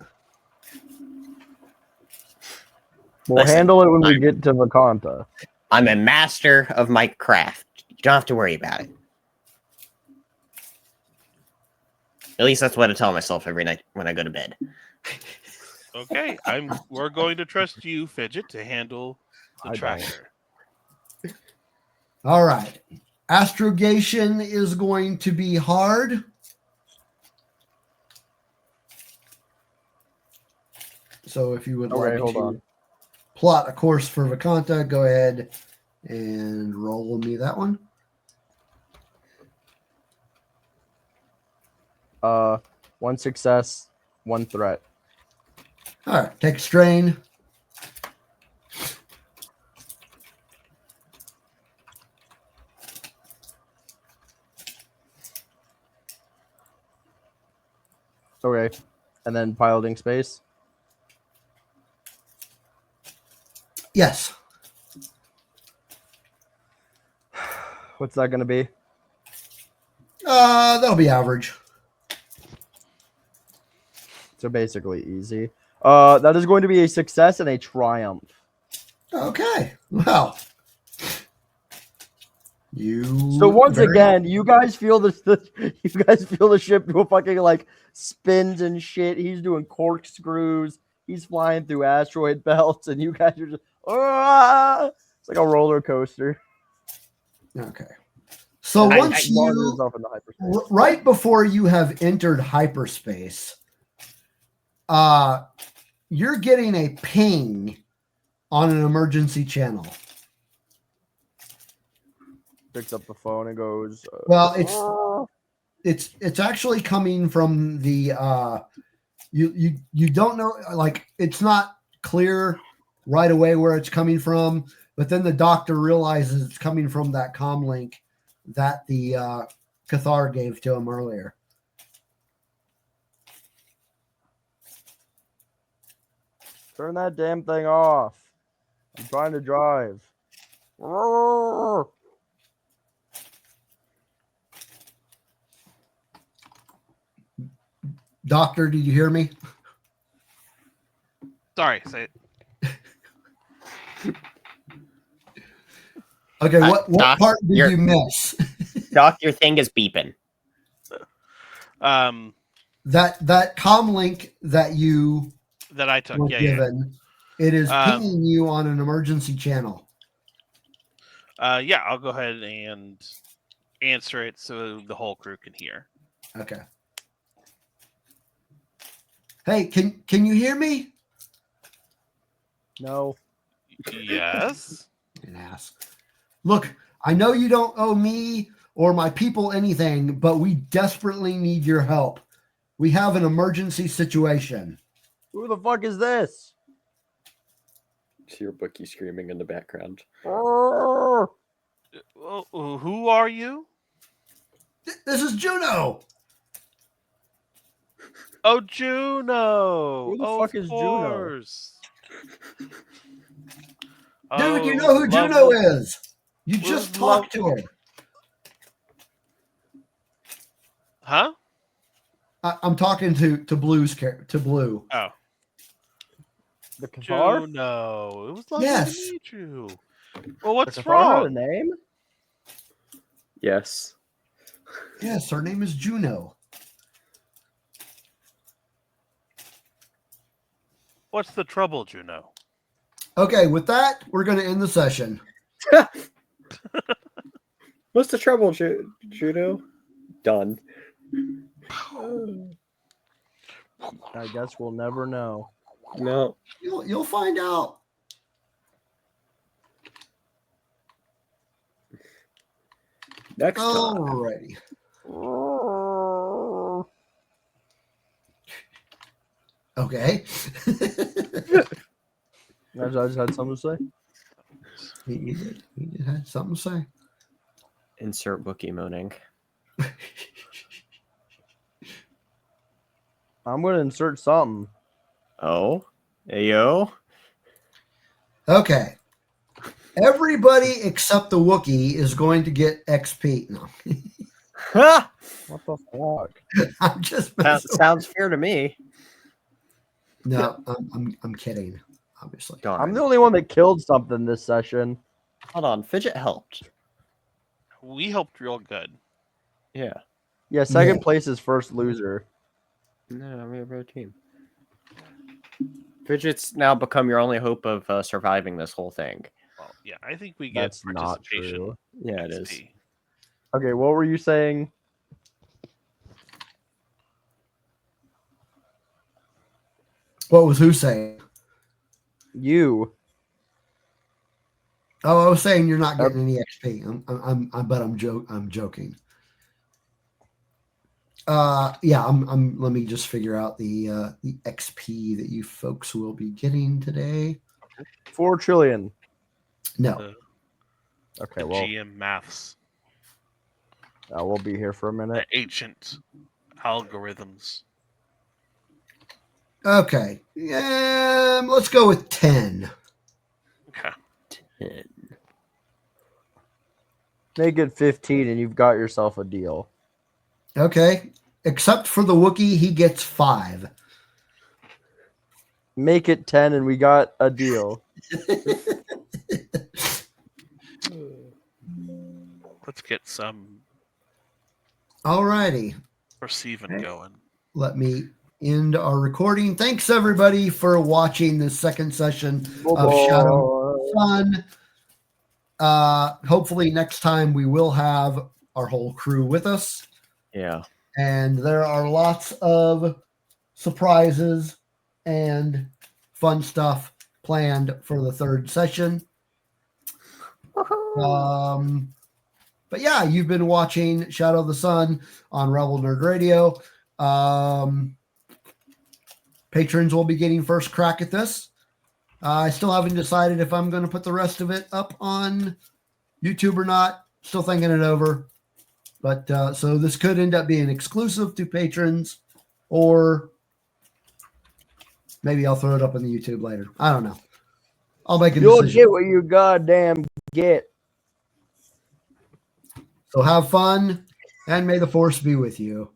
[SPEAKER 2] We'll
[SPEAKER 1] Listen,
[SPEAKER 2] handle it when we get to Vakanta.
[SPEAKER 1] I'm a master of my craft. You don't have to worry about it. At least that's what I tell myself every night when I go to bed.
[SPEAKER 4] Okay, we're going to trust you, Fidget, to handle the
[SPEAKER 2] I
[SPEAKER 4] tracker.
[SPEAKER 3] All right. Astrogation is going to be hard. So if you would like
[SPEAKER 2] hold
[SPEAKER 3] to
[SPEAKER 2] on.
[SPEAKER 3] plot a course for Vakanta, go ahead and roll me that one.
[SPEAKER 2] One success, one threat.
[SPEAKER 3] All right. Take a strain.
[SPEAKER 2] Okay. And then piloting space.
[SPEAKER 3] Yes.
[SPEAKER 2] What's that going to be?
[SPEAKER 3] That'll be average.
[SPEAKER 2] So basically easy. That is going to be a success and a triumph.
[SPEAKER 3] Okay. Well.
[SPEAKER 2] So once again, you guys feel the ship do fucking like spins and shit. He's doing corkscrews. He's flying through asteroid belts, and you guys are just it's like a roller coaster.
[SPEAKER 3] Okay. So once you
[SPEAKER 2] yourself into hyperspace.
[SPEAKER 3] right before you have entered hyperspace, you're getting a ping on an emergency channel.
[SPEAKER 2] Picks up the phone and goes.
[SPEAKER 3] Well, it's actually coming from the you don't know, like, it's not clear right away where it's coming from, but then the doctor realizes it's coming from that comm link that the Cathar gave to him earlier.
[SPEAKER 2] Turn that damn thing off. I'm trying to drive.
[SPEAKER 3] Doctor, did you hear me?
[SPEAKER 4] Sorry, say it.
[SPEAKER 3] Okay, what
[SPEAKER 1] Doc,
[SPEAKER 3] part did you miss?
[SPEAKER 1] Doc, your thing is beeping.
[SPEAKER 3] That comm link that you
[SPEAKER 4] That I took,
[SPEAKER 3] was given, it is pinging you on an emergency channel.
[SPEAKER 4] Yeah, I'll go ahead and answer it so the whole crew can hear.
[SPEAKER 3] Okay. Hey, can you hear me?
[SPEAKER 2] No.
[SPEAKER 4] Yes.
[SPEAKER 3] And ask. Look, I know you don't owe me or my people anything, but we desperately need your help. We have an emergency situation.
[SPEAKER 2] Who the fuck is this?
[SPEAKER 1] See your bookie screaming in the background.
[SPEAKER 4] Who are you?
[SPEAKER 3] This is Juno.
[SPEAKER 4] Oh, Juno.
[SPEAKER 2] Who the fuck is Juno?
[SPEAKER 3] Dude, you know who Juno is. You
[SPEAKER 4] We're
[SPEAKER 3] just talked to her.
[SPEAKER 4] Huh?
[SPEAKER 3] I'm talking to Blue.
[SPEAKER 4] Oh.
[SPEAKER 2] The Cathar?
[SPEAKER 4] Juno. It was lovely
[SPEAKER 3] Yes.
[SPEAKER 4] to meet you. Well, what's
[SPEAKER 2] The Cathar had a
[SPEAKER 4] wrong?
[SPEAKER 2] name?
[SPEAKER 1] Yes.
[SPEAKER 3] Yes, her name is Juno.
[SPEAKER 4] What's the trouble, Juno?
[SPEAKER 3] Okay, with that, we're going to end the session.
[SPEAKER 1] What's the trouble, Juno? Done.
[SPEAKER 2] I guess we'll never know.
[SPEAKER 1] No.
[SPEAKER 3] You'll find out.
[SPEAKER 1] Next time.
[SPEAKER 3] Alrighty. Okay.
[SPEAKER 2] I just had something to say.
[SPEAKER 3] He did. He did have something to say.
[SPEAKER 1] Insert Wookiee moaning.
[SPEAKER 2] I'm going to insert something.
[SPEAKER 1] Oh, ayo.
[SPEAKER 3] Okay. Everybody except the Wookiee is going to get XP. No,
[SPEAKER 1] Ha!
[SPEAKER 2] What the fuck?
[SPEAKER 3] I'm just
[SPEAKER 1] That sounds fair to me.
[SPEAKER 3] no. I'm kidding. Obviously,
[SPEAKER 1] Darn.
[SPEAKER 2] I'm the only one that killed something this session.
[SPEAKER 1] Hold on, Fidget helped.
[SPEAKER 4] We helped real good.
[SPEAKER 1] Yeah.
[SPEAKER 2] Yeah, second place is first loser.
[SPEAKER 1] No, we have a team. Fidget's now become your only hope of surviving this whole thing.
[SPEAKER 4] Well, yeah, I think we get
[SPEAKER 2] That's not
[SPEAKER 4] participation.
[SPEAKER 2] true.
[SPEAKER 1] Yeah, it
[SPEAKER 4] XP.
[SPEAKER 1] is.
[SPEAKER 2] Okay, what were you saying?
[SPEAKER 3] what was who saying?
[SPEAKER 2] You.
[SPEAKER 3] Oh, I was saying you're not getting any XP. I'm joking. Yeah, let me just figure out the XP that you folks will be getting today.
[SPEAKER 2] 4 trillion.
[SPEAKER 3] No.
[SPEAKER 2] Okay,
[SPEAKER 4] The
[SPEAKER 2] well,
[SPEAKER 4] GM maths,
[SPEAKER 2] we'll be here for a
[SPEAKER 4] the
[SPEAKER 2] minute.
[SPEAKER 4] ancient algorithms.
[SPEAKER 3] Okay. Let's go with 10.
[SPEAKER 4] Okay.
[SPEAKER 1] 10.
[SPEAKER 2] Make it 15 and you've got yourself a deal.
[SPEAKER 3] Okay. Except for the Wookiee, he gets 5.
[SPEAKER 2] Make it 10 and we got a deal.
[SPEAKER 4] Let's get some
[SPEAKER 3] Alrighty.
[SPEAKER 4] receiving going.
[SPEAKER 3] Let me end our recording. Thanks everybody for watching this second session of Shadow Sun. Hopefully next time we will have our whole crew with us.
[SPEAKER 1] Yeah.
[SPEAKER 3] And there are lots of surprises and fun stuff planned for the third session. But yeah, you've been watching Shadow of the Sun on Rebel Nerd Radio. Patrons will be getting first crack at this. I still haven't decided if I'm going to put the rest of it up on YouTube or not. Still thinking it over. But so this could end up being exclusive to patrons, or maybe I'll throw it up on the YouTube later. I don't know. I'll make a
[SPEAKER 2] You'll
[SPEAKER 3] decision.
[SPEAKER 2] get what you goddamn get.
[SPEAKER 3] So have fun, and may the force be with you.